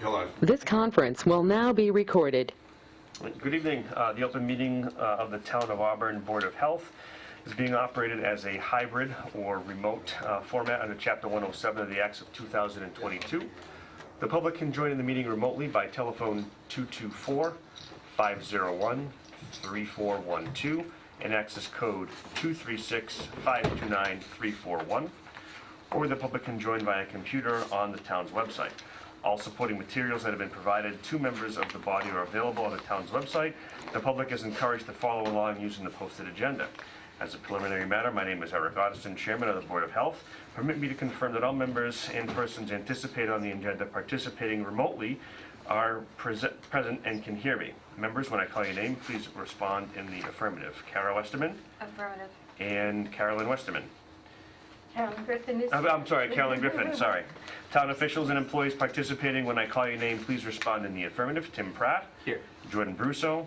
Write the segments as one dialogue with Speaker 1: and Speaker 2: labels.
Speaker 1: Hello.
Speaker 2: This conference will now be recorded.
Speaker 3: Good evening. The open meeting of the Town of Auburn Board of Health is being operated as a hybrid or remote format under Chapter 107 of the Acts of 2022. The public can join in the meeting remotely by telephone 224-501-3412 and access code 236-529-341. Or the public can join via computer on the town's website. All supporting materials that have been provided to members of the body are available on the town's website. The public is encouraged to follow along using the posted agenda. As a preliminary matter, my name is Eric Otterson, Chairman of the Board of Health. Permit me to confirm that all members and persons anticipated on the agenda participating remotely are present and can hear me. Members, when I call your name, please respond in the affirmative. Kara Westerman?
Speaker 4: Affirmative.
Speaker 3: And Carolyn Westerman.
Speaker 4: Carolyn Griffin is...
Speaker 3: I'm sorry, Carolyn Griffin, sorry. Town officials and employees participating, when I call your name, please respond in the affirmative. Tim Pratt.
Speaker 1: Here.
Speaker 3: Jordan Brusso.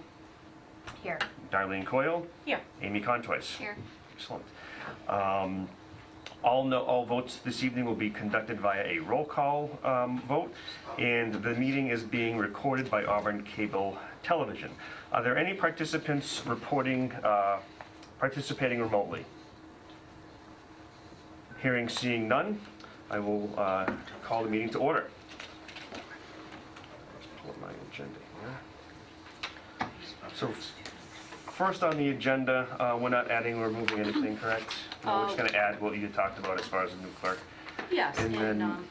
Speaker 4: Here.
Speaker 3: Darlene Coyle.
Speaker 4: Here.
Speaker 3: Amy Contois.
Speaker 4: Here.
Speaker 3: Excellent. All votes this evening will be conducted via a roll call vote, and the meeting is being recorded by Auburn Cable Television. Are there any participants participating remotely? Hearing, seeing none, I will call the meeting to order. Let's pull up my agenda here. So first on the agenda, we're not adding or removing anything, correct? No, we're just going to add what you talked about as far as the new clerk.
Speaker 4: Yes,
Speaker 3: And then-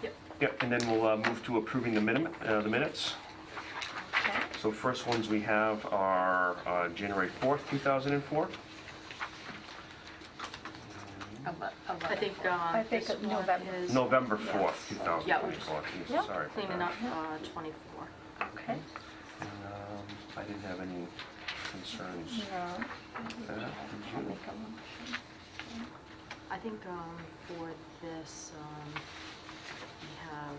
Speaker 4: yep.
Speaker 3: Yep, and then we'll move to approving the minutes.
Speaker 4: Okay.
Speaker 3: So first ones we have are January 4th, 2004.
Speaker 4: I think
Speaker 5: think
Speaker 4: this one
Speaker 5: November.
Speaker 4: is
Speaker 3: November 4th,
Speaker 4: Yeah, we're
Speaker 3: 2024. Jesus,
Speaker 5: Yeah.
Speaker 3: sorry. for
Speaker 4: cleaning
Speaker 3: that.
Speaker 4: up 24.
Speaker 5: Okay.
Speaker 3: I didn't have any concerns.
Speaker 5: No.
Speaker 3: with that. Did
Speaker 5: I'll
Speaker 3: you?
Speaker 5: make a motion.
Speaker 4: I think for this, we have,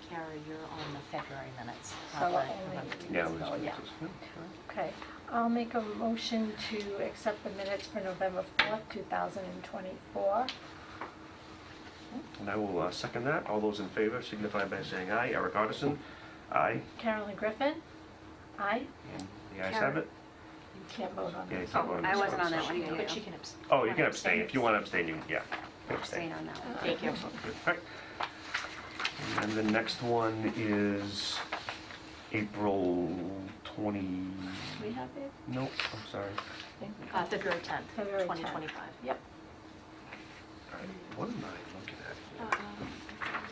Speaker 4: Kara, you're on the February minutes.
Speaker 5: So
Speaker 4: not the
Speaker 5: only-
Speaker 4: November.
Speaker 3: Yeah, we just
Speaker 5: Oh, yeah.
Speaker 3: sure.
Speaker 5: Okay, I'll make a motion to accept the minutes for November 4th, 2024.
Speaker 3: And I will second that. All those in favor signify by saying aye. Eric Otterson, aye.
Speaker 5: Carolyn Griffin? Aye?
Speaker 3: And the ayes have it.
Speaker 5: You can't vote on
Speaker 3: Yeah, you
Speaker 5: this.
Speaker 3: can't vote on
Speaker 6: I
Speaker 3: this
Speaker 6: wasn't
Speaker 3: one,
Speaker 6: on that
Speaker 3: so-
Speaker 6: one either.
Speaker 4: But she can abstain.
Speaker 3: Oh, you can abstain. If you want to abstain, you, yeah.
Speaker 6: Abstain on that one.
Speaker 4: Thank you.
Speaker 3: Good. Right. And the next one is April 20,
Speaker 5: We have it?
Speaker 3: nope, I'm sorry.
Speaker 4: February 10th,
Speaker 5: February 10th.
Speaker 4: 2025.
Speaker 5: Yep.
Speaker 3: All right, what am I looking at here?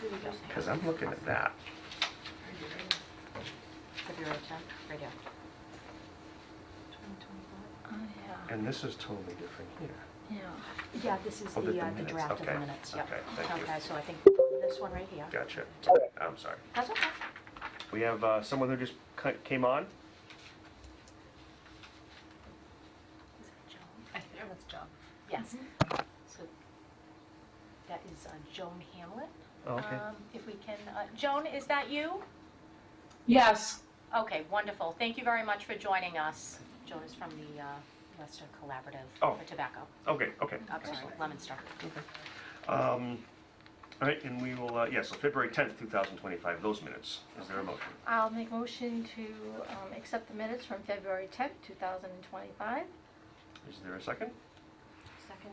Speaker 4: Here we go.
Speaker 3: Because I'm looking at that.
Speaker 4: February 10th, right here. 2025.
Speaker 5: Oh,
Speaker 3: And this is totally different here.
Speaker 5: yeah.
Speaker 4: Yeah, this is
Speaker 3: Oh, the
Speaker 4: the
Speaker 3: minutes,
Speaker 4: draft of
Speaker 3: okay.
Speaker 4: the minutes, yep.
Speaker 3: Okay, thank you.
Speaker 4: Okay, so I think this one right here.
Speaker 3: Gotcha. I'm sorry.
Speaker 4: That's okay.
Speaker 3: We have someone who just came on.
Speaker 4: Is that Joan?
Speaker 5: I think that's John.
Speaker 4: Yes. So that is Joan Hamlet.
Speaker 3: Oh, okay.
Speaker 4: If we can, Joan, is that you?
Speaker 7: Yes,
Speaker 4: Okay, wonderful. Thank you very much for joining us. Joan is from the Leicester Collaborative
Speaker 3: Oh.
Speaker 4: for Tobacco.
Speaker 3: Okay, okay.
Speaker 4: I'm sorry, Lemon Star.
Speaker 3: All right, and we will, yeah, so February 10th, 2025, those minutes. Is there a motion?
Speaker 5: I'll make a motion to accept the minutes from February 10th, 2025.
Speaker 3: Is there a second?
Speaker 4: Second.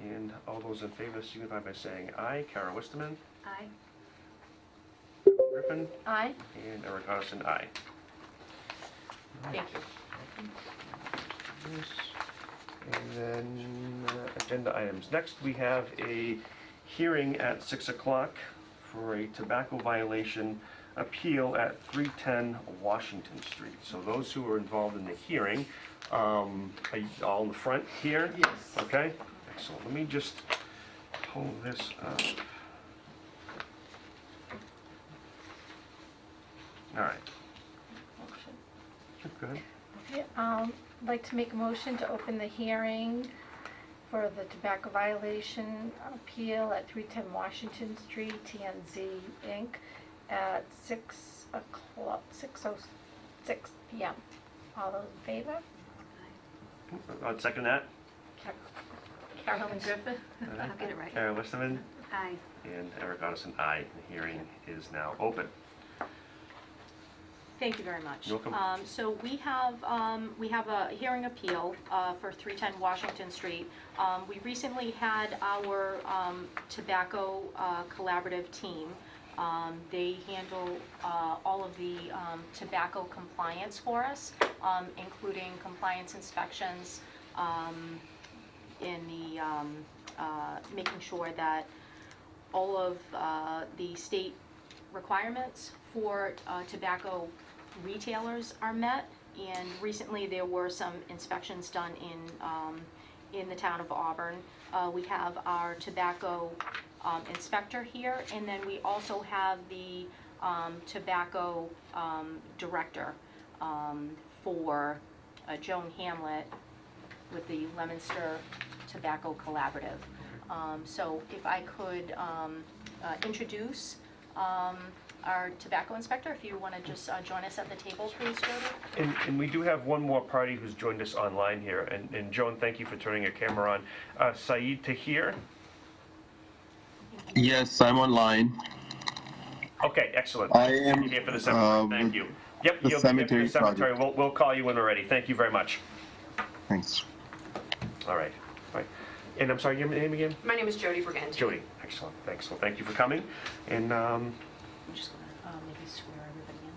Speaker 3: And all those in favor signify by saying aye. Kara Westerman,
Speaker 4: Aye.
Speaker 3: Griffin,
Speaker 5: Aye.
Speaker 3: and Eric Otterson, aye.
Speaker 4: Thank you.
Speaker 3: And then agenda items. Next, we have a hearing at 6 o'clock for a tobacco violation appeal at 310 Washington Street. So those who are involved in the hearing, are you all in the front here?
Speaker 7: yes.
Speaker 3: Okay, excellent. Let me just pull this up. All right,
Speaker 5: Motion.
Speaker 3: go ahead.
Speaker 5: Okay, I'd like to make a motion to open the hearing for the tobacco violation appeal at 310 Washington Street, TNZ Inc., at 6:06 p.m. All those in favor?
Speaker 3: I'll second that.
Speaker 5: Carolyn Griffin?
Speaker 3: All right.
Speaker 6: I'll get it right.
Speaker 3: Kara Westerman,
Speaker 4: Aye.
Speaker 3: And Eric Otterson, aye. The hearing is now open.
Speaker 4: Thank you very much.
Speaker 3: You're welcome.
Speaker 4: So we have a hearing appeal for 310 Washington Street. We recently had our tobacco collaborative team. They handle all of the tobacco compliance for us, including compliance inspections, in the making sure that all of the state requirements for tobacco retailers are met. And recently there were some inspections done in the town of Auburn. We have our tobacco inspector here, and then we also have the tobacco director for Joan Hamlet with the Leominster Tobacco Collaborative. So if I could introduce our tobacco inspector, if you want to just join us at the table, please, Jody.
Speaker 3: And we do have one more party who's joined us online here. And Joan, thank you for turning your camera on. Saeed Tahir.
Speaker 1: Yes, I'm online.
Speaker 3: Okay, excellent.
Speaker 1: I am,
Speaker 3: You're here for the cemetery. Thank you. Yep,
Speaker 1: the
Speaker 3: you'll be here for
Speaker 1: cemetery
Speaker 3: the cemetery.
Speaker 1: project.
Speaker 3: We'll call you when we're ready. Thank you very much.
Speaker 1: Thanks.
Speaker 3: All right. All right. And I'm sorry, your name again?
Speaker 6: My name is Jody Brigant.
Speaker 3: Jody. Excellent. Thanks. Well, thank you for coming. And
Speaker 4: I'm just going to maybe swear everybody in.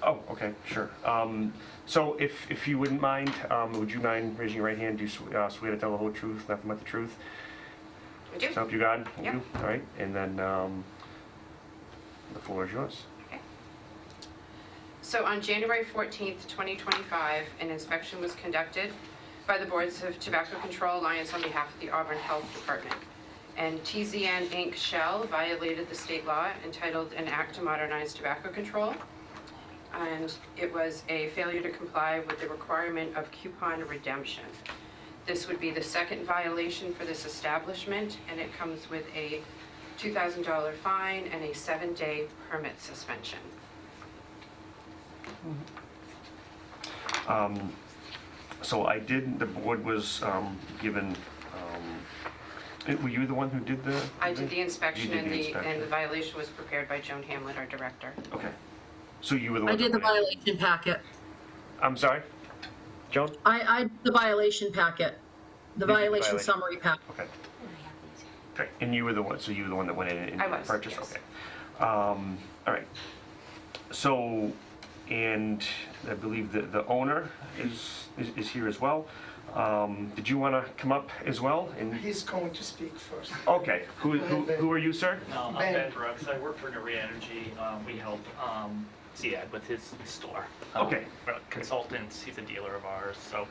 Speaker 3: oh, okay, sure. So if you wouldn't mind, would you mind raising your right hand? Do you swear to tell the whole truth, nothing but the truth?
Speaker 6: I do.
Speaker 3: So help you God? You
Speaker 6: Yep.
Speaker 3: do? All right. And then the floor is yours.
Speaker 6: So on January 14th, 2025, an inspection was conducted by the Boards of Tobacco Control Alliance on behalf of the Auburn Health Department. And TZN Inc. Shell violated the state law entitled An Act to Modernize Tobacco Control. And it was a failure to comply with the requirement of coupon redemption. This would be the second violation for this establishment, and it comes with a $2,000 fine and a 7-day permit suspension.
Speaker 3: So the board was given, were you the one who did the?
Speaker 6: I did the inspection,
Speaker 3: You did
Speaker 6: and
Speaker 3: the
Speaker 6: the
Speaker 3: inspection.
Speaker 6: violation was prepared by Joan Hamlet, our director.
Speaker 3: Okay. So you were the one.
Speaker 7: I did the
Speaker 3: that went in.
Speaker 7: violation packet.
Speaker 3: I'm sorry? Joan?
Speaker 7: I did the violation packet, the
Speaker 3: You did the
Speaker 7: violation
Speaker 3: violation.
Speaker 7: summary packet.
Speaker 3: Okay. Okay, and you were the one, so you were the one that went in and
Speaker 6: I was,
Speaker 3: purchased?
Speaker 6: yes.
Speaker 3: Okay. All right. So, and I believe that the owner is here as well. Did you want to come up as well? And
Speaker 8: He's going to speak first.
Speaker 3: okay, who are you, sir?
Speaker 9: I'm
Speaker 8: Ben.
Speaker 9: Ben Brooks. I work for Nuri Energy. We help Ziad with his store.
Speaker 3: Okay.
Speaker 9: We're consultants. He's a dealer of ours. So,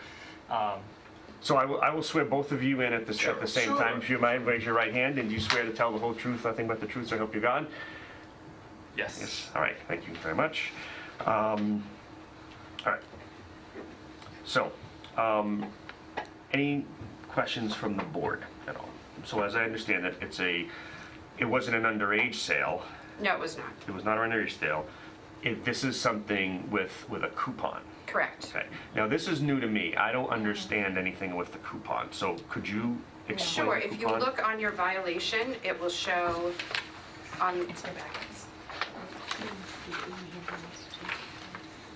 Speaker 3: So I will swear both of you in at the same
Speaker 8: Sure.
Speaker 3: time. If you mind, raise your right hand, and do you swear to tell the whole truth, nothing but the truth, so help you God?
Speaker 9: yes.
Speaker 3: Yes, all right, thank you very much. All right. So, any questions from the board at all? So as I understand it, it wasn't an underage sale.
Speaker 6: No, it was not.
Speaker 3: It was not an underage sale. This is something with a coupon.
Speaker 6: Correct.
Speaker 3: Okay. Now, this is new to me. I don't understand anything with the coupon. So could you explain
Speaker 6: Sure,
Speaker 3: the
Speaker 6: if you
Speaker 3: coupon?
Speaker 6: look on your violation, it will show on,
Speaker 4: It's their packets.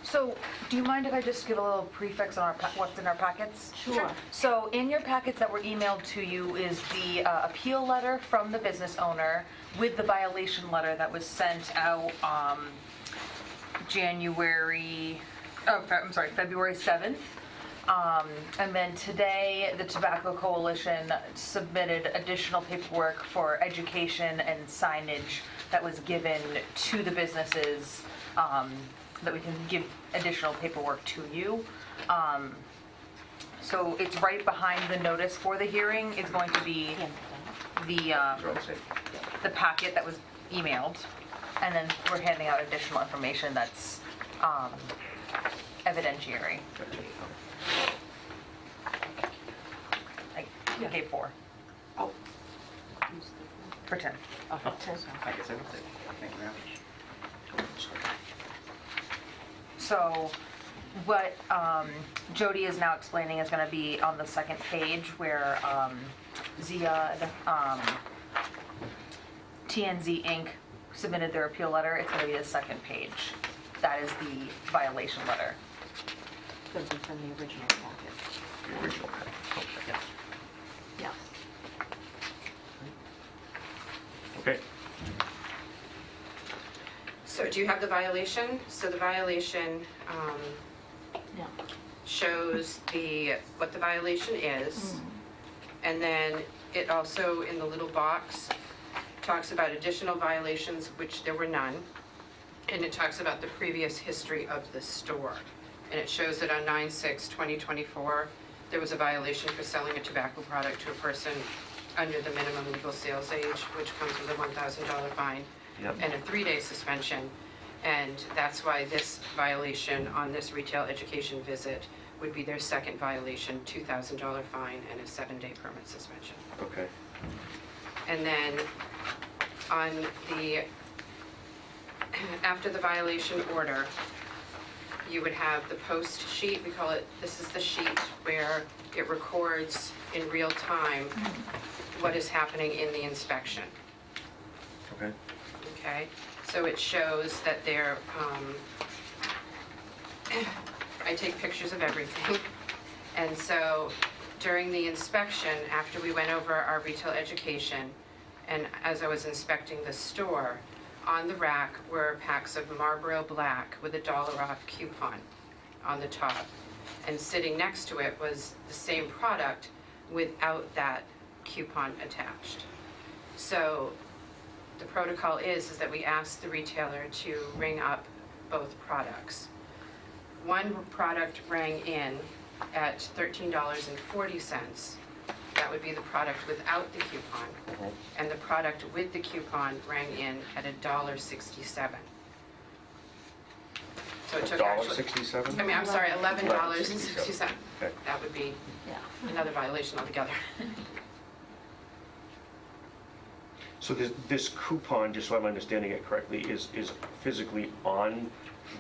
Speaker 10: So, do you mind if I just give a little prefix on what's in our packets?
Speaker 4: Sure.
Speaker 10: So, in your packets that were emailed to you is the appeal letter from the business owner with the violation letter that was sent out February 7th. And then today, the Tobacco Coalition submitted additional paperwork for education and signage that was given to the businesses, that we can give additional paperwork to you. So it's right behind the notice for the hearing is going to be the packet that was emailed. And then we're handing out additional information that's evidentiary. I gave 4.
Speaker 4: Oh.
Speaker 10: For 10.
Speaker 4: Okay.
Speaker 9: I guess I would say. Thank you very much.
Speaker 10: So what Jody is now explaining is going to be on the second page where Ziad TNZ Inc. submitted their appeal letter. It's going to be the second page. That is the violation letter.
Speaker 4: It's going to be from the original packet.
Speaker 3: The original packet. Okay.
Speaker 4: Yes.
Speaker 3: Okay.
Speaker 6: So do you have the violation? So the violation
Speaker 4: Yeah.
Speaker 6: shows what the violation is. And then it also, in the little box, talks about additional violations, which there were none. And it talks about the previous history of the store. And it shows that on 9/6/2024, there was a violation for selling a tobacco product to a person under the minimum legal sales age, which comes with a $1,000 fine
Speaker 3: Yep.
Speaker 6: and a 3-day suspension. And that's why this violation on this retail education visit would be their second violation, $2,000 fine and a 7-day permit suspension.
Speaker 3: Okay.
Speaker 6: And then on the, after the violation order, you would have the post sheet, we call it, this is the sheet where it records in real time what is happening in the inspection.
Speaker 3: Okay.
Speaker 6: Okay, so it shows that they're, I take pictures of everything. And so during the inspection, after we went over our retail education, and as I was inspecting the store, on the rack were packs of Marlboro Black with a $1 off coupon on the top. And sitting next to it was the same product without that coupon attached. So the protocol is that we ask the retailer to ring up both products. One product rang in at $13.40. That would be the product without the coupon. And the product with the coupon rang in at $1.67. So it took actually,
Speaker 3: $1.67?
Speaker 6: I mean, I'm sorry, $11.67.
Speaker 3: Okay.
Speaker 6: That would be
Speaker 4: Yeah.
Speaker 6: another violation altogether.
Speaker 3: So this coupon, just so I'm understanding it correctly, is physically on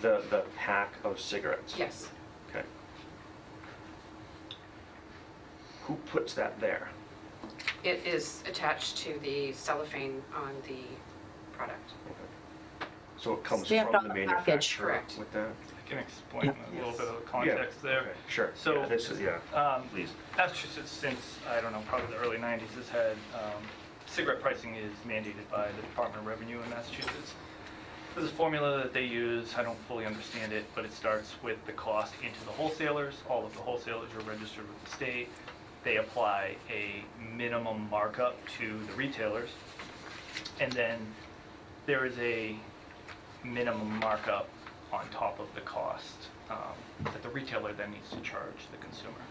Speaker 3: the pack of cigarettes?
Speaker 6: Yes.
Speaker 3: Okay. Who puts that there?
Speaker 6: It is attached to the cellophane on the product.
Speaker 3: So it comes
Speaker 7: Stamped
Speaker 3: from
Speaker 7: on
Speaker 3: the
Speaker 7: the package.
Speaker 3: manufacturer
Speaker 6: Correct.
Speaker 3: with that?
Speaker 9: I can explain a little bit of the context
Speaker 3: Yeah.
Speaker 9: there.
Speaker 3: Okay, sure.
Speaker 9: So,
Speaker 3: Yeah, this is, yeah, please.
Speaker 9: Massachusetts, since, I don't know, probably the early 90s, has had, cigarette pricing is mandated by the Department of Revenue in Massachusetts. There's a formula that they use, I don't fully understand it, but it starts with the cost into the wholesalers. All of the wholesalers are registered with the state. They apply a minimum markup to the retailers. And then there is a minimum markup on top of the cost that the retailer then needs to charge the consumer.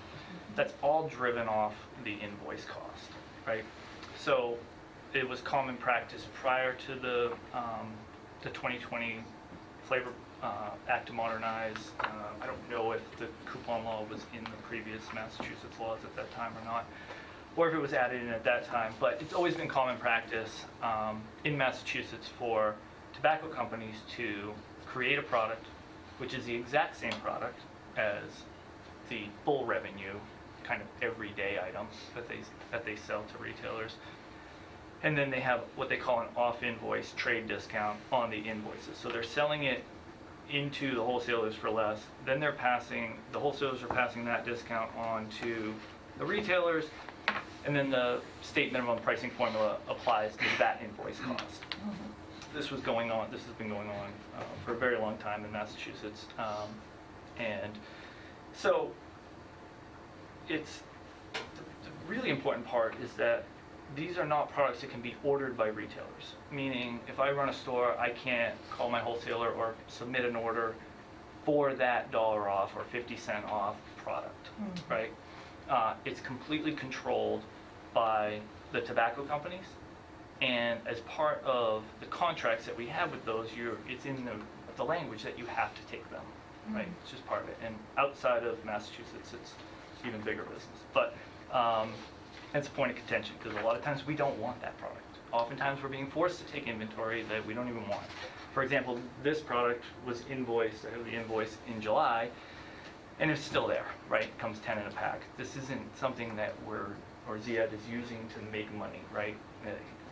Speaker 9: That's all driven off the invoice cost, right? So it was common practice prior to the 2020 Flavor Act to modernize. I don't know if the coupon law was in the previous Massachusetts laws at that time or not, or if it was added in at that time, but it's always been common practice in Massachusetts for tobacco companies to create a product which is the exact same product as the full revenue, kind of everyday item that they sell to retailers. And then they have what they call an off-invoice trade discount on the invoices. So they're selling it into the wholesalers for less. Then the wholesalers are passing that discount on to the retailers. And then the state minimum pricing formula applies to that invoice cost. This has been going on for a very long time in Massachusetts. And so it's, the really important part is that these are not products that can be ordered by retailers. Meaning, if I run a store, I can't call my wholesaler or submit an order for that $1 off or 50-cent off product, right? It's completely controlled by the tobacco companies. And as part of the contracts that we have with those, it's in the language that you have to take them, right? It's just part of it. And outside of Massachusetts, it's even bigger business. But it's a point of contention because a lot of times we don't want that product. Oftentimes we're being forced to take inventory that we don't even want. For example, this product was invoiced, I have the invoice in July, and it's still there, right? It comes 10 in a pack. This isn't something that Ziyad is using to make money, right?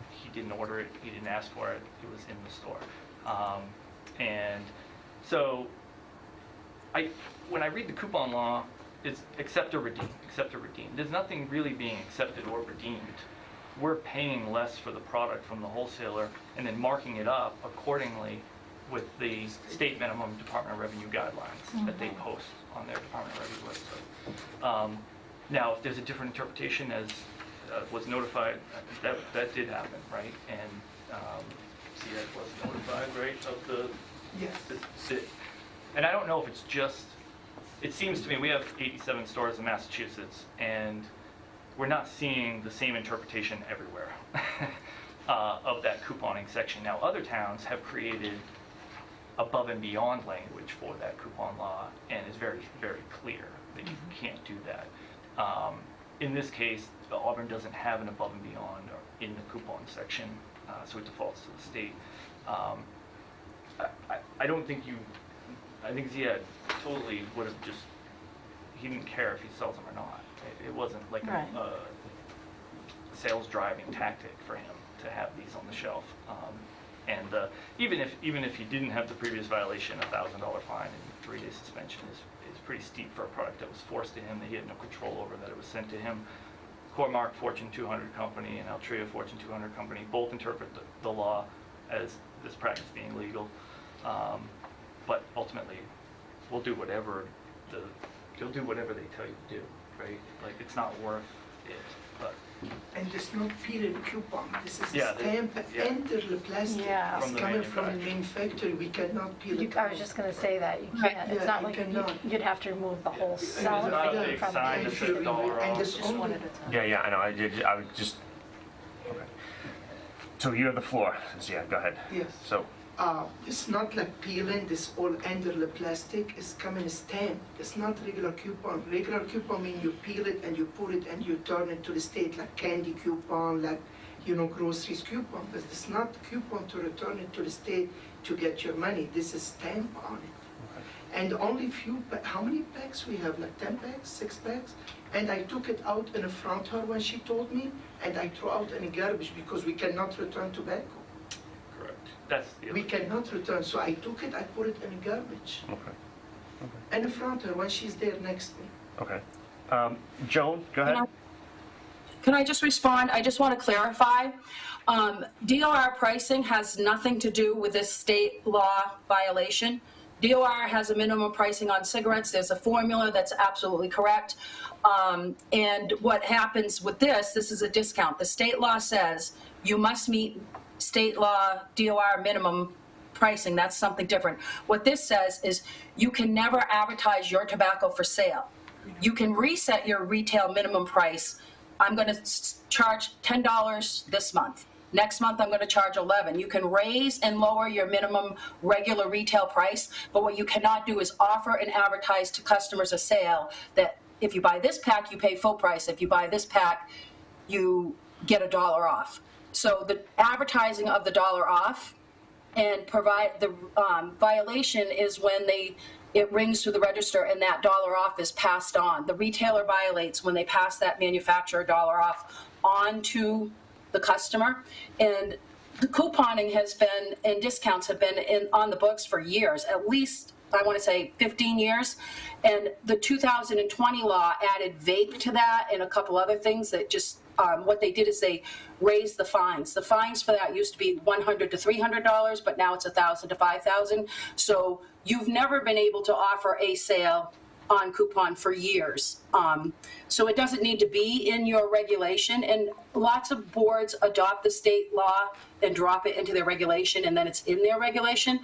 Speaker 9: he didn't order it, he didn't ask for it, it was in the store. And so when I read the coupon law, it's accept or redeem, accept or redeem. There's nothing really being accepted or redeemed. We're paying less for the product from the wholesaler and then marking it up accordingly with the state minimum Department of Revenue guidelines that they post on their Department of Revenue website. Now, if there's a different interpretation as was notified, that did happen, right? And CED was notified, right, of the... Yes. And I don't know if it's just, it seems to me, we have 87 stores in Massachusetts, and we're not seeing the same interpretation everywhere of that couponing section. Now, other towns have created above and beyond language for that coupon law, and it's very, very clear that you can't do that. In this case, Auburn doesn't have an above and beyond in the coupon section, so it defaults to the state. I don't think I think Ziad totally would have just, he didn't care if he sells them or not. It wasn't like
Speaker 5: Right.
Speaker 9: a sales driving tactic for him to have these on the shelf. And even if he didn't have the previous violation, $1,000 fine and 3-day suspension is pretty steep for a product that was forced to him, that he had no control over, that it was sent to him. Core-Mark Fortune 200 company and Altria Fortune 200 company both interpret the law as this practice being legal. But ultimately, we'll do whatever they'll do whatever they tell you to do, right? Like, it's not worth it, but...
Speaker 8: And there's no period coupon. This is
Speaker 9: Yeah,
Speaker 8: a stamp
Speaker 9: yeah.
Speaker 8: enter the plastic.
Speaker 5: Yeah.
Speaker 8: It's
Speaker 9: From the
Speaker 8: coming from the
Speaker 9: manufacturer.
Speaker 8: main factory. We cannot peel it.
Speaker 5: I was just gonna say that, you can't, it's
Speaker 8: Yeah,
Speaker 5: not
Speaker 8: you
Speaker 5: like
Speaker 8: cannot.
Speaker 5: you'd have to remove the whole
Speaker 9: There's not a
Speaker 5: cellophane
Speaker 9: big
Speaker 5: from
Speaker 9: sign
Speaker 5: it.
Speaker 9: that says dollar
Speaker 8: And
Speaker 9: off.
Speaker 8: there's
Speaker 5: Just one
Speaker 8: only,
Speaker 5: at a time.
Speaker 3: Yeah, I know, I would just, okay. So you have the floor, yeah, go ahead.
Speaker 8: yes.
Speaker 3: So,
Speaker 8: It's not like peeling, this all under the plastic is coming stamp. It's not regular coupon. Regular coupon mean you peel it and you put it and you turn it to the state, like candy coupon, like, groceries coupon. But it's not coupon to return it to the state to get your money. This is stamp on it. And only few, how many packs we have? Like 10 packs, 6 packs? And I took it out in front of her when she told me, and I threw out in the garbage because we cannot return tobacco.
Speaker 9: Correct. That's the
Speaker 8: We cannot return, so I took it, I put it in the garbage.
Speaker 3: okay,
Speaker 8: In front of her when she's there next to me.
Speaker 3: okay. Joan, go ahead.
Speaker 7: Can I just respond? I just want to clarify. DOR pricing has nothing to do with this state law violation. DOR has a minimum pricing on cigarettes. There's a formula that's absolutely correct. And what happens with this is a discount. The state law says you must meet state law DOR minimum pricing. That's something different. What this says is you can never advertise your tobacco for sale. You can reset your retail minimum price. I'm going to charge $10 this month. Next month, I'm going to charge $11. You can raise and lower your minimum regular retail price, but what you cannot do is offer and advertise to customers a sale that if you buy this pack, you pay full price. If you buy this pack, you get $1 off. So the advertising of the $1 off and provide the violation is when it rings through the register and that $1 off is passed on. The retailer violates when they pass that manufacturer $1 off on to the customer. And the couponing has been, and discounts have been on the books for years, at least, I want to say 15 years. And the 2020 law added vape to that and a couple other things that just, what they did is they raised the fines. The fines for that used to be $100 to $300, but now it's $1,000 to $5,000. So you've never been able to offer a sale on coupon for years. So it doesn't need to be in your regulation, and lots of boards adopt the state law and drop it into their regulation, and then it's in their regulation.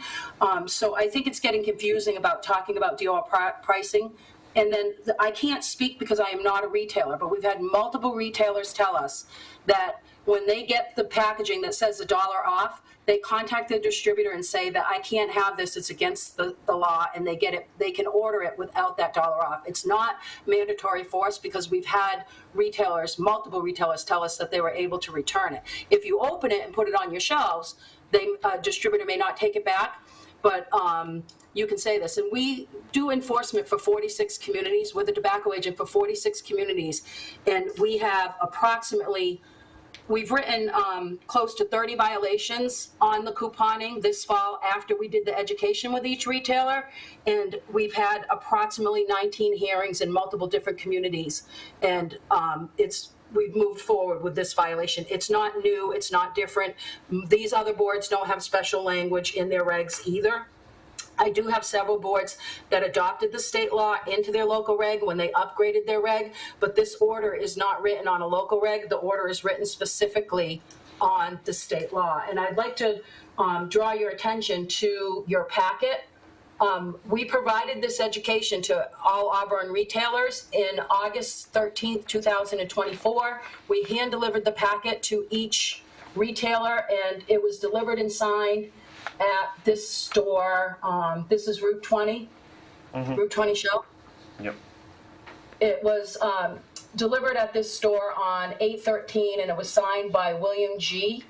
Speaker 7: So I think it's getting confusing about talking about DOR pricing. And then I can't speak because I am not a retailer, but we've had multiple retailers tell us that when they get the packaging that says $1 off, they contact the distributor and say that I can't have this, it's against the law, and they get it, they can order it without that $1 off. It's not mandatory for us because we've had retailers, multiple retailers tell us that they were able to return it. If you open it and put it on your shelves, a distributor may not take it back, but you can say this. And we do enforcement for 46 communities. We're the tobacco agent for 46 communities, and we have approximately we've written close to 30 violations on the couponing this fall after we did the education with each retailer. And we've had approximately 19 hearings in multiple different communities. And we've moved forward with this violation. It's not new, it's not different. These other boards don't have special language in their regs either. I do have several boards that adopted the state law into their local reg when they upgraded their reg, but this order is not written on a local reg. The order is written specifically on the state law. And I'd like to draw your attention to your packet. We provided this education to all Auburn retailers in August 13th, 2024. We hand-delivered the packet to each retailer, and it was delivered and signed at this store. This is Route 20, Route 20 Shell.
Speaker 3: Yep.
Speaker 7: It was delivered at this store on 8/13, and it was signed by William G.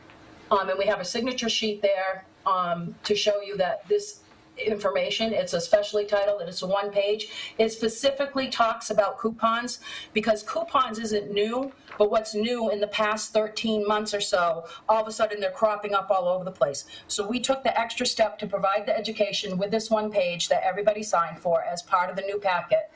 Speaker 7: And we have a signature sheet there to show you that this information, it's especially titled, and it's a one-page. It specifically talks about coupons, because coupons isn't new, but what's new in the past 13 months or so, all of a sudden they're cropping up all over the place. So we took the extra step to provide the education with this one page that everybody signed for as part of the new packet.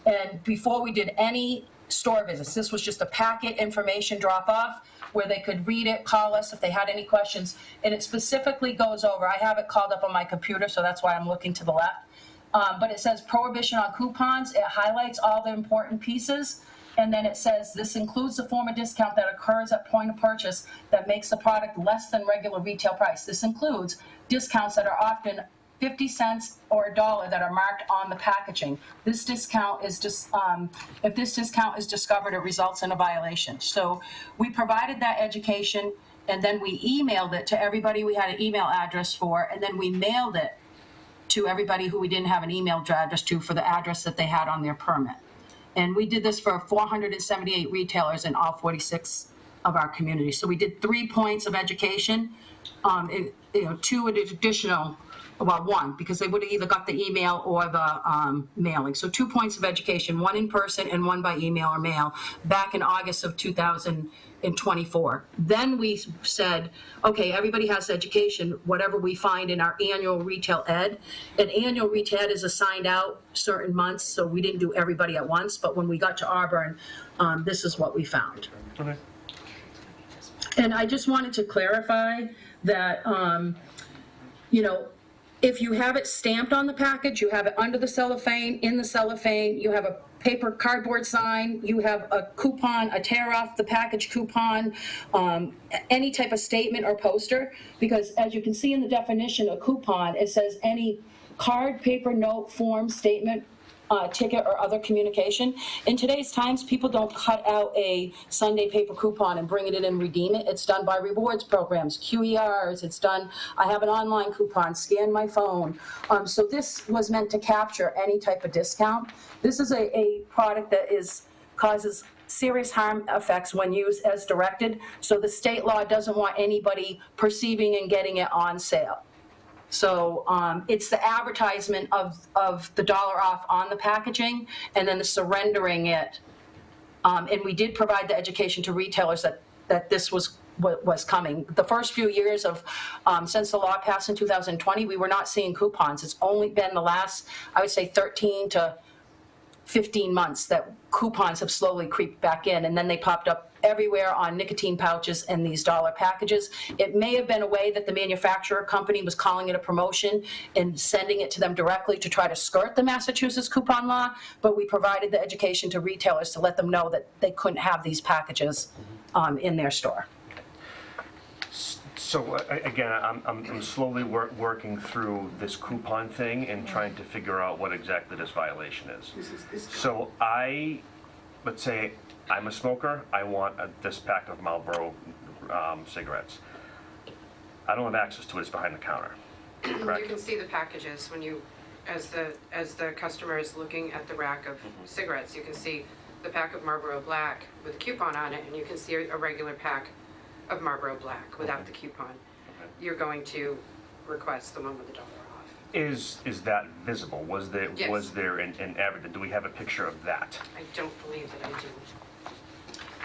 Speaker 7: And before we did any store visits, this was just a packet information drop-off where they could read it, call us if they had any questions. And it specifically goes over, I have it called up on my computer, so that's why I'm looking to the left. But it says prohibition on coupons. It highlights all the important pieces. And then it says this includes the form of discount that occurs at point of purchase that makes the product less than regular retail price. This includes discounts that are often 50 cents or $1 that are marked on the packaging. This discount is just, if this discount is discovered, it results in a violation. So we provided that education, and then we emailed it to everybody we had an email address for, and then we mailed it to everybody who we didn't have an email address to for the address that they had on their permit. And we did this for 478 retailers in all 46 of our communities. So we did 3 points of education, two additional, well, one, because they would have either got the email or the mailing. So 2 points of education, one in person and one by email or mail, back in August of 2024. Then we said, okay, everybody has education, whatever we find in our annual retail ed. And annual retail ed is assigned out certain months, so we didn't do everybody at once. But when we got to Auburn, this is what we found.
Speaker 3: Okay.
Speaker 7: And I just wanted to clarify that, if you have it stamped on the package, you have it under the cellophane, in the cellophane, you have a paper cardboard sign, you have a coupon, a tear off the package coupon, any type of statement or poster, because as you can see in the definition of coupon, it says any card, paper, note, form, statement, ticket, or other communication. In today's times, people don't cut out a Sunday paper coupon and bring it in and redeem it. It's done by rewards programs, QERs. It's done, I have an online coupon, scan my phone. So this was meant to capture any type of discount. This is a product that causes serious harm effects when used as directed. So the state law doesn't want anybody perceiving and getting it on sale. So it's the advertisement of the dollar off on the packaging, and then the surrendering it. And we did provide the education to retailers that this was coming. The first few years of since the law passed in 2020, we were not seeing coupons. It's only been the last, I would say, 13 to 15 months that coupons have slowly creeped back in, and then they popped up everywhere on nicotine pouches and these dollar packages. It may have been a way that the manufacturer company was calling it a promotion and sending it to them directly to try to skirt the Massachusetts coupon law, but we provided the education to retailers to let them know that they couldn't have these packages in their store.
Speaker 3: So again, I'm slowly working through this coupon thing and trying to figure out what exactly this violation is. So let's say I'm a smoker, I want this pack of Marlboro cigarettes. I don't have access to it, it's behind the counter, correct?
Speaker 6: You can see the packages when you, as the customer is looking at the rack of cigarettes, you can see the pack of Marlboro Black with a coupon on it, and you can see a regular pack of Marlboro Black without the coupon. You're going to request the one with the dollar off.
Speaker 3: Is that visible? Was there
Speaker 6: Yes.
Speaker 3: an advert? Do we have a picture of that?
Speaker 6: I don't believe that I do.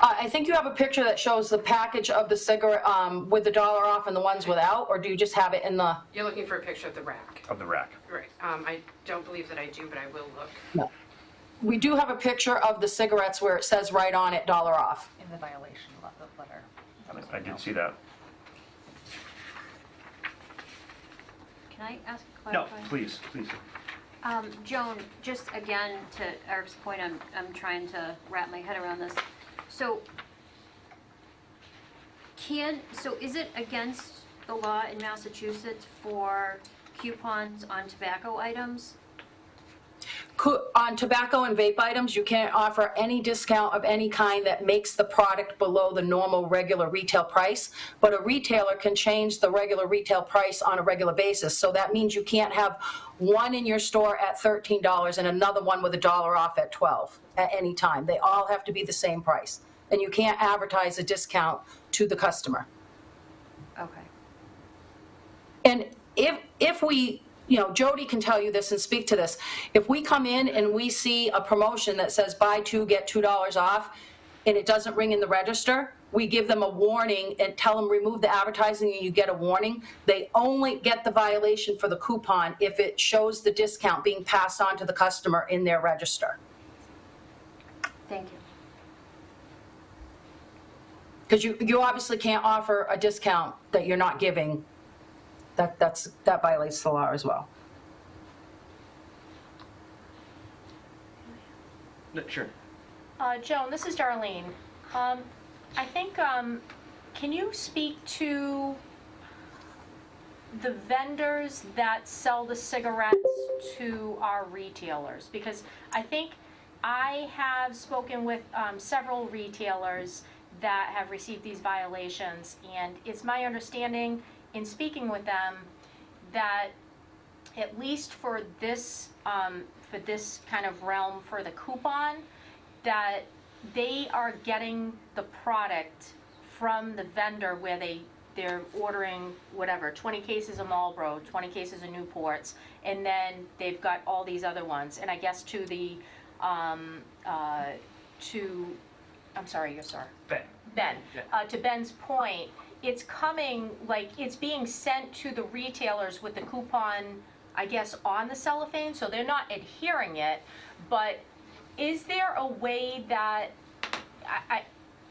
Speaker 7: I think you have a picture that shows the package of the cigarette, with the $1 off and the ones without, or do you just have it in the?
Speaker 6: You're looking for a picture of the rack.
Speaker 3: Of the rack.
Speaker 6: Right. I don't believe that I do, but I will look.
Speaker 7: No. We do have a picture of the cigarettes where it says right on it, $1 off.
Speaker 10: In the violation letter. That was
Speaker 3: I did see that.
Speaker 11: Can I ask a
Speaker 3: No,
Speaker 11: clarifying?
Speaker 3: please.
Speaker 11: Joan, just again, to Eric's point, I'm trying to wrap my head around this. So, is it against the law in Massachusetts for coupons on tobacco items?
Speaker 7: On tobacco and vape items, you can't offer any discount of any kind that makes the product below the normal regular retail price, but a retailer can change the regular retail price on a regular basis. So that means you can't have one in your store at $13 and another one with $1 off at $12 at any time. They all have to be the same price. And you can't advertise a discount to the customer.
Speaker 11: Okay.
Speaker 7: And if we, Jody can tell you this and speak to this. If we come in and we see a promotion that says buy two, get $2 off, and it doesn't ring in the register, we give them a warning and tell them remove the advertising and you get a warning. They only get the violation for the coupon if it shows the discount being passed on to the customer in their register.
Speaker 11: Thank you.
Speaker 7: Because you obviously can't offer a discount that you're not giving. That violates the law as well.
Speaker 3: Sure.
Speaker 4: Joan, this is Darlene. I think, can you speak to the vendors that sell the cigarettes to our retailers? Because I think I have spoken with several retailers that have received these violations, and it's my understanding in speaking with them that at least for this kind of realm for the coupon, that they are getting the product from the vendor where they're ordering whatever, 20 cases of Marlboro, 20 cases of Newports, and then they've got all these other ones. And I guess to the, I'm sorry, yes, sir. Ben. To Ben's point, it's coming, it's being sent to the retailers with the coupon, I guess, on the cellophane, so they're not adhering it, but is there a way that,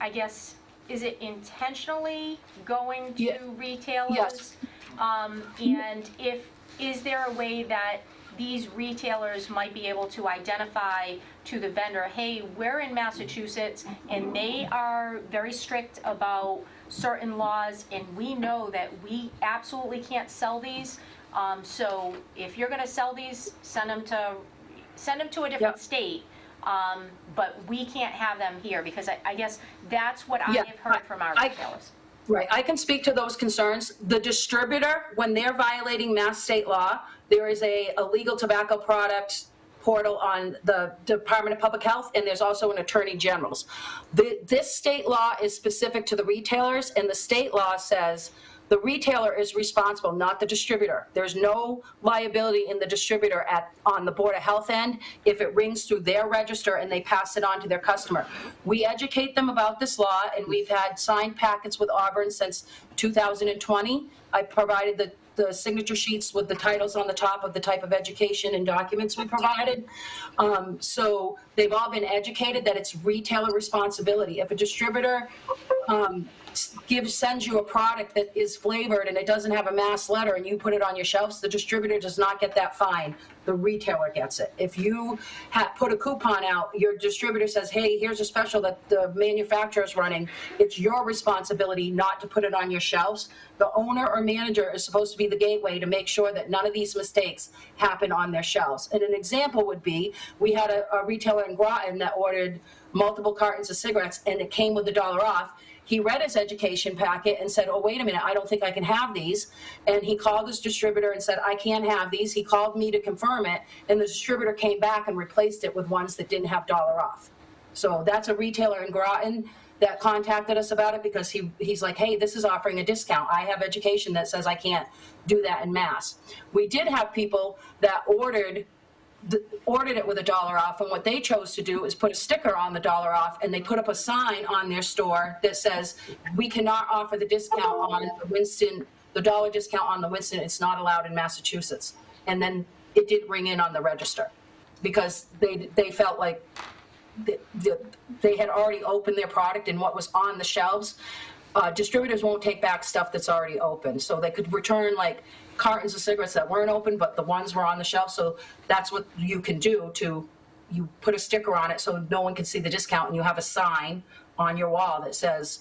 Speaker 4: I guess, is it intentionally going to retailers?
Speaker 7: Yes.
Speaker 4: And is there a way that these retailers might be able to identify to the vendor, hey, we're in Massachusetts, and they are very strict about certain laws, and we know that we absolutely can't sell these. So if you're going to sell these, send them to a different state. But we can't have them here, because I guess that's what I have heard from our retailers.
Speaker 7: Right, I can speak to those concerns. The distributor, when they're violating Mass state law, there is a legal tobacco product portal on the Department of Public Health, and there's also an Attorney General's. This state law is specific to the retailers, and the state law says the retailer is responsible, not the distributor. There's no liability in the distributor on the Board of Health end if it rings through their register and they pass it on to their customer. We educate them about this law, and we've had signed packets with Auburn since 2020. I provided the signature sheets with the titles on the top of the type of education and documents we provided. So they've all been educated that it's retailer responsibility. If a distributor sends you a product that is flavored and it doesn't have a Mass letter and you put it on your shelves, the distributor does not get that fine. The retailer gets it. If you put a coupon out, your distributor says, hey, here's a special that the manufacturer is running. It's your responsibility not to put it on your shelves. The owner or manager is supposed to be the gateway to make sure that none of these mistakes happen on their shelves. And an example would be, we had a retailer in Groton that ordered multiple cartons of cigarettes and it came with $1 off. He read his education packet and said, oh, wait a minute, I don't think I can have these. And he called his distributor and said, I can't have these. He called me to confirm it, and the distributor came back and replaced it with ones that didn't have $1 off. So that's a retailer in Groton that contacted us about it because he's like, hey, this is offering a discount. I have education that says I can't do that in Mass. We did have people that ordered ordered it with $1 off, and what they chose to do is put a sticker on the $1 off, and they put up a sign on their store that says, we cannot offer the discount on the Winston, the $1 discount on the Winston, it's not allowed in Massachusetts. And then it did ring in on the register, because they felt like they had already opened their product and what was on the shelves. Distributors won't take back stuff that's already open, so they could return like cartons of cigarettes that weren't open, but the ones were on the shelf. So that's what you can do you put a sticker on it so no one can see the discount, and you have a sign on your wall that says,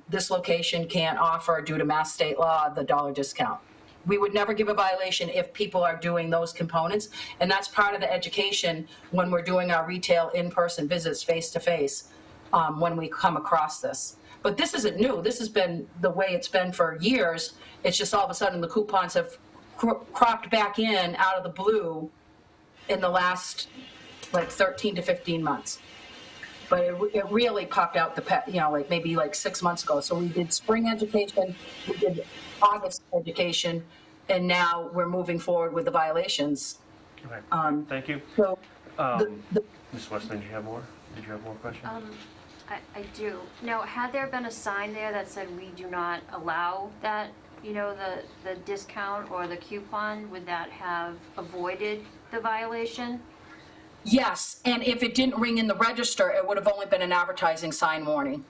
Speaker 7: this location can't offer due to Mass state law the $1 discount. We would never give a violation if people are doing those components, and that's part of the education when we're doing our retail in-person visits face-to-face, when we come across this. But this isn't new. This has been the way it's been for years. It's just all of a sudden the coupons have cropped back in out of the blue in the last like 13 to 15 months. But it really popped out like maybe like 6 months ago. So we did spring education, we did August education, and now we're moving forward with the violations.
Speaker 3: Okay, thank you.
Speaker 7: So
Speaker 3: Ms. Westman, did you have more questions?
Speaker 11: I do. Now, had there been a sign there that said we do not allow that, the discount or the coupon, would that have avoided the violation?
Speaker 7: Yes, and if it didn't ring in the register, it would have only been an advertising sign warning.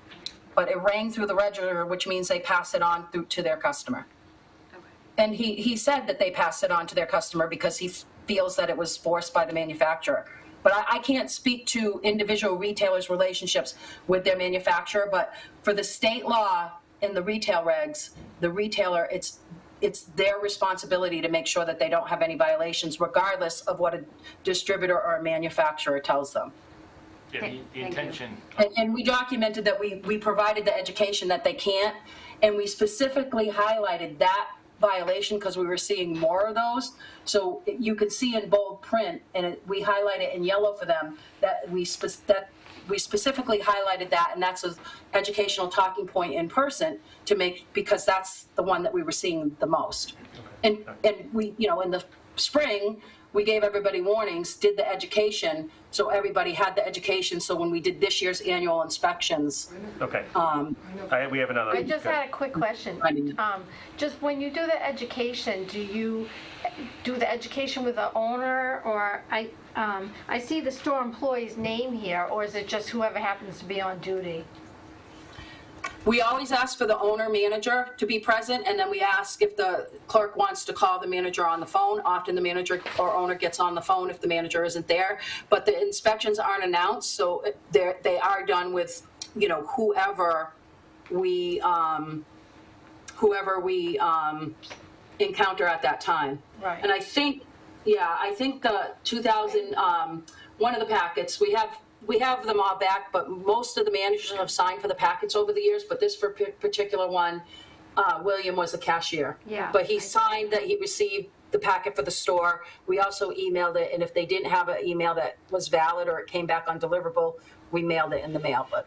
Speaker 7: But it rang through the register, which means they pass it on through to their customer.
Speaker 11: Okay.
Speaker 7: And he said that they passed it on to their customer because he feels that it was forced by the manufacturer. But I can't speak to individual retailers' relationships with their manufacturer, but for the state law and the retail regs, the retailer, it's their responsibility to make sure that they don't have any violations, regardless of what a distributor or a manufacturer tells them.
Speaker 9: Yeah,
Speaker 11: Thank
Speaker 9: the
Speaker 11: you.
Speaker 9: intention,
Speaker 7: And we documented that we provided the education that they can't, and we specifically highlighted that violation because we were seeing more of those. So you can see in bold print, and we highlight it in yellow for them, that we specifically highlighted that, and that's an educational talking point in person because that's the one that we were seeing the most. And we, in the spring, we gave everybody warnings, did the education, so everybody had the education. So when we did this year's annual inspections,
Speaker 3: Okay. We have another.
Speaker 5: I just had a quick question. Just when you do the education, do you do the education with the owner, or I see the store employee's name here, or is it just whoever happens to be on duty?
Speaker 7: we always ask for the owner manager to be present, and then we ask if the clerk wants to call the manager on the phone. Often the manager or owner gets on the phone if the manager isn't there, but the inspections aren't announced, so they are done with, whoever we encounter at that time.
Speaker 5: Right.
Speaker 7: And I think the 2000, one of the packets, we have them all back, but most of the managers have signed for the packets over the years, but this particular one, William was the cashier.
Speaker 11: Yeah.
Speaker 7: But he signed that he received the packet for the store. We also emailed it, and if they didn't have an email that was valid or it came back undeliverable, we mailed it in the mail. But,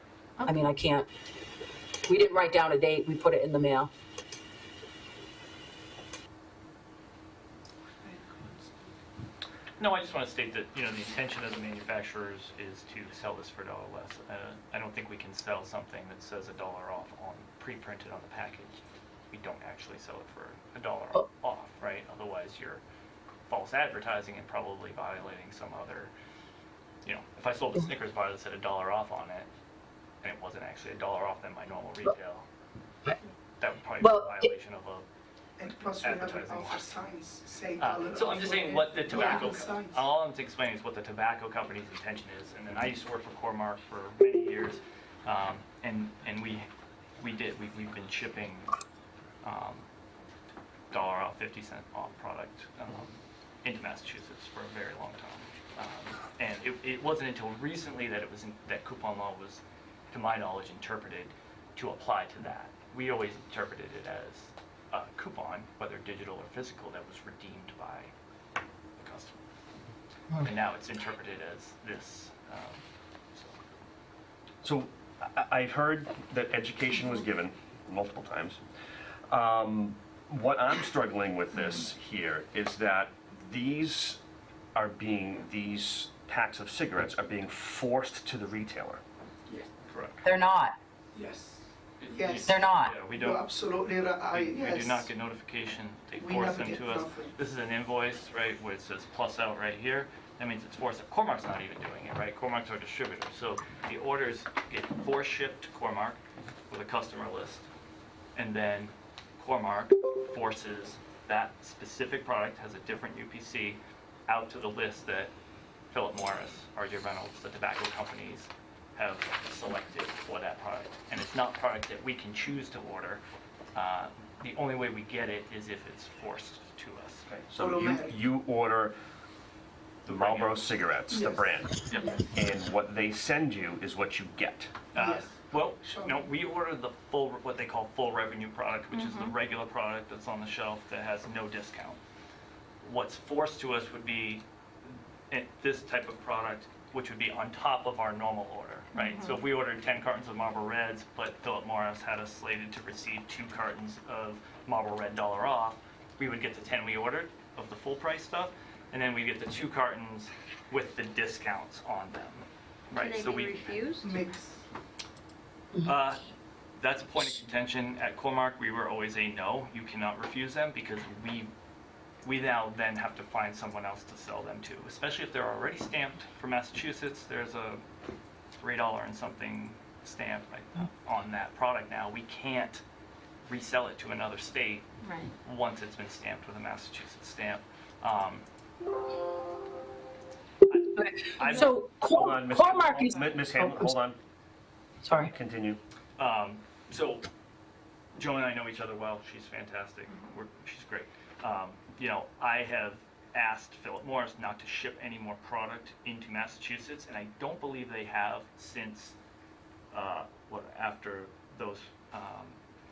Speaker 7: we didn't write down a date, we put it in the mail.
Speaker 9: No, I just want to state that, the intention of the manufacturers is to sell this for $1 less. I don't think we can sell something that says $1 off pre-printed on the package. We don't actually sell it for $1 off, right? Otherwise, you're false advertising and probably violating some other, if I sold a Snickers bar that said $1 off on it, and it wasn't actually $1 off than my normal retail, that would probably be a violation of a
Speaker 8: And plus we have
Speaker 9: advertising
Speaker 8: offer
Speaker 9: law.
Speaker 8: signs saying.
Speaker 9: So I'm just saying what the tobacco,
Speaker 8: Yeah, signs.
Speaker 9: all I'm explaining is what the tobacco company's intention is. And then I used to work for Core-Mark for many years, and we've been shipping $1 off, 50-cent off product into Massachusetts for a very long time. And it wasn't until recently that that coupon law was, to my knowledge, interpreted to apply to that. We always interpreted it as a coupon, whether digital or physical, that was redeemed by the customer. And now it's interpreted as this.
Speaker 3: So I've heard that education was given multiple times. What I'm struggling with this here is that these these packs of cigarettes are being forced to the retailer.
Speaker 8: Yes,
Speaker 3: Correct.
Speaker 7: They're not.
Speaker 8: yes, yes.
Speaker 7: They're not.
Speaker 9: Yeah, we
Speaker 8: You're
Speaker 9: don't,
Speaker 8: absolutely right,
Speaker 9: we
Speaker 8: yes.
Speaker 9: do not get notification. They
Speaker 8: We
Speaker 9: force
Speaker 8: never
Speaker 9: them
Speaker 8: get
Speaker 9: to us.
Speaker 8: nothing.
Speaker 9: This is an invoice, right, where it says plus out right here. That means it's forced. Cormark's not even doing it, right? Cormark's our distributor. So the orders get force shipped to Cormark with a customer list. And then Cormark forces that specific product, has a different UPC, out to the list that Philip Morris, R.J. Reynolds, the tobacco companies have selected for that product. And it's not product that we can choose to order. The only way we get it is if it's forced to us.
Speaker 3: So
Speaker 8: Automatic.
Speaker 3: you order the Marlboro cigarettes, the
Speaker 8: Yes.
Speaker 3: brand,
Speaker 9: Yep.
Speaker 3: and what they send you is what you get.
Speaker 8: Yes.
Speaker 9: Well,
Speaker 8: Sure.
Speaker 9: no, we order the full, what they call full revenue product, which is the regular product that's on the shelf that has no discount. What's forced to us would be this type of product, which would be on top of our normal order, right? So if we ordered 10 cartons of Marlboro Reds, but Philip Morris had us slated to receive 2 cartons of Marlboro Red $1 off, we would get the 10 we ordered of the full price stuff, and then we get the 2 cartons with the discounts on them, right?
Speaker 11: Can
Speaker 9: So
Speaker 11: they be
Speaker 9: we
Speaker 11: refused?
Speaker 8: Mix.
Speaker 9: That's a point of contention. At Cormark, we were always a no, you cannot refuse them, because we now then have to find someone else to sell them to, especially if they're already stamped for Massachusetts. There's a $3 and something stamp on that product now. We can't resell it to another state
Speaker 11: Right.
Speaker 9: once it's been stamped with a Massachusetts stamp. I've-
Speaker 7: So
Speaker 3: Hold on, Ms.
Speaker 7: Cormark is,
Speaker 3: Ms. Hamlin, hold on,
Speaker 7: sorry.
Speaker 3: continue.
Speaker 9: So Joe and I know each other well. She's fantastic. She's great. You know, I have asked Philip Morris not to ship any more product into Massachusetts, and I don't believe they have since after those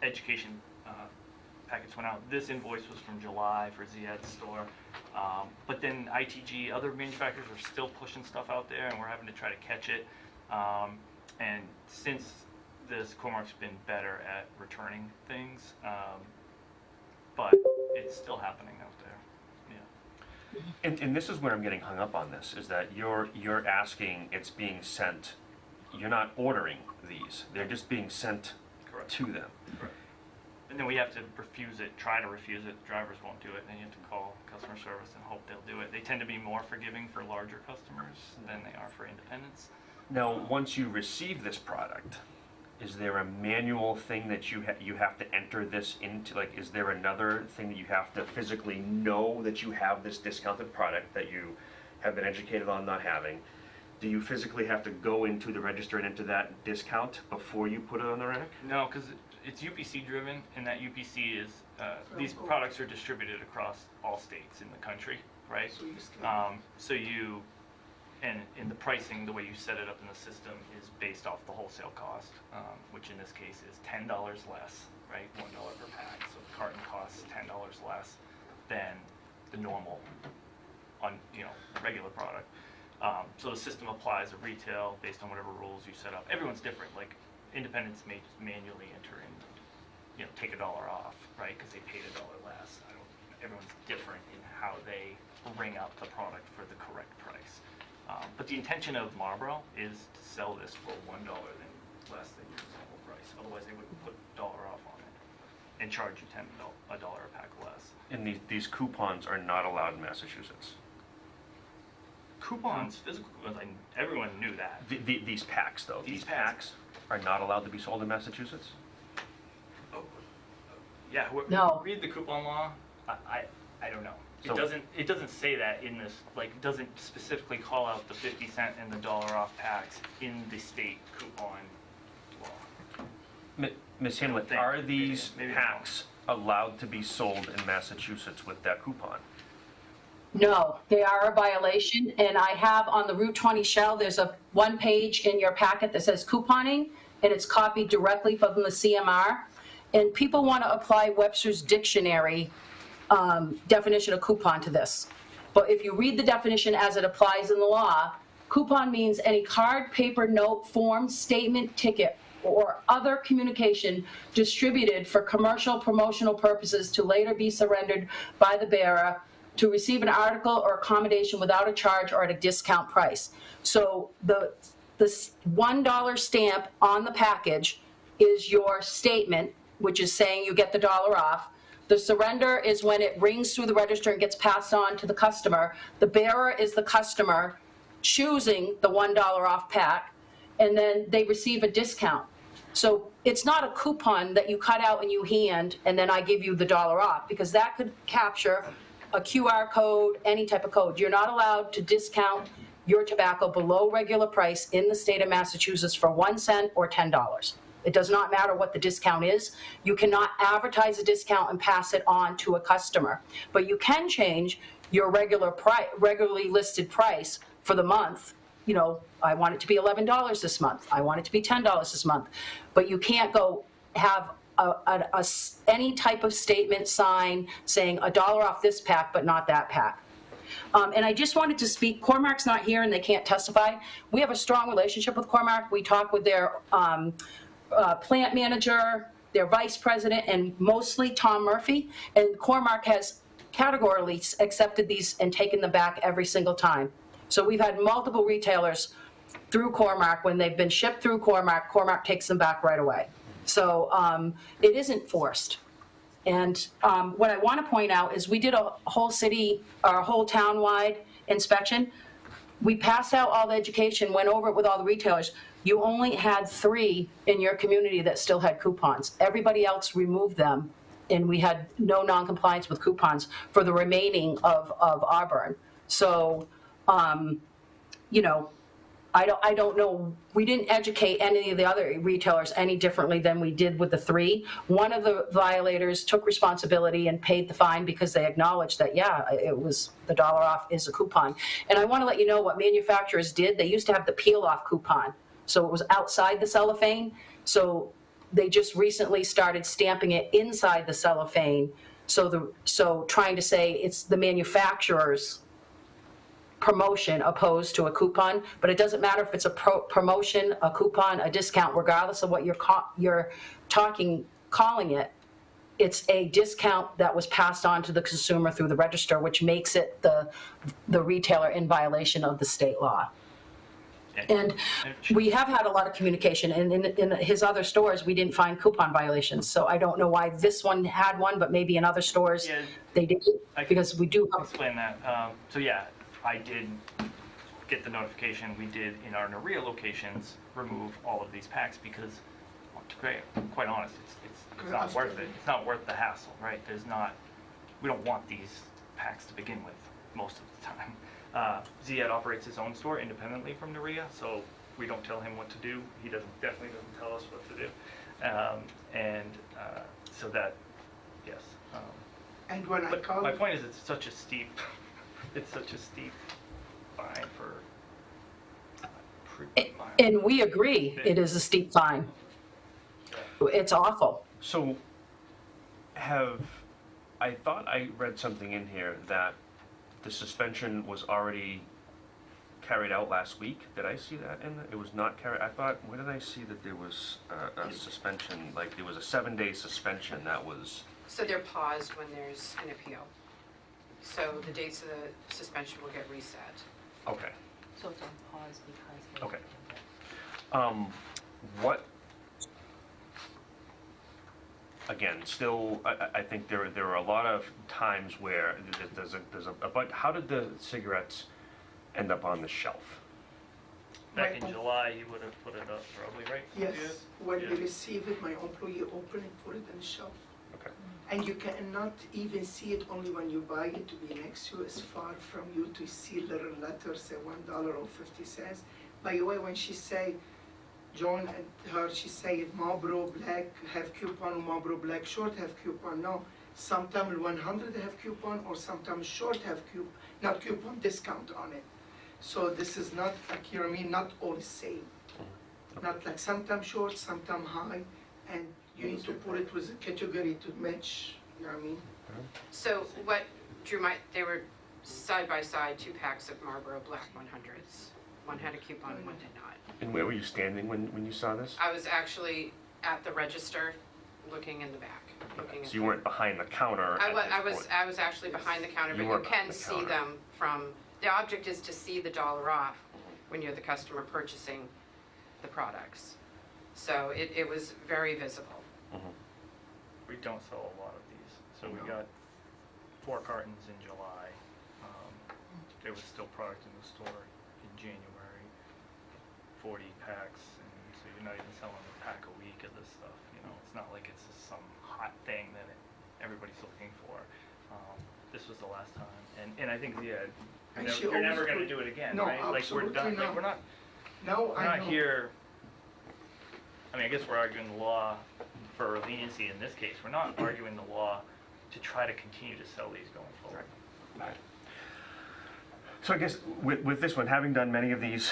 Speaker 9: education packets went out. This invoice was from July for Ziad's store, but then ITG, other manufacturers are still pushing stuff out there, and we're having to try to catch it. And since this, Cormark's been better at returning things, but it's still happening out there. Yeah.
Speaker 3: And this is where I'm getting hung up on this, is that you're asking, it's being sent, you're not ordering these, they're just being sent
Speaker 9: Correct.
Speaker 3: to them.
Speaker 9: Correct. And then we have to refuse it, try to refuse it. Drivers won't do it. Then you have to call customer service and hope they'll do it. They tend to be more forgiving for larger customers than they are for independents.
Speaker 3: Now, once you receive this product, is there a manual thing that you have to enter this into? Like, is there another thing that you have to physically know that you have this discounted product that you have been educated on not having? Do you physically have to go into the register and enter that discount before you put it on the rack?
Speaker 9: No, because it's UPC driven, and that UPC is, these products are distributed across all states in the country, right?
Speaker 8: So you scan.
Speaker 9: So you, and in the pricing, the way you set it up in the system is based off the wholesale cost, which in this case is $10 less, right? $1 per pack, so the carton costs $10 less than the normal, regular product. So the system applies at retail based on whatever rules you set up. Everyone's different. Like independents may just manually enter in, take $1 off, right? Because they paid $1 less. Everyone's different in how they bring up the product for the correct price. But the intention of Marlboro is to sell this for $1 less than your normal price. Otherwise, they wouldn't put $1 off on it and charge you $1 a pack less.
Speaker 3: And these coupons are not allowed in Massachusetts.
Speaker 9: Coupons, physical coupons, everyone knew that.
Speaker 3: These packs, though,
Speaker 9: These
Speaker 3: these packs are not allowed to be sold in Massachusetts?
Speaker 9: Yeah,
Speaker 7: No.
Speaker 9: read the coupon law. I don't know.
Speaker 3: So-
Speaker 9: It doesn't say that in this, it doesn't specifically call out the 50 cent and the $1 off packs in the state coupon law.
Speaker 3: Ms.
Speaker 9: I don't
Speaker 3: Hamlin,
Speaker 9: think.
Speaker 3: are these
Speaker 9: Maybe
Speaker 3: packs allowed to be sold in Massachusetts with that coupon?
Speaker 7: No, they are a violation, and I have on the Route 20 shell, there's a one page in your packet that says couponing, and it's copied directly from the CMR. And people want to apply Webster's dictionary definition of coupon to this. But if you read the definition as it applies in the law, coupon means any card, paper, note, form, statement, ticket, or other communication distributed for commercial promotional purposes to later be surrendered by the bearer to receive an article or accommodation without a charge or at a discount price. So the $1 stamp on the package is your statement, which is saying you get the dollar off. The surrender is when it rings through the register and gets passed on to the customer. The bearer is the customer choosing the $1 off pack, and then they receive a discount. So it's not a coupon that you cut out and you hand, and then I give you the dollar off, because that could capture a QR code, any type of code. You're not allowed to discount your tobacco below regular price in the state of Massachusetts for 1 cent or $10. It does not matter what the discount is. You cannot advertise a discount and pass it on to a customer. But you can change your regularly listed price for the month. You know, I want it to be $11 this month. I want it to be $10 this month. But you can't go have any type of statement sign saying $1 off this pack, but not that pack. And I just wanted to speak, Cormark's not here and they can't testify. We have a strong relationship with Cormark. We talk with their plant manager, their vice president, and mostly Tom Murphy. And Cormark has categorically accepted these and taken them back every single time. So we've had multiple retailers through Cormark. When they've been shipped through Cormark, Cormark takes them back right away. So it isn't forced. And what I want to point out is we did a whole city, or a whole town-wide inspection. We passed out all the education, went over it with all the retailers. You only had 3 in your community that still had coupons. Everybody else removed them, and we had no non-compliance with coupons for the remaining of Auburn. So, you know, I don't know, we didn't educate any of the other retailers any differently than we did with the 3. One of the violators took responsibility and paid the fine because they acknowledged that, yeah, it was the dollar off is a coupon. And I want to let you know what manufacturers did. They used to have the peel-off coupon. So it was outside the cellophane. So they just recently started stamping it inside the cellophane. So trying to say it's the manufacturer's promotion opposed to a coupon, but it doesn't matter if it's a promotion, a coupon, a discount, regardless of what you're calling it. It's a discount that was passed on to the consumer through the register, which makes it the retailer in violation of the state law. And we have had a lot of communication, and in his other stores, we didn't find coupon violations. So I don't know why this one had one, but maybe in other stores they didn't, because we do
Speaker 9: explain that. So yeah, I did get the notification. We did, in our Nerea locations, remove all of these packs because, to be quite honest, it's not worth it. It's not worth the hassle, right? We don't want these packs to begin with most of the time. Ziyad operates his own store independently from Nerea, so we don't tell him what to do. He definitely doesn't tell us what to do. So that, yes.
Speaker 8: And when I called,
Speaker 9: my point is, it's such a steep fine for.
Speaker 7: And we agree, it is a steep fine. It's awful.
Speaker 3: So I thought I read something in here that the suspension was already carried out last week. Did I see that in there? It was not carried, I thought, where did I see that there was a suspension, like there was a 7-day suspension that was...
Speaker 6: So they're paused when there's an appeal. So the dates of the suspension will get reset.
Speaker 3: Okay.
Speaker 4: So it's on pause because.
Speaker 3: Okay. What, again, still, I think there are a lot of times where there's a but how did the cigarettes end up on the shelf?
Speaker 9: Back in July, he would have put it up probably, right?
Speaker 8: yes, when we receive it, my employee open it, put it on the shelf.
Speaker 3: Okay.
Speaker 8: And you cannot even see it only when you buy it to be next to you. It's far from you to see little letters say $1 or 50 cents. By the way, when she say, John and her, she say Marlboro Black have coupon, Marlboro Black Short have coupon. No, sometimes 100 have coupon or sometimes Short have not coupon, discount on it. So this is not like, you know what I mean, not all the same. Not like sometimes short, sometimes high, and you need to put it with a category to match, you know what I mean?
Speaker 6: So what drew they were side by side, 2 packs of Marlboro Black 100s. One had a coupon, one did not.
Speaker 3: And where were you standing when you saw this?
Speaker 6: I was actually at the register looking in the back. looking at
Speaker 3: So you weren't behind the counter
Speaker 6: I
Speaker 3: at
Speaker 6: was,
Speaker 3: this
Speaker 6: I was,
Speaker 3: point.
Speaker 6: I was actually behind the counter, but
Speaker 3: You were
Speaker 6: you
Speaker 3: behind
Speaker 6: can
Speaker 3: the
Speaker 6: see
Speaker 3: counter.
Speaker 6: them from, the object is to see the dollar off when you're the customer purchasing the products. So it was very visible.
Speaker 9: We don't sell a lot of these. So we got 4 cartons in July. There was still product in the store in January, 40 packs, and so you're not even selling a pack a week of this stuff. You know, it's not like it's just some hot thing that everybody's looking for. This was the last time, and I think
Speaker 8: And she
Speaker 9: you're never
Speaker 8: always
Speaker 9: going to
Speaker 8: put-
Speaker 9: do it again,
Speaker 8: No,
Speaker 9: right? Like we're done.
Speaker 8: absolutely
Speaker 9: Like we're not.
Speaker 8: Now
Speaker 9: We're
Speaker 8: I
Speaker 9: not
Speaker 8: know.
Speaker 9: here. I mean, I guess we're arguing the law for leniency in this case. We're not arguing the law to try to continue to sell these going forward.
Speaker 3: So I guess with this one, having done many of these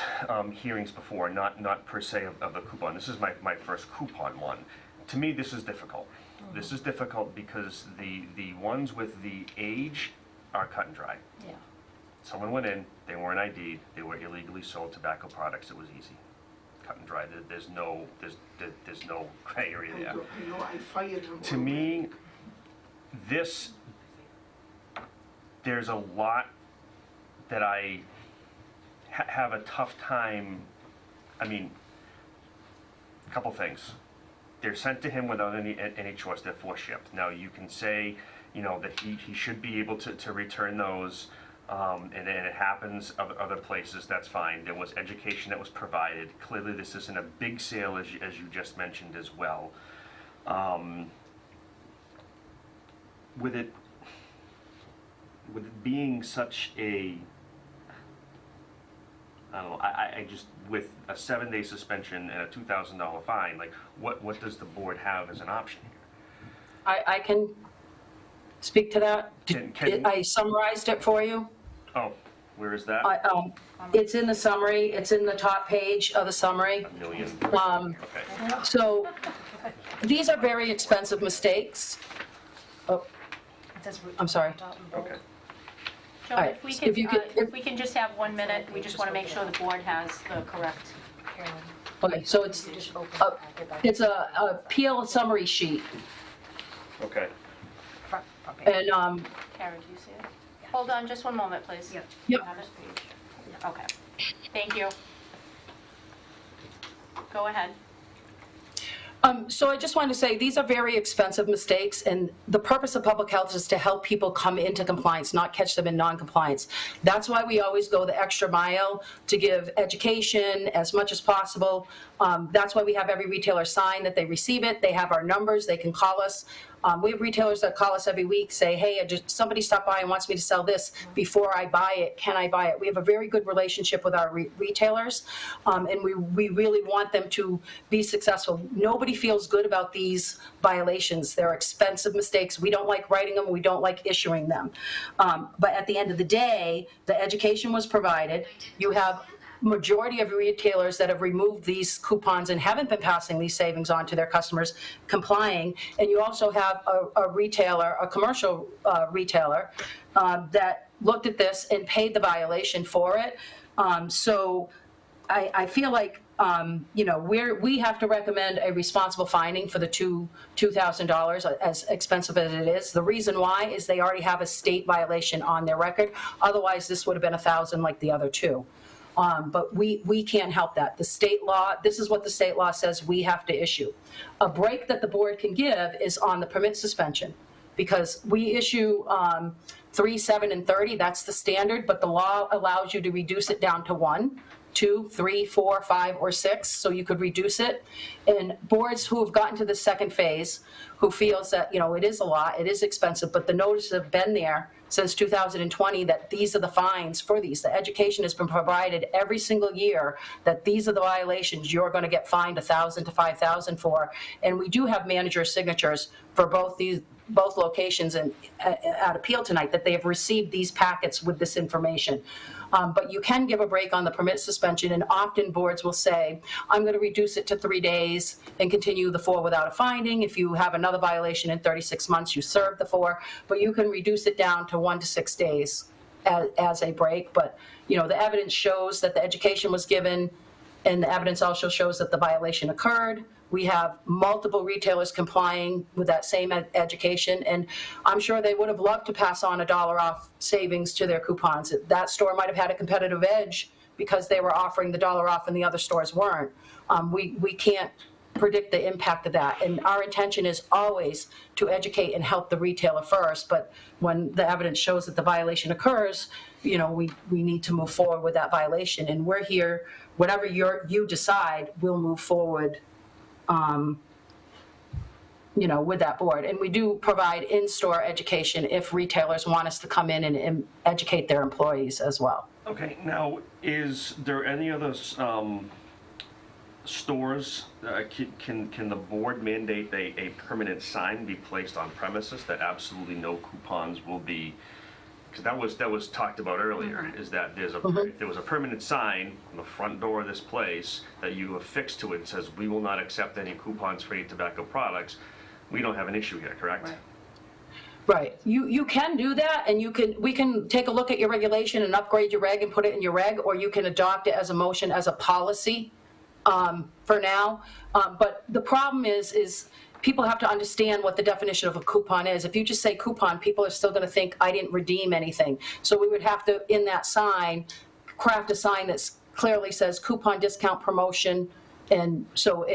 Speaker 3: hearings before, not per se of the coupon, this is my first coupon one. To me, this is difficult. This is difficult because the ones with the age are cut and dry.
Speaker 7: Yeah.
Speaker 3: Someone went in, they weren't ID'd, they were illegally sold tobacco products, it was easy. Cut and dry, there's no gray area there.
Speaker 8: I know, I fired him.
Speaker 3: To me, this, there's a lot that I have a tough time, I mean, a couple things. They're sent to him without any choice, they're force shipped. Now, you can say, you know, that he should be able to return those, and it happens other places, that's fine. There was education that was provided. Clearly, this isn't a big sale, as you just mentioned as well. With it being such a, I don't know, I just, with a 7-day suspension and a $2,000 fine, like, what does the board have as an option here?
Speaker 7: I can speak to that.
Speaker 3: Can-
Speaker 7: I summarized it for you.
Speaker 3: Oh, where is that?
Speaker 7: It's in the summary, it's in the top page of the summary.
Speaker 3: A million. Okay.
Speaker 7: So these are very expensive mistakes. Oh, I'm sorry.
Speaker 3: Okay.
Speaker 4: Joan,
Speaker 7: All right,
Speaker 4: if we
Speaker 7: if you could-
Speaker 4: if we can just have 1 minute, we just want to make sure the board has the correct.
Speaker 7: Okay, so it's a peel summary sheet.
Speaker 3: Okay.
Speaker 7: And,
Speaker 4: Karen, do you see it? Hold on just 1 moment, please.
Speaker 11: Yep.
Speaker 7: Yep.
Speaker 4: Have it? Okay. Thank you. Go ahead.
Speaker 7: So I just wanted to say, these are very expensive mistakes, and the purpose of public health is to help people come into compliance, not catch them in non-compliance. That's why we always go the extra mile to give education as much as possible. That's why we have every retailer sign that they receive it. They have our numbers, they can call us. We have retailers that call us every week, say, hey, somebody stopped by and wants me to sell this before I buy it, can I buy it? We have a very good relationship with our retailers, and we really want them to be successful. Nobody feels good about these violations. They're expensive mistakes. We don't like writing them, we don't like issuing them. But at the end of the day, the education was provided. You have majority of retailers that have removed these coupons and haven't been passing these savings on to their customers complying. And you also have a retailer, a commercial retailer, that looked at this and paid the violation for it. So I feel like, you know, we have to recommend a responsible finding for the $2,000, as expensive as it is. The reason why is they already have a state violation on their record. Otherwise, this would have been $1,000 like the other two. But we can't help that. The state law, this is what the state law says we have to issue. A break that the board can give is on the permit suspension, because we issue 3, 7, and 30, that's the standard, but the law allows you to reduce it down to 1, 2, 3, 4, 5, or 6, so you could reduce it. And boards who have gotten to the second phase, who feels that, you know, it is a lot, it is expensive, but the notices have been there since 2020 that these are the fines for these. The education has been provided every single year that these are the violations you're going to get fined $1,000 to $5,000 for. And we do have manager signatures for both locations and at appeal tonight that they have received these packets with this information. But you can give a break on the permit suspension, and often boards will say, I'm going to reduce it to 3 days and continue the 4 without a finding. If you have another violation in 36 months, you serve the 4, but you can reduce it down to 1 to 6 days as a break. But, you know, the evidence shows that the education was given, and the evidence also shows that the violation occurred. We have multiple retailers complying with that same education, and I'm sure they would have loved to pass on $1 off savings to their coupons. That store might have had a competitive edge because they were offering the $1 off and the other stores weren't. We can't predict the impact of that, and our intention is always to educate and help the retailer first, but when the evidence shows that the violation occurs, you know, we need to move forward with that violation, and we're here, whatever you decide, we'll move forward, you know, with that board. And we do provide in-store education if retailers want us to come in and educate their employees as well.
Speaker 3: Okay, now, is there any other stores, can the board mandate a permanent sign be placed on premises that absolutely no coupons will be, because that was talked about earlier, is that if there was a permanent sign on the front door of this place that you affix to it, says, we will not accept any coupons for any tobacco products, we don't have an issue here, correct?
Speaker 7: Right. You can do that, and we can take a look at your regulation and upgrade your reg and put it in your reg, or you can adopt it as a motion, as a policy for now. But the problem is people have to understand what the definition of a coupon is. If you just say coupon, people are still going to think I didn't redeem anything. So we would have to, in that sign, craft a sign that clearly says coupon, discount, promotion, and so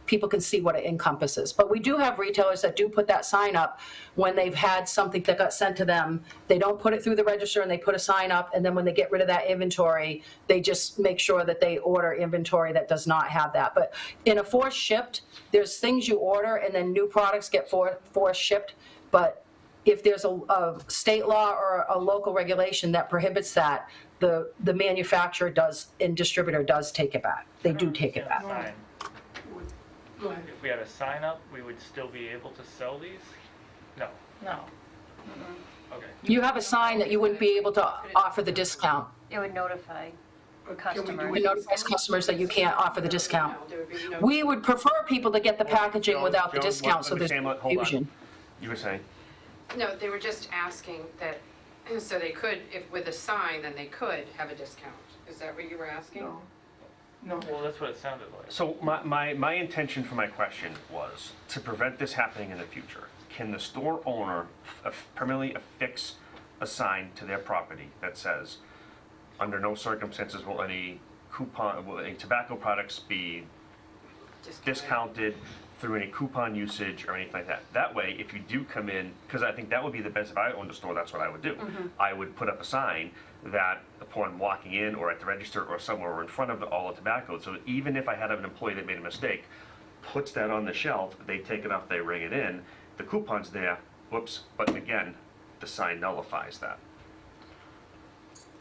Speaker 7: people can see what it encompasses. But we do have retailers that do put that sign up when they've had something that got sent to them. They don't put it through the register and they put a sign up, and then when they get rid of that inventory, they just make sure that they order inventory that does not have that. But in a forced shipped, there's things you order and then new products get forced shipped. But if there's a state law or a local regulation that prohibits that, the manufacturer does and distributor does take it back. They do take it back.
Speaker 9: Sign.
Speaker 8: Go ahead.
Speaker 9: If we had a sign up, we would still be able to sell these? No.
Speaker 5: No.
Speaker 9: Okay.
Speaker 7: You have a sign that you wouldn't be able to offer the discount.
Speaker 11: It would notify
Speaker 8: Can we do
Speaker 11: customers.
Speaker 7: It notifies customers that you can't offer the discount.
Speaker 6: No, there would be no.
Speaker 7: We would prefer people to get the packaging without the
Speaker 3: Joan,
Speaker 7: discount, so
Speaker 3: let me
Speaker 7: there's
Speaker 3: say, hold on.
Speaker 7: confusion.
Speaker 3: You were saying?
Speaker 6: No, they were just asking that, so they could, if with a sign, then they could have a discount. Is that what you were asking?
Speaker 8: No. No.
Speaker 9: Well, that's what it sounded like.
Speaker 3: So my intention for my question was to prevent this happening in the future. Can the store owner permanently affix a sign to their property that says, under no circumstances will any tobacco products be discounted through any coupon usage or anything like that? That way, if you do come in, because I think that would be the best, if I owned a store, that's what I would do. I would put up a sign that upon walking in or at the register or somewhere or in front of all the tobacco, so that even if I had an employee that made a mistake, puts that on the shelf, they take it off, they ring it in, the coupon's there, whoops, but again, the sign nullifies that.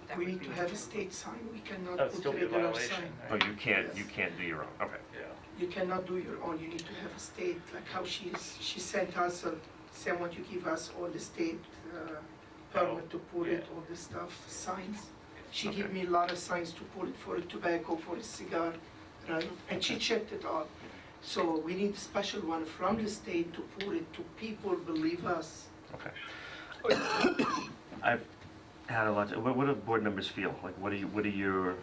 Speaker 6: That
Speaker 8: We
Speaker 6: would
Speaker 8: need
Speaker 6: be
Speaker 8: to have a state sign. We cannot
Speaker 9: That would
Speaker 8: put
Speaker 9: still be a
Speaker 8: regular
Speaker 9: violation,
Speaker 8: sign.
Speaker 3: Oh,
Speaker 9: right?
Speaker 3: you can't do your own, okay.
Speaker 9: Yeah.
Speaker 8: You cannot do your own. You need to have a state, like how she sent us, same what you give us, all the state permit to put it, all the stuff, signs. She gave me a lot of signs to put it for a tobacco, for a cigar, right? And she checked it all. So we need a special one from the state to put it to people believe us.
Speaker 3: Okay. I've had a lot, what do board members feel? Like, what are your,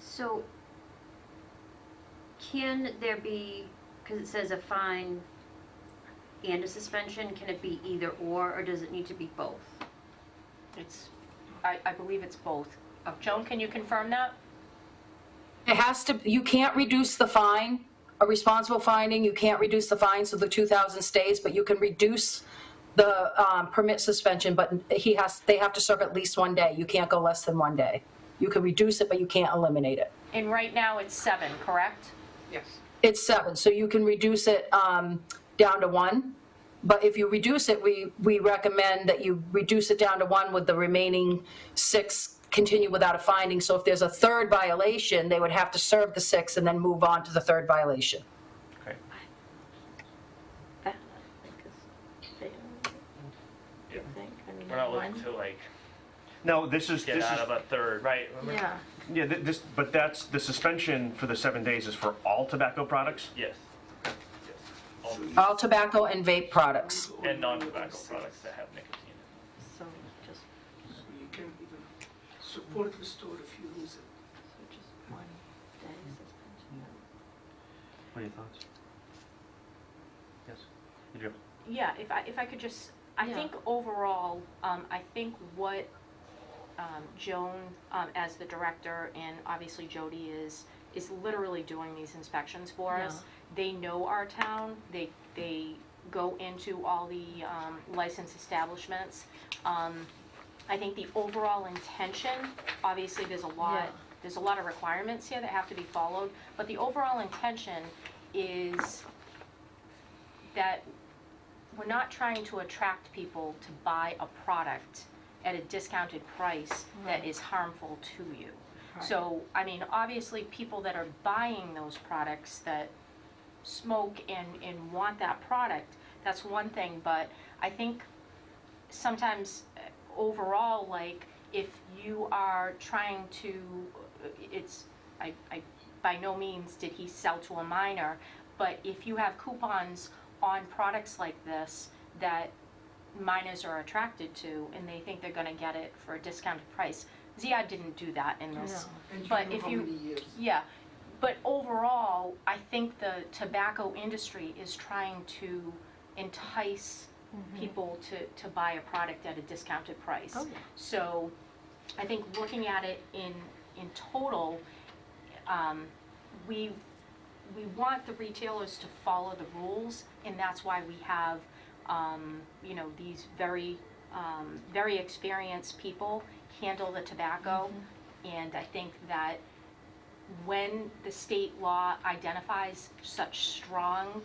Speaker 11: So, can there be, because it says a fine and a suspension, can it be either or does it need to be both?
Speaker 4: I believe it's both. Joan, can you confirm that?
Speaker 7: It has to, you can't reduce the fine, a responsible finding, you can't reduce the fine so the 2,000 stays, but you can reduce the permit suspension, but they have to serve at least 1 day. You can't go less than 1 day. You can reduce it, but you can't eliminate it.
Speaker 4: And right now, it's 7, correct?
Speaker 6: Yes.
Speaker 7: It's 7, so you can reduce it down to 1. But if you reduce it, we recommend that you reduce it down to 1 with the remaining 6 continue without a finding. So if there's a third violation, they would have to serve the 6 and then move on to the third violation.
Speaker 3: okay.
Speaker 9: Yeah. We're not looking to like
Speaker 3: No, this is,
Speaker 9: get out of a third, right? Remember?
Speaker 3: yeah, but that's, the suspension for the 7 days is for all tobacco products?
Speaker 9: Yes. Yes.
Speaker 7: All tobacco and vape products.
Speaker 9: And non-tobacco products that have nicotine.
Speaker 11: So just,
Speaker 8: So you can even support the store if you lose it.
Speaker 11: just 1 day suspension.
Speaker 3: What are your thoughts? Yes, Adriana?
Speaker 4: Yeah, if I could just, I
Speaker 5: Yeah.
Speaker 4: think overall, I think what Joan, as the director, and obviously Jody is literally doing these inspections for us. They know our town, they go into all the licensed establishments. I think the overall intention, obviously there's a lot of requirements here that have to be followed, but the overall intention is that we're not trying to attract people to buy a product at a discounted price that is harmful to you. So, I mean, obviously, people that are buying those products that smoke and want that product, that's one thing, but I think sometimes overall, like, if you are trying to, I by no means did he sell to a minor, but if you have coupons on products like this that minors are attracted to and they think they're gonna get it for a discounted price, Ziad didn't do that in this.
Speaker 8: And
Speaker 4: But
Speaker 8: know
Speaker 4: if
Speaker 8: how
Speaker 4: you-
Speaker 8: many years?
Speaker 4: Yeah, but overall, I think the tobacco industry is trying to entice people to buy a product at a discounted price.
Speaker 5: Oh, yeah.
Speaker 4: So I think looking at it in total, we want the retailers to follow the rules, and that's why we have, you know, these very experienced people handle the tobacco. And I think that when the state law identifies such strong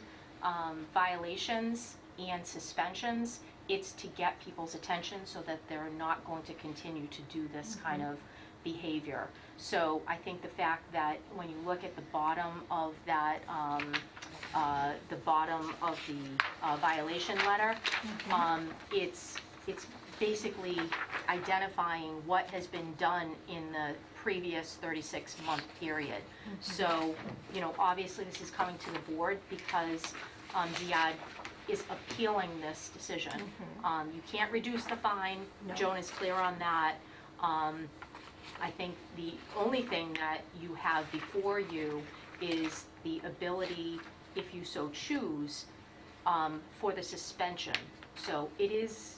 Speaker 4: violations and suspensions, it's to get people's attention so that they're not going to continue to do this kind of behavior. So I think the fact that when you look at the bottom of that, the bottom of the violation letter, it's basically identifying what has been done in the previous 36-month period. So, you know, obviously this is coming to the board because Ziad is appealing this decision. You can't reduce the fine, Joan is clear on that. I think the only thing that you have before you is the ability, if you so choose, for the suspension. So it's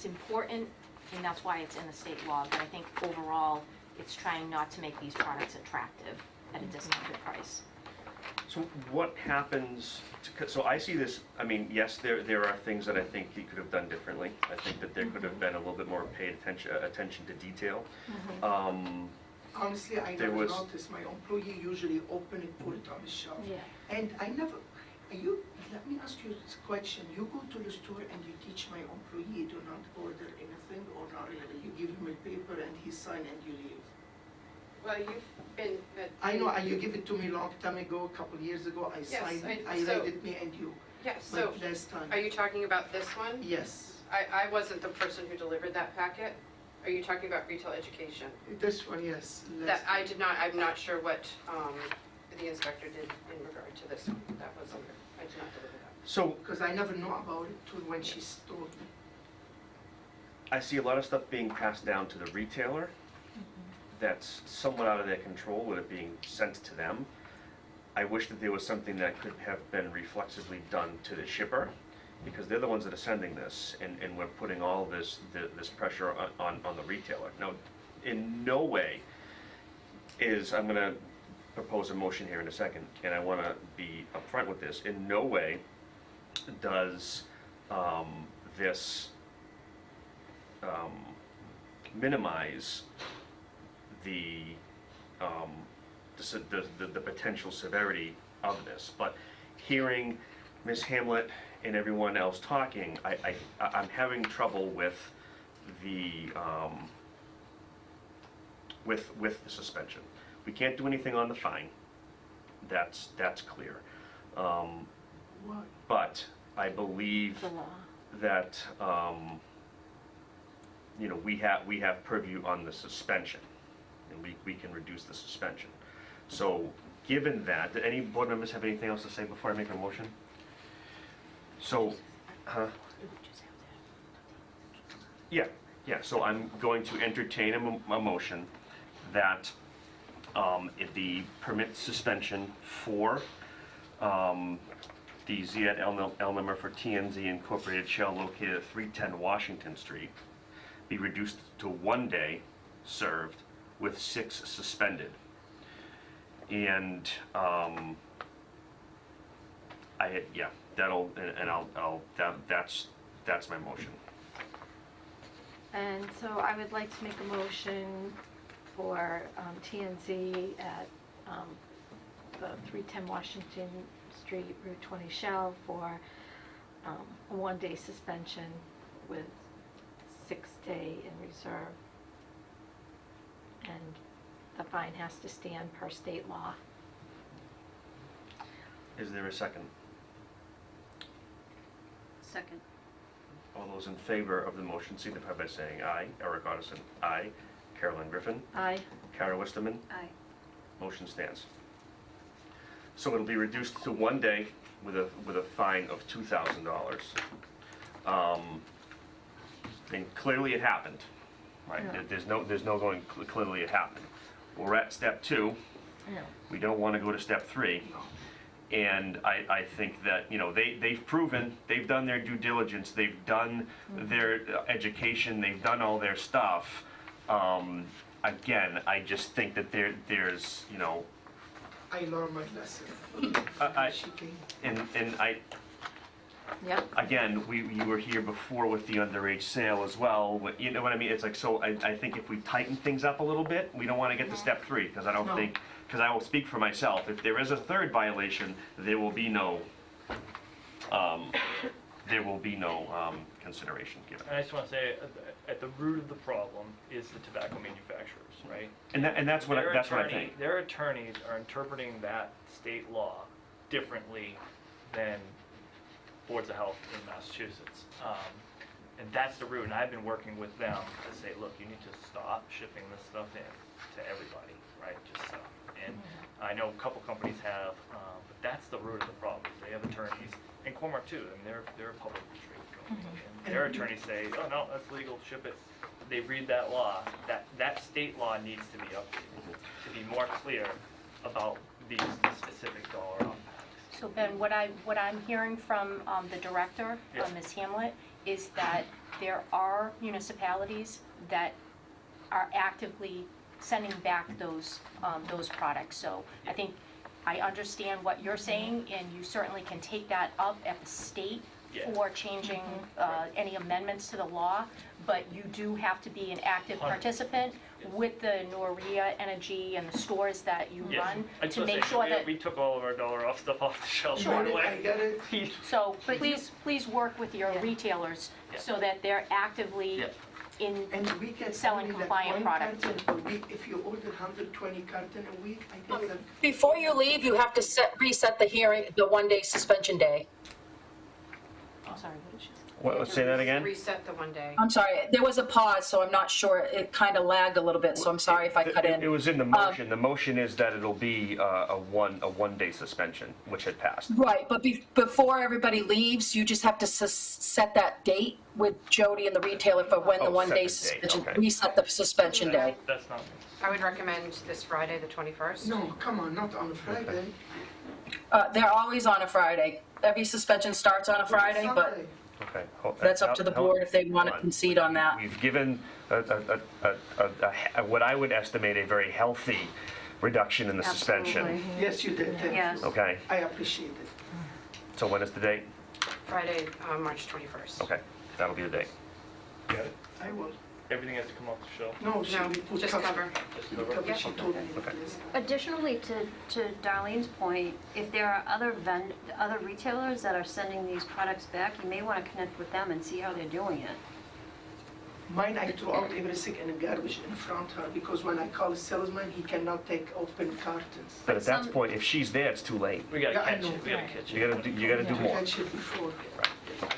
Speaker 4: important, and that's why it's in the state law, but I think overall, it's trying not to make these products attractive at a discounted price.
Speaker 3: So what happens, so I see this, I mean, yes, there are things that I think he could have done differently. I think that there could have been a little bit more paid attention to detail.
Speaker 8: Honestly, I
Speaker 3: There
Speaker 8: never
Speaker 3: was-
Speaker 8: noticed. My employee usually open it, put it on the shelf.
Speaker 5: Yeah.
Speaker 8: And I never, let me ask you this question. You go to the store and you teach my employee do not order anything or not really? You give him a paper and he sign and you leave.
Speaker 6: Well, you've been.
Speaker 8: I know, you give it to me long time ago, a couple years ago, I
Speaker 6: Yes,
Speaker 8: signed it,
Speaker 6: I-
Speaker 8: I
Speaker 6: so-
Speaker 8: read it me and you,
Speaker 6: Yeah, so
Speaker 8: but last time.
Speaker 6: are you talking about this one?
Speaker 8: Yes,
Speaker 6: I wasn't the person who delivered that packet. Are you talking about retail education?
Speaker 8: this one, yes.
Speaker 6: That I did not, I'm not sure what the inspector did in regard to this one. That wasn't, I did not deliver that.
Speaker 3: So
Speaker 8: Because I never know about it till when she told me.
Speaker 3: I see a lot of stuff being passed down to the retailer that's somewhat out of their control with it being sent to them. I wish that there was something that could have been reflexively done to the shipper, because they're the ones that are sending this, and we're putting all this pressure on the retailer. Now, in no way I'm gonna propose a motion here in a second, and I wanna be upfront with this, in no way does this minimize the potential severity of this. But hearing Ms. Hamlet and everyone else talking, I'm having trouble with the with the suspension. We can't do anything on the fine. That's clear.
Speaker 8: Why?
Speaker 3: But I believe
Speaker 4: The law.
Speaker 3: that you know, we have purview on the suspension, and we can reduce the suspension. So, given that, do any board members have anything else to say before I make a motion? So, yeah, so I'm going to entertain a motion that The permit suspension for the Ziad El Nimr for TNZ Incorporated Shell located at 310 Washington Street be reduced to 1 day served with 6 suspended. And that's my motion.
Speaker 5: And so I would like to make a motion for TNZ at the 310 Washington Street, Route 20 Shell for a 1-day suspension with 6-day in reserve. And the fine has to stand per state law.
Speaker 3: Is there a second?
Speaker 11: Second.
Speaker 3: All those in favor of the motion signify by saying aye. Eric Otterson, aye. Carolyn Griffin,
Speaker 5: Aye.
Speaker 3: Kara Westerman,
Speaker 11: Aye.
Speaker 3: motion stands. So it'll be reduced to 1 day with a fine of $2,000. And clearly it happened, right?
Speaker 5: Yeah.
Speaker 3: There's no going, clearly it happened. We're at step 2.
Speaker 5: Yeah.
Speaker 3: We don't want to go to step 3. And I think that, they've proven, they've done their due diligence, they've done their education, they've done all their stuff. Again, I just think that there's,
Speaker 8: I learned my lesson.
Speaker 3: and I,
Speaker 5: Yep.
Speaker 3: again, you were here before with the underage sale as well. You know what I mean? It's like, so I think if we tighten things up a little bit, we don't want to get to step 3, because I don't
Speaker 8: No.
Speaker 3: think, because I will speak for myself. If there is a 3rd violation, there will be no consideration given.
Speaker 9: And I just want to say, at the root of the problem is the tobacco manufacturers, right?
Speaker 3: And that's what I think.
Speaker 9: Their attorneys are interpreting that state law differently than boards of health in Massachusetts. And that's the root, and I've been working with them to say, look, you need to stop shipping this stuff in to everybody, right? Just so. And I know a couple companies have, but that's the root of the problem. They have attorneys, and Cormark too, I mean, they're a public traded company. And their attorneys say, oh, no, that's legal, ship it. They read that law, that state law needs to be updated, to be more clear about these specific dollar off packs.
Speaker 4: So Ben, what I'm hearing from the director,
Speaker 9: Yeah.
Speaker 4: Ms. Hamlet, is that there are municipalities that are actively sending back those products. So I think I understand what you're saying, and you certainly can take that up at the state
Speaker 9: Yeah.
Speaker 4: for changing any amendments to the law, but you do have to be an active
Speaker 9: 100%.
Speaker 4: participant with the Noria Energy and the stores that you
Speaker 9: Yes.
Speaker 4: run
Speaker 9: I just
Speaker 4: to
Speaker 9: wanna
Speaker 4: make
Speaker 9: say,
Speaker 4: sure that.
Speaker 9: we took all of our dollar off stuff off the shelf
Speaker 4: Sure.
Speaker 9: right
Speaker 8: I
Speaker 9: away.
Speaker 8: get it.
Speaker 4: So
Speaker 11: But you-
Speaker 4: please work with your
Speaker 5: Yeah.
Speaker 4: retailers
Speaker 9: Yeah.
Speaker 4: so that they're actively
Speaker 9: Yeah.
Speaker 4: in,
Speaker 8: And we get
Speaker 4: Selling
Speaker 8: only like
Speaker 4: compliant
Speaker 8: 1
Speaker 4: products.
Speaker 8: carton a week. If you order 120 carton a week, I get them.
Speaker 7: Before you leave, you have to reset the hearing, the 1-day suspension day.
Speaker 4: I'm sorry, what did she say?
Speaker 3: Say that again?
Speaker 6: Reset the 1 day.
Speaker 7: I'm sorry, there was a pause, so I'm not sure, it kind of lagged a little bit, so I'm sorry if I cut
Speaker 3: It
Speaker 7: in.
Speaker 3: was in the motion. The motion is that it'll be a 1 day suspension, which had passed.
Speaker 7: Right, but before everybody leaves, you just have to set that date with Jody and the retailer for when the
Speaker 3: Oh, set
Speaker 7: 1-day
Speaker 3: the date,
Speaker 7: suspension,
Speaker 3: okay.
Speaker 7: reset the suspension day.
Speaker 9: That's not,
Speaker 6: I would recommend this Friday, the 21st.
Speaker 8: No, come on, not on a Friday.
Speaker 7: They're always on a Friday. Every suspension starts on a Friday, but
Speaker 8: Sunday.
Speaker 3: Okay.
Speaker 7: that's up to the board if they want to
Speaker 3: Hold on.
Speaker 7: concede on that.
Speaker 3: We've given what I would estimate a very healthy reduction in the suspension.
Speaker 8: Yes, you did. Thank
Speaker 11: Yes.
Speaker 8: you.
Speaker 3: Okay,
Speaker 8: I appreciate it.
Speaker 3: so when is the date?
Speaker 6: Friday, March 21st.
Speaker 3: Okay, that'll be the date.
Speaker 8: I will.
Speaker 9: everything has to come off the shelf.
Speaker 8: No, she
Speaker 6: No,
Speaker 8: we put
Speaker 6: just
Speaker 8: cover.
Speaker 9: Just
Speaker 8: Put
Speaker 9: cover.
Speaker 8: cover, she told me.
Speaker 3: Okay.
Speaker 8: Yes.
Speaker 11: Additionally, to Darlene's point, if there are other retailers that are sending these products back, you may want to connect with them and see how they're doing it.
Speaker 8: Mine, I threw out everything in the garbage in front of her because when I call a salesman, he cannot take open cartons.
Speaker 3: But at that
Speaker 11: some-
Speaker 3: point, if she's there, it's too late.
Speaker 9: We gotta
Speaker 8: Yeah, I
Speaker 9: catch
Speaker 8: know.
Speaker 9: it, we gotta catch it.
Speaker 3: You gotta do
Speaker 8: I
Speaker 3: more.
Speaker 8: catch it before.
Speaker 3: All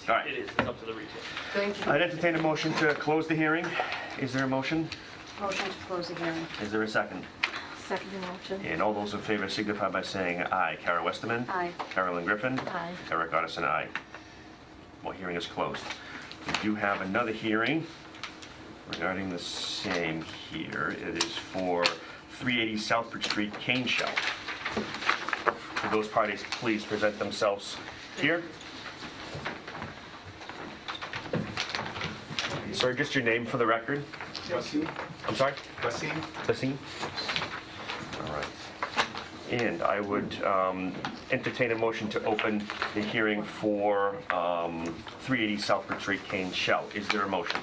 Speaker 3: right.
Speaker 9: It is, it's up to the retailer.
Speaker 8: Thank you.
Speaker 3: I'd entertain a motion to close the hearing. Is there a motion?
Speaker 11: Motion to close the hearing.
Speaker 3: Is there a second?
Speaker 5: Second motion.
Speaker 3: And all those in favor signify by saying aye. Kara Westerman?
Speaker 11: Aye.
Speaker 3: Carolyn Griffin?
Speaker 5: Aye.
Speaker 3: Eric Otterson, aye. Well, hearing is closed. We do have another hearing regarding the same here. It is for 380 Southbridge Street, Cane Shell. Would those parties please present themselves here? Sir, just your name for the record.
Speaker 12: Wasim.
Speaker 3: I'm sorry?
Speaker 12: Wasim.
Speaker 3: Tassim? All right. And I would entertain a motion to open the hearing for 380 Southbridge Street, Cane Shell. Is there a motion?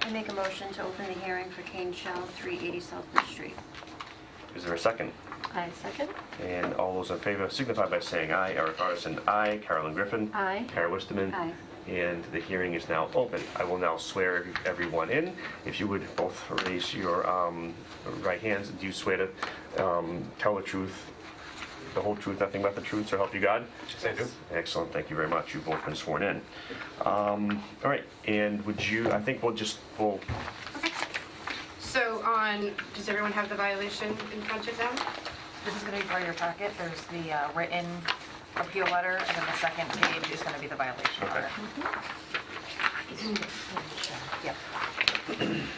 Speaker 11: I make a motion to open the hearing for Cane Shell, 380 Southbridge Street.
Speaker 3: Is there a second?
Speaker 11: I second.
Speaker 3: And all those in favor signify by saying aye. Eric Arson, aye. Carolyn Griffin?
Speaker 11: Aye.
Speaker 3: Kara Wisterman?
Speaker 11: Aye.
Speaker 3: And the hearing is now open. I will now swear everyone in. If you would both raise your right hands. Do you swear to tell the truth, the whole truth, nothing but the truth, so help you God?
Speaker 12: Yes, I do.
Speaker 3: Excellent, thank you very much. You've both been sworn in. All right, and would you, I think we'll
Speaker 6: So does everyone have the violation in front of them?
Speaker 10: This is going to be part of your packet. There's the written appeal letter, and then the second page is going to be the violation
Speaker 3: Okay.
Speaker 10: letter. Yep.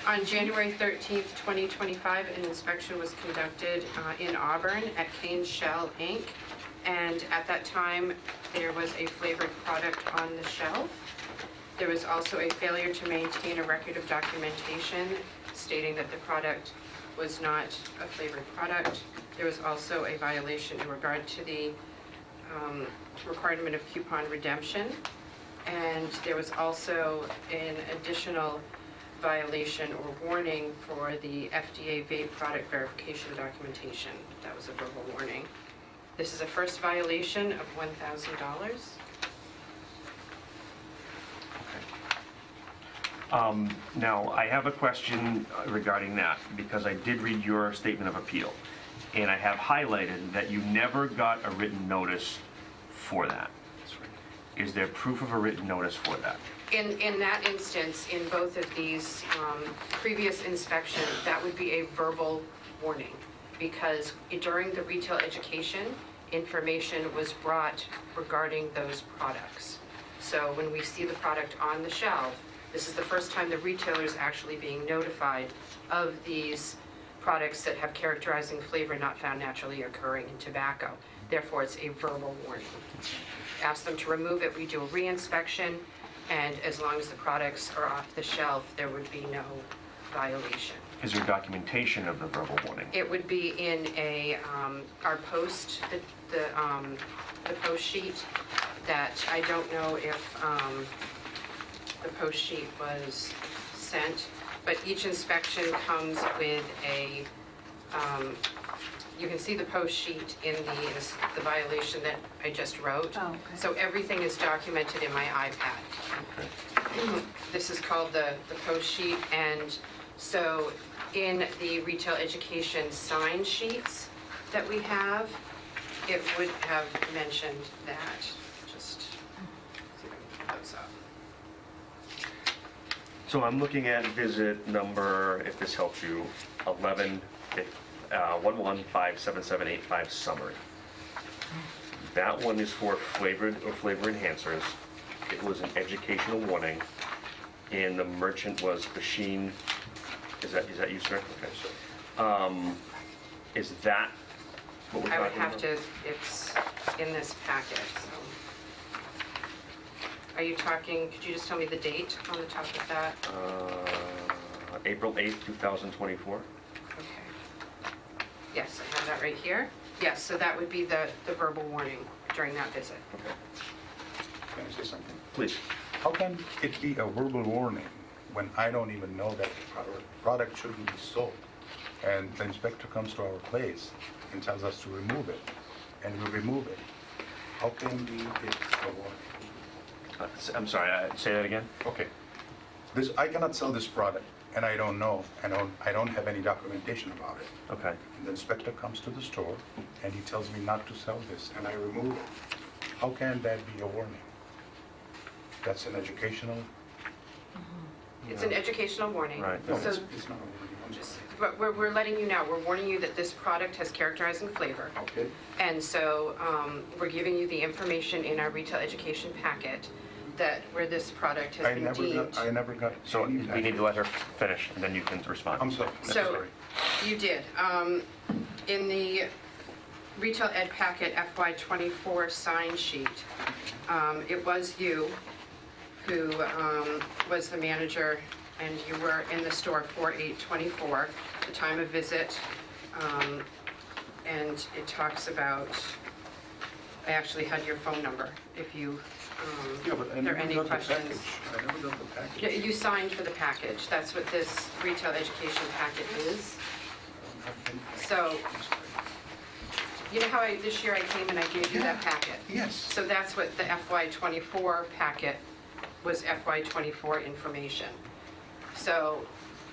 Speaker 6: On January 13th, 2025, an inspection was conducted in Auburn at Cane Shell, Inc. And at that time, there was a flavored product on the shelf. There was also a failure to maintain a record of documentation stating that the product was not a flavored product. There was also a violation in regard to the requirement of coupon redemption. And there was also an additional violation or warning for the FDA vape product verification documentation. That was a verbal warning. This is a first violation of $1,000.
Speaker 3: Now, I have a question regarding that, because I did read your statement of appeal, and I have highlighted that you never got a written notice for that. Is there proof of a written notice for that?
Speaker 6: In that instance, in both of these previous inspections, that would be a verbal warning, because during the retail education, information was brought regarding those products. So when we see the product on the shelf, this is the first time the retailer is actually being notified of these products that have characterizing flavor not found naturally occurring in tobacco. Therefore, it's a verbal warning. Ask them to remove it, we do a re-inspection, and as long as the products are off the shelf, there would be no violation.
Speaker 3: Is there documentation of the verbal warning?
Speaker 6: It would be in our post, the post sheet that I don't know if the post sheet was sent, but each inspection comes with a, you can see the post sheet in the violation that I just wrote.
Speaker 11: Oh, okay.
Speaker 6: So everything is documented in my iPad. This is called the post sheet, and so in the retail education sign sheets that we have, it would have mentioned that. Just see if I can put those up.
Speaker 3: So I'm looking at visit number, if this helps you, 11577885 summary. That one is for flavored or flavor enhancers. It was an educational warning, and the merchant was Basheen. Is that you, sir? Okay. Is that what we're
Speaker 6: I would
Speaker 3: talking
Speaker 6: have
Speaker 3: about?
Speaker 6: to, it's in this packet, so. Are you talking, could you just tell me the date on the top of that?
Speaker 3: April 8th, 2024.
Speaker 6: Okay. Yes, I have that right here. Yes, so that would be the verbal warning during that visit.
Speaker 3: Okay.
Speaker 12: Can I say something?
Speaker 3: Please.
Speaker 12: How can it be a verbal warning when I don't even know that the product shouldn't be sold? And the inspector comes to our place and tells us to remove it, and we remove it. How can we get a warning?
Speaker 3: I'm sorry, say that again?
Speaker 12: Okay. I cannot sell this product, and I don't know, and I don't have any documentation about it.
Speaker 3: Okay.
Speaker 12: And the inspector comes to the store, and he tells me not to sell this, and I remove it. How can that be a warning? That's an educational...
Speaker 6: It's an educational warning.
Speaker 3: Right.
Speaker 12: No,
Speaker 6: So,
Speaker 12: it's not a warning. I'm sorry.
Speaker 6: but we're letting you know, we're warning you that this product has characterizing flavor.
Speaker 12: Okay.
Speaker 6: And so we're giving you the information in our retail education packet that, where this product has
Speaker 12: I
Speaker 6: been
Speaker 12: never
Speaker 6: deemed.
Speaker 12: got, I never got
Speaker 3: So
Speaker 12: any
Speaker 3: we need
Speaker 12: package.
Speaker 3: to let her finish, and then you can respond.
Speaker 12: I'm sorry.
Speaker 6: So,
Speaker 12: Sorry.
Speaker 6: you did. In the Retail Ed Packet FY24 sign sheet, it was you who was the manager, and you were in the store 4/8/24, the time of visit. And it talks about, I actually had your phone number, if you,
Speaker 12: Yeah, but I
Speaker 6: if there are
Speaker 12: never
Speaker 6: any
Speaker 12: got the
Speaker 6: questions.
Speaker 12: package. I never got the package.
Speaker 6: Yeah, you signed for the package. That's what this retail education packet is. So, you know how this year I came and I gave you that packet?
Speaker 12: Yes.
Speaker 6: So that's what the FY24 packet was, FY24 information. So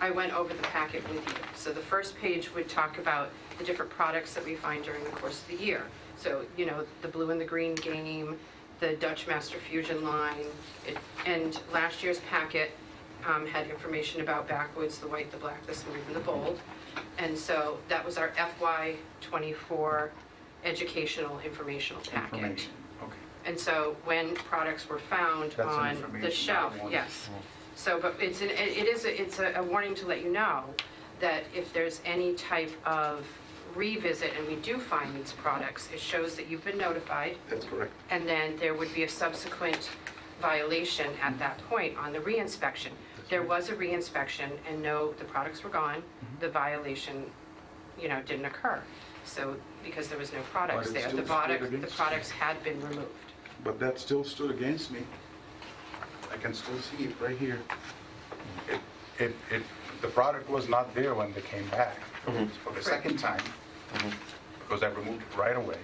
Speaker 6: I went over the packet with you. So the first page would talk about the different products that we find during the course of the year. So, you know, the blue and the green game, the Dutch Master Fusion line, and last year's packet had information about Backwoods, the white, the black, the smooth, and the bold. And so that was our FY24 educational informational packet.
Speaker 12: Information, okay.
Speaker 6: And so when products were found
Speaker 12: That's
Speaker 6: on
Speaker 12: information
Speaker 6: the
Speaker 12: I
Speaker 6: shelf,
Speaker 12: wanted.
Speaker 6: yes. So, but it's a warning to let you know that if there's any type of revisit and we do find these products, it shows that you've been notified,
Speaker 12: That's correct.
Speaker 6: and then there would be a subsequent violation at that point on the reinspection. There was a reinspection, and no, the products were gone. The violation, you know, didn't occur. So, because there was no products
Speaker 12: But it
Speaker 6: there,
Speaker 12: still
Speaker 6: the product,
Speaker 12: stood
Speaker 6: the
Speaker 12: against
Speaker 6: products had been removed.
Speaker 12: But that still stood against me. I can still see it right here. The product was not there when they came back for the second time, because I removed it right away.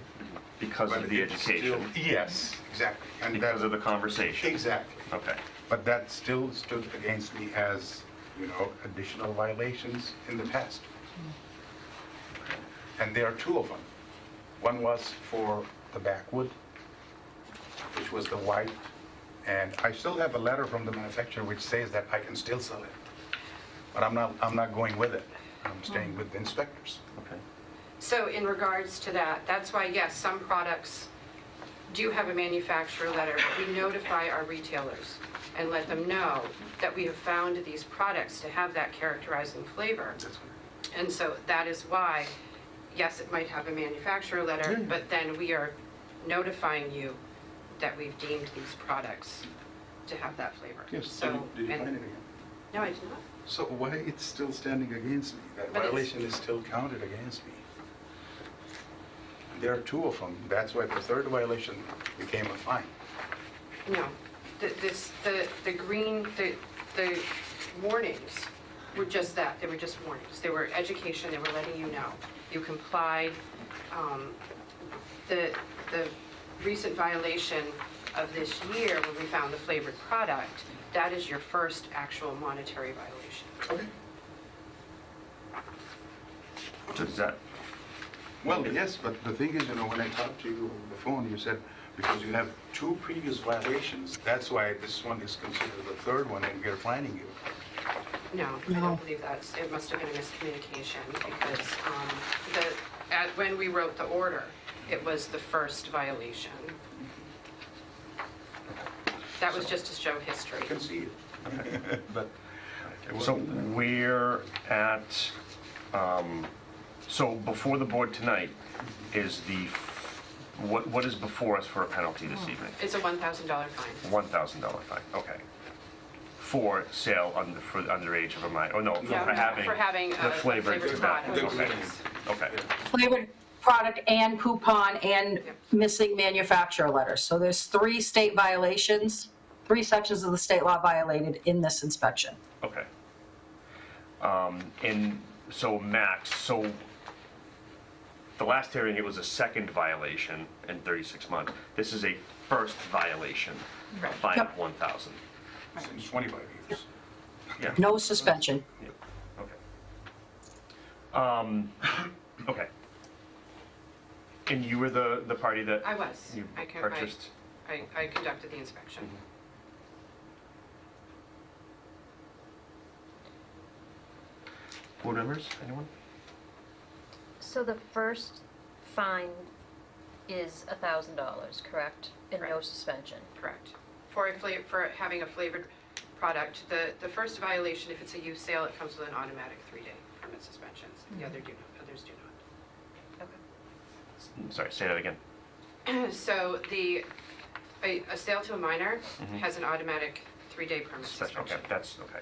Speaker 3: Because
Speaker 12: But
Speaker 3: of the
Speaker 12: it's
Speaker 3: education,
Speaker 12: still- Yes, exactly. And
Speaker 3: because
Speaker 12: that-
Speaker 3: of the conversation.
Speaker 12: Exactly.
Speaker 3: Okay.
Speaker 12: But that still stood against me as, you know, additional violations in the past. And there are two of them. One was for the backwood, which was the white, and I still have a letter from the manufacturer which says that I can still sell it. But I'm not going with it. I'm staying with the inspectors.
Speaker 3: Okay.
Speaker 6: So in regards to that, that's why, yes, some products do have a manufacturer letter. We notify our retailers and let them know that we have found these products to have that characterizing flavor. And so that is why, yes, it might have a manufacturer letter, but then we are notifying you that we've deemed these products to have that flavor.
Speaker 12: Yes,
Speaker 6: So,
Speaker 12: did you
Speaker 6: and-
Speaker 12: find it again?
Speaker 6: No, I did not.
Speaker 12: So why it's still standing against me? That
Speaker 6: But it's-
Speaker 12: violation is still counted against me. There are two of them. That's why the third violation became a fine.
Speaker 6: No, the green, the warnings were just that, they were just warnings. They were education, they were letting you know. You complied. The recent violation of this year, when we found the flavored product, that is your first actual monetary violation.
Speaker 12: Okay.
Speaker 3: Does that,
Speaker 12: Well, yes, but the thing is, you know, when I talked to you over the phone, you said because you have two previous violations, that's why this one is considered the third one and we're fining you.
Speaker 6: No, I don't believe that. It must have been a miscommunication because when we wrote the order, it was the first violation. That was just to show history.
Speaker 12: I can see it. But it
Speaker 3: so
Speaker 12: wasn't.
Speaker 3: we're at, so before the board tonight is what is before us for a penalty this evening?
Speaker 6: It's a $1,000 fine.
Speaker 3: $1,000 fine, okay. For sale for underage of a minor, oh no,
Speaker 6: No,
Speaker 3: for having
Speaker 6: a
Speaker 3: the flavored tobacco.
Speaker 6: product.
Speaker 3: Okay, okay.
Speaker 7: Flavored product and coupon and missing manufacturer letters. So there's 3 state violations, 3 sections of the state law violated in this inspection.
Speaker 3: Okay. And so Max, so the last hearing, it was a second violation in 36 months. This is a first violation, a fine of
Speaker 7: Yep.
Speaker 3: 1,000.
Speaker 12: Since 25 years.
Speaker 3: Yeah,
Speaker 7: No suspension.
Speaker 3: okay. Okay. And you were the party that
Speaker 6: I was.
Speaker 3: you
Speaker 6: I
Speaker 3: purchased?
Speaker 6: conducted the inspection.
Speaker 3: Board members, anyone?
Speaker 11: So the first fine is $1,000, correct? And no
Speaker 6: Correct.
Speaker 11: suspension.
Speaker 6: Correct. for having a flavored product, the first violation, if it's a youth sale, it comes with an automatic 3-day permit suspensions. The others do not.
Speaker 3: Sorry, say that again.
Speaker 6: So a sale to a minor has an automatic 3-day permit suspension.
Speaker 3: Okay, that's okay.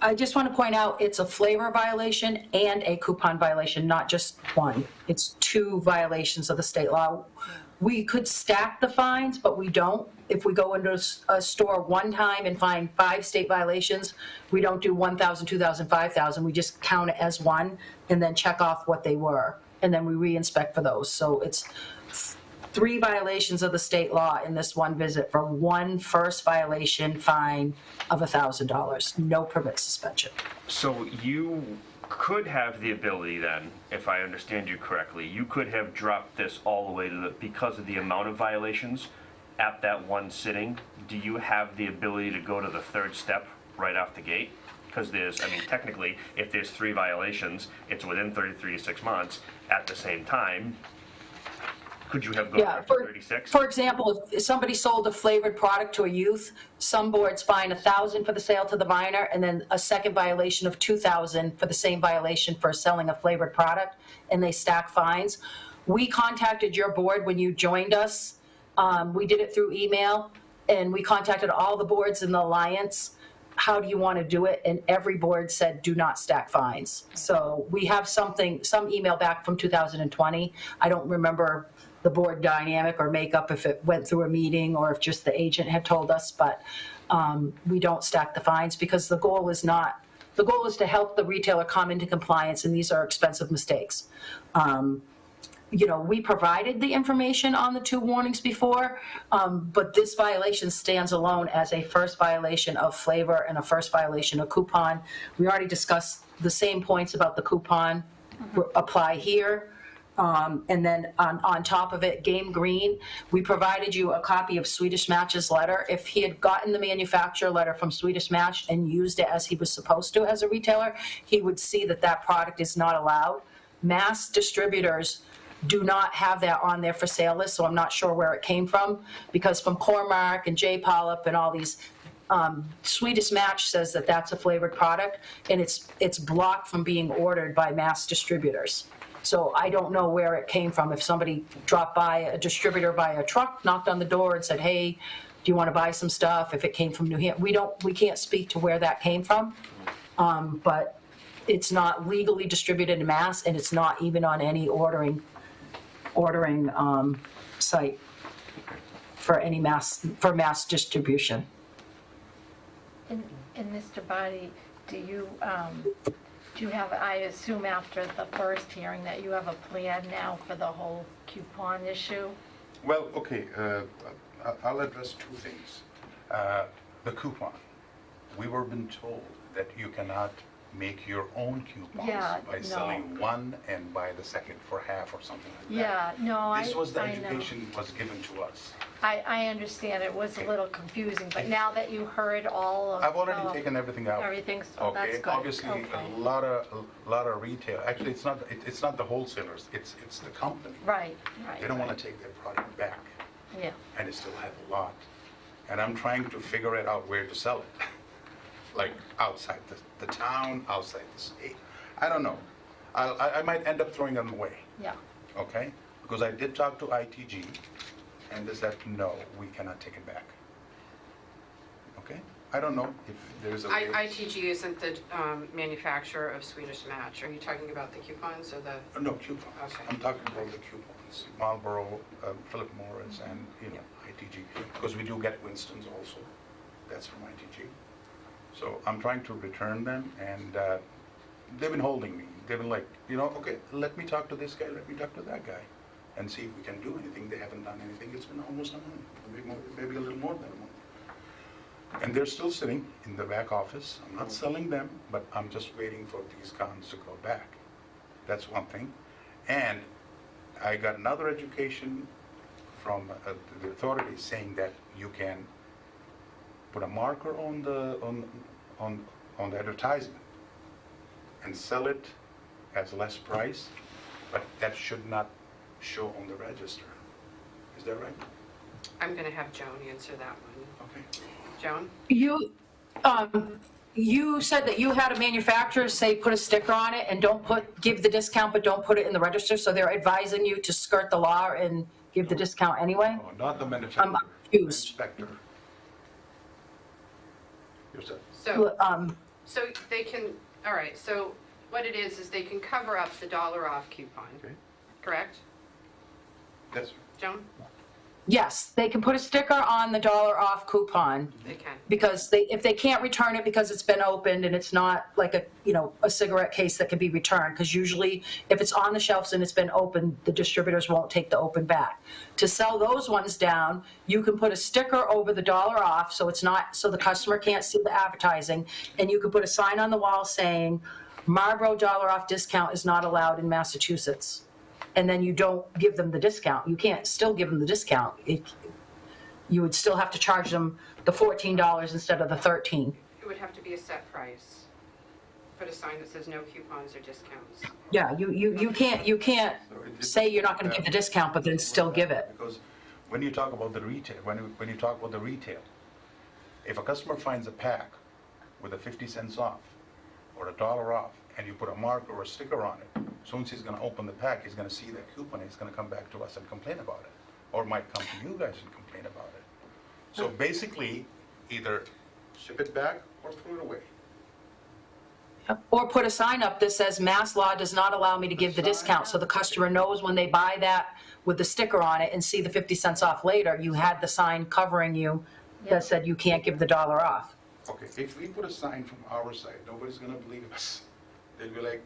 Speaker 7: I just want to point out, it's a flavor violation and a coupon violation, not just one. It's 2 violations of the state law. We could stack the fines, but we don't. If we go into a store one time and find 5 state violations, we don't do 1,000, 2,000, 5,000. We just count it as one and then check off what they were. And then we re-inspect for those. So it's 3 violations of the state law in this one visit for one first violation fine of $1,000, no permit suspension.
Speaker 3: So you could have the ability then, if I understand you correctly, you could have dropped this all the way to because of the amount of violations at that one sitting. Do you have the ability to go to the 3rd step right off the gate? Because technically, if there's 3 violations, it's within 33 to 6 months. At the same time, could you have gone up to 36?
Speaker 7: For example, if somebody sold a flavored product to a youth, some boards fine $1,000 for the sale to the minor, and then a second violation of $2,000 for the same violation for selling a flavored product, and they stack fines. We contacted your board when you joined us. We did it through email, and we contacted all the boards in the alliance. How do you want to do it? And every board said, do not stack fines. So we have some email back from 2020. I don't remember the board dynamic or makeup, if it went through a meeting or if just the agent had told us, but we don't stack the fines because the goal is to help the retailer come into compliance, and these are expensive mistakes. We provided the information on the 2 warnings before, but this violation stands alone as a first violation of flavor and a first violation of coupon. We already discussed the same points about the coupon apply here. And then on top of it, Game Green, we provided you a copy of Swedish Match's letter. If he had gotten the manufacturer letter from Swedish Match and used it as he was supposed to as a retailer, he would see that that product is not allowed. Mass distributors do not have that on their for sale list, so I'm not sure where it came from, because from Cormark and J. Pollock and all these, Swedish Match says that that's a flavored product, and it's blocked from being ordered by mass distributors. So I don't know where it came from. If somebody dropped by, a distributor by a truck, knocked on the door and said, hey, do you want to buy some stuff? If it came from New Hampshire, we can't speak to where that came from. But it's not legally distributed in mass, and it's not even on any ordering site for mass distribution.
Speaker 5: And Mr. Body, do you have, I assume after the first hearing, that you have a plan now for the whole coupon issue?
Speaker 12: Well, okay, I'll address 2 things. The coupon. We were been told that you cannot make your own coupons by selling one and buy the second for half or something like that.
Speaker 5: Yeah, no,
Speaker 12: This was the
Speaker 5: I know.
Speaker 12: education was given to us.
Speaker 5: I understand it was a little confusing, but now that you heard all of...
Speaker 12: I've already taken everything out.
Speaker 5: Everything, so that's
Speaker 12: Okay,
Speaker 5: good.
Speaker 12: obviously,
Speaker 5: Okay.
Speaker 12: a lot of retail, actually, it's not the wholesalers, it's the company.
Speaker 5: Right.
Speaker 12: They don't want to take their product back,
Speaker 5: Yeah,
Speaker 12: and they still have a lot. And I'm trying to figure it out where to sell it. Like outside the town, outside the state. I don't know. I might end up throwing them away,
Speaker 5: yeah.
Speaker 12: okay? Because I did talk to ITG, and they said, no, we cannot take it back. Okay? I don't know if there's a way.
Speaker 6: ITG isn't the manufacturer of Swedish Match. Are you talking about the coupons or the?
Speaker 12: No, coupons.
Speaker 6: Okay.
Speaker 12: I'm talking about the coupons. Marlboro, Philip Morris, and, ITG. Because we do get Winston's also. That's from ITG. So I'm trying to return them, and they've been holding me. They've been like, okay, let me talk to this guy, let me talk to that guy, and see if we can do anything. They haven't done anything. It's been almost a month, maybe a little more than a month. And they're still sitting in the back office. I'm not selling them, but I'm just waiting for these cons to go back. That's one thing. And I got another education from the authorities saying that you can put a marker on the advertisement and sell it as less price, but that should not show on the register. Is that right?
Speaker 6: I'm going to have Joan answer that one.
Speaker 12: Okay.
Speaker 6: Joan?
Speaker 7: You said that you had a manufacturer say, put a sticker on it and give the discount, but don't put it in the register, so they're advising you to skirt the law and give the discount anyway?
Speaker 12: No, not the manufacturer.
Speaker 7: I'm confused.
Speaker 12: Inspector. Yourself.
Speaker 6: So they can, all right, so what it is they can cover up the dollar off coupon,
Speaker 12: Okay.
Speaker 6: correct?
Speaker 12: That's
Speaker 6: Joan?
Speaker 7: Yes, they can put a sticker on the dollar off coupon,
Speaker 6: They can.
Speaker 7: because if they can't return it because it's been opened and it's not like a cigarette case that can be returned, because usually if it's on the shelves and it's been opened, the distributors won't take the open back. To sell those ones down, you can put a sticker over the dollar off, so the customer can't see the advertising, and you can put a sign on the wall saying, Marlboro dollar off discount is not allowed in Massachusetts. And then you don't give them the discount. You can't still give them the discount. You would still have to charge them the $14 instead of the $13.
Speaker 6: It would have to be a set price. Put a sign that says no coupons or discounts.
Speaker 7: Yeah, you can't say you're not going to give the discount, but then still give it.
Speaker 12: Because when you talk about the retail, when you talk about the retail, if a customer finds a pack with a 50 cents off or $1 off, and you put a mark or a sticker on it, as soon as he's going to open the pack, he's going to see that coupon, and he's going to come back to us and complain about it, or might come to you guys and complain about it. So basically, either ship it back or throw it away.
Speaker 7: Or put a sign up that says, Mass law does not allow me to give the discount, so the customer knows when they buy that with the sticker on it and see the 50 cents off later, you had the sign covering you that said you can't give the dollar off.
Speaker 12: Okay, if we put a sign from our side, nobody's going to believe us. They'll be like,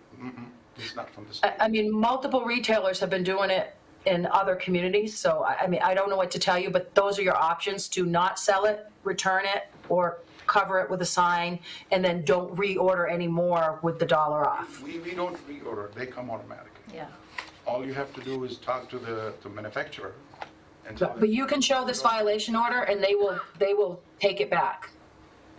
Speaker 12: it's not from the state.
Speaker 7: I mean, multiple retailers have been doing it in other communities, so I don't know what to tell you, but those are your options: to not sell it, return it, or cover it with a sign, and then don't reorder any more with the dollar off.
Speaker 12: We don't reorder, they come automatically.
Speaker 5: Yeah.
Speaker 12: All you have to do is talk to the manufacturer and tell them.
Speaker 7: But you can show this violation order, and they will take it back.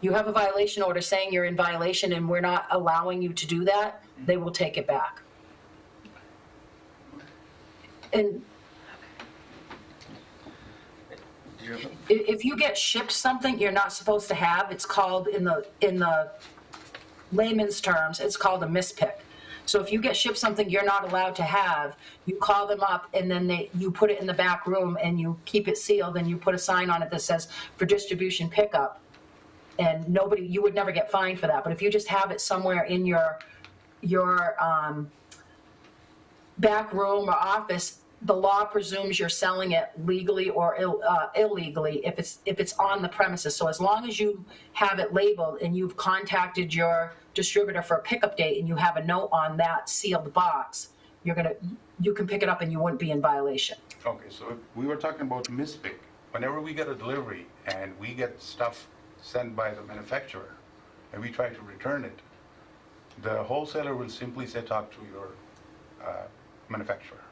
Speaker 7: You have a violation order saying you're in violation and we're not allowing you to do that, they will take it back. And if you get shipped something you're not supposed to have, it's called, in the layman's terms, it's called a mispick. So if you get shipped something you're not allowed to have, you call them up, and then you put it in the back room and you keep it sealed, and you put a sign on it that says for distribution pickup. And you would never get fined for that. But if you just have it somewhere in your back room or office, the law presumes you're selling it legally or illegally if it's on the premises. So as long as you have it labeled and you've contacted your distributor for a pickup date and you have a note on that sealed box, you can pick it up and you wouldn't be in violation.
Speaker 12: Okay, so if we were talking about mispick. Whenever we get a delivery and we get stuff sent by the manufacturer and we try to return it, the wholesaler will simply say, talk to your manufacturer.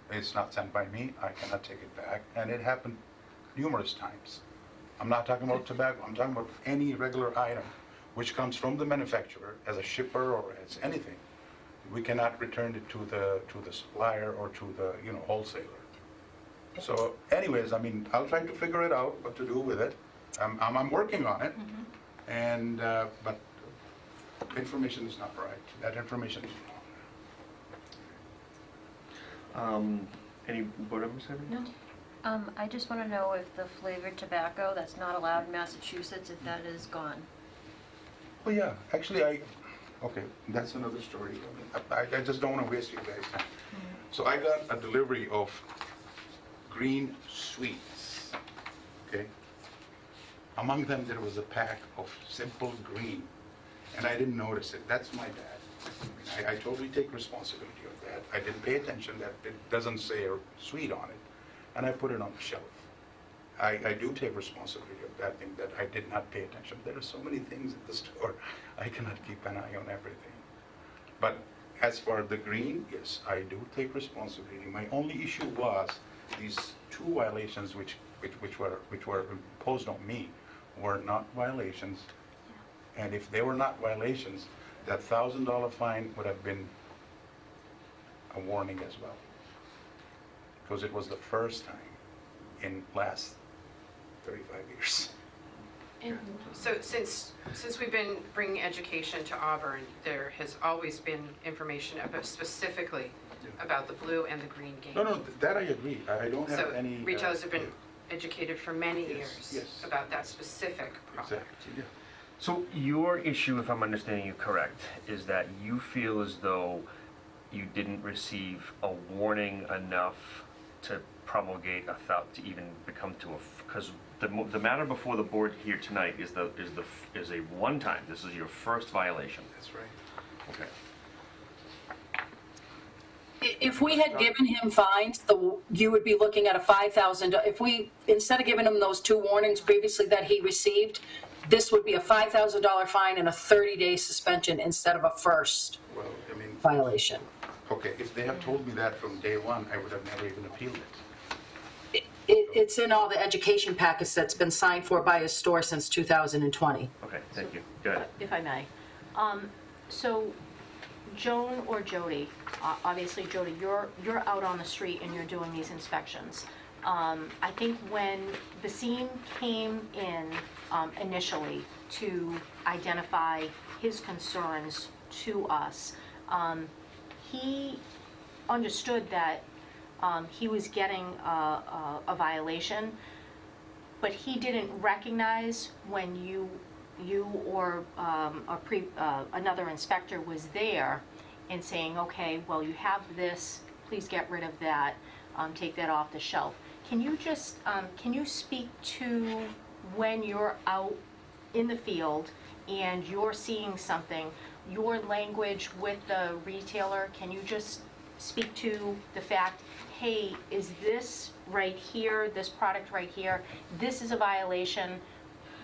Speaker 12: It's not sent by me, I cannot take it back. And it happened numerous times. I'm not talking about tobacco, I'm talking about any regular item which comes from the manufacturer as a shipper or as anything. We cannot return it to the supplier or to the wholesaler. So anyways, I mean, I'll try to figure it out what to do with it. I'm working on it, and but information is not right. That information is wrong.
Speaker 3: Any board members have any?
Speaker 11: No. I just want to know if the flavored tobacco that's not allowed in Massachusetts, if that is gone.
Speaker 12: Well, yeah, actually, okay, that's another story. I just don't want to waste you guys' time. So I got a delivery of green sweets, okay? Among them, there was a pack of Simple Green, and I didn't notice it. That's my bad. I totally take responsibility of that. I didn't pay attention that it doesn't say sweet on it, and I put it on the shelf. I do take responsibility of that thing, that I did not pay attention. There are so many things at the store, I cannot keep an eye on everything. But as for the green, yes, I do take responsibility. My only issue was these two violations which were imposed on me were not violations. And if they were not violations, that $1,000 fine would have been a warning as well. Because it was the first time. in last 35 years.
Speaker 6: So since we've been bringing education to Auburn, there has always been information about specifically about the blue and the green game.
Speaker 12: No, that I agree. I don't have
Speaker 6: So
Speaker 12: any.
Speaker 6: retailers have been educated for many
Speaker 12: Yes,
Speaker 6: years
Speaker 12: yes.
Speaker 6: about that specific product.
Speaker 12: Exactly, yeah.
Speaker 3: So your issue, if I'm understanding you correct, is that you feel as though you didn't receive a warning enough to promulgate a thought to even become to a, because the matter before the board here tonight is a one-time, this is your first violation.
Speaker 12: That's right.
Speaker 3: Okay.
Speaker 7: If we had given him fines, you would be looking at a $5,000, if we, instead of giving him those 2 warnings previously that he received, this would be a $5,000 fine and a 30-day suspension instead of a first
Speaker 12: Well, I mean,
Speaker 7: violation.
Speaker 12: okay, if they have told me that from day one, I would have never even appealed it.
Speaker 7: It's in all the education packets that's been signed for by his store since 2020.
Speaker 3: Okay, thank you. Go ahead.
Speaker 4: If I may. So Joan or Jody, obviously Jody, you're out on the street and you're doing these inspections. I think when Basim came in initially to identify his concerns to us, he understood that he was getting a violation, but he didn't recognize when you or another inspector was there and saying, okay, well, you have this, please get rid of that, take that off the shelf. Can you just, can you speak to when you're out in the field and you're seeing something, your language with the retailer, can you just speak to the fact, hey, is this right here, this product right here, this is a violation,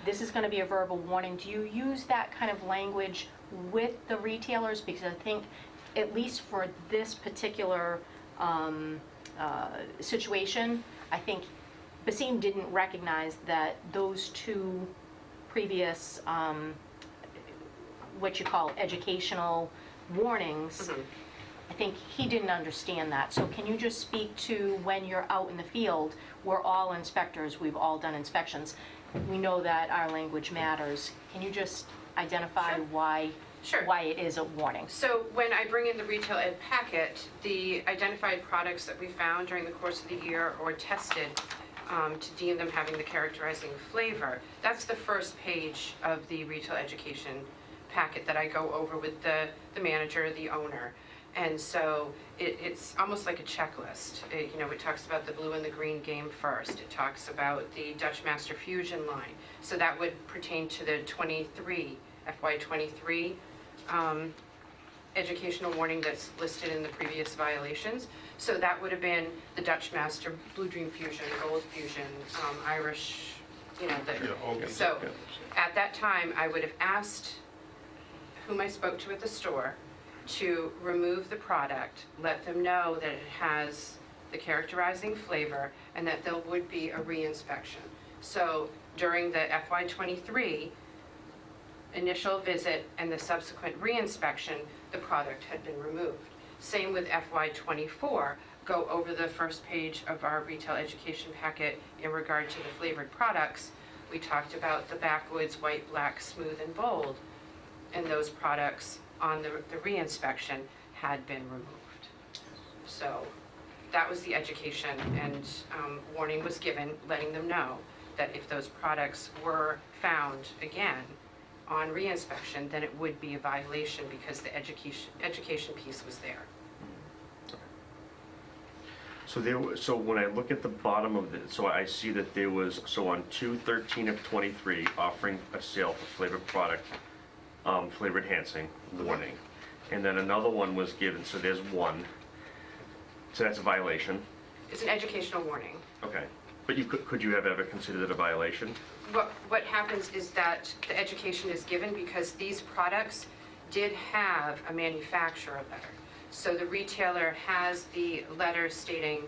Speaker 4: this is going to be a verbal warning. Do you use that kind of language with the retailers? Because I think, at least for this particular situation, I think Basim didn't recognize that those 2 previous, what you call educational warnings,
Speaker 6: Mm-hmm.
Speaker 4: I think he didn't understand that. So can you just speak to when you're out in the field, we're all inspectors, we've all done inspections, we know that our language matters. Can you just identify
Speaker 6: Sure.
Speaker 4: why
Speaker 6: Sure.
Speaker 4: why it is a warning?
Speaker 6: So when I bring in the retail ed packet, the identified products that we found during the course of the year or tested to deem them having the characterizing flavor, that's the first page of the retail education packet that I go over with the manager, the owner. And so it's almost like a checklist. It talks about the blue and the green game first. It talks about the Dutch Master Fusion line. So that would pertain to the FY23 educational warning that's listed in the previous violations. So that would have been the Dutch Master, Blue Dream Fusion, Gold Fusion, Irish,
Speaker 12: all these,
Speaker 6: So
Speaker 12: yeah.
Speaker 6: at that time, I would have asked whom I spoke to at the store to remove the product, let them know that it has the characterizing flavor and that there would be a re-inspection. So during the FY23 initial visit and the subsequent re-inspection, the product had been removed. Same with FY24, go over the first page of our retail education packet in regard to the flavored products. We talked about the backwoods, white, black, smooth, and bold, and those products on the re-inspection had been removed. So that was the education, and warning was given, letting them know that if those products were found again on re-inspection, then it would be a violation because the education piece was there.
Speaker 3: So when I look at the bottom of it, so I see that there was, so on 2/13 of 23, offering a sale for flavored product, flavor enhancing, warning. And then another one was given, so there's 1. So that's a violation.
Speaker 6: It's an educational warning.
Speaker 3: Okay. But could you have ever considered it a violation?
Speaker 6: What happens is that the education is given because these products did have a manufacturer letter. So the retailer has the letter stating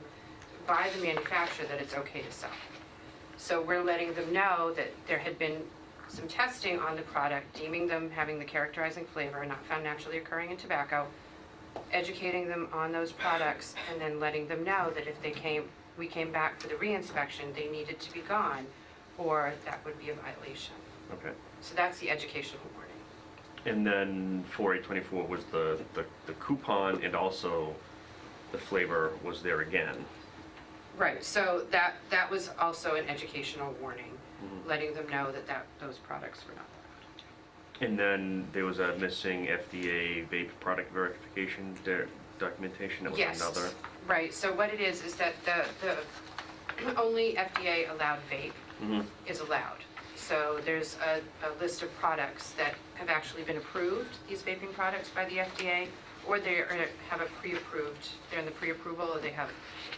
Speaker 6: by the manufacturer that it's okay to sell. So we're letting them know that there had been some testing on the product, deeming them having the characterizing flavor not found naturally occurring in tobacco, educating them on those products, and then letting them know that if they we came back for the reinspection, they needed to be gone, or that would be a violation.
Speaker 3: Okay.
Speaker 6: So that's the educational warning.
Speaker 3: And then 4824 was the coupon, and also the flavor was there again.
Speaker 6: Right, so that was also an educational warning, letting them know that those products were not allowed.
Speaker 3: And then there was a missing FDA vape product verification documentation. That was
Speaker 6: Yes,
Speaker 3: another.
Speaker 6: right, so what it is that the only FDA allowed vape is allowed. So there's a list of products that have actually been approved, these vaping products by the FDA, or they have a pre-approved, they're in the pre-approval, or they have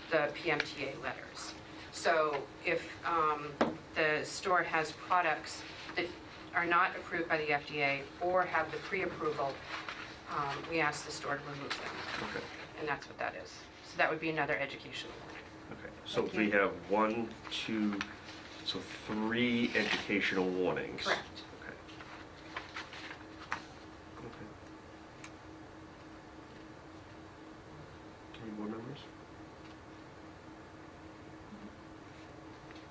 Speaker 6: the PMTA letters. So if the store has products that are not approved by the FDA or have the pre-approval, we ask the store to remove them.
Speaker 3: Okay.
Speaker 6: And that's what that is. So that would be another educational warning.
Speaker 3: Okay. So we have 1, 2, so 3 educational warnings.
Speaker 6: Correct.
Speaker 3: Okay. Okay. Any board members?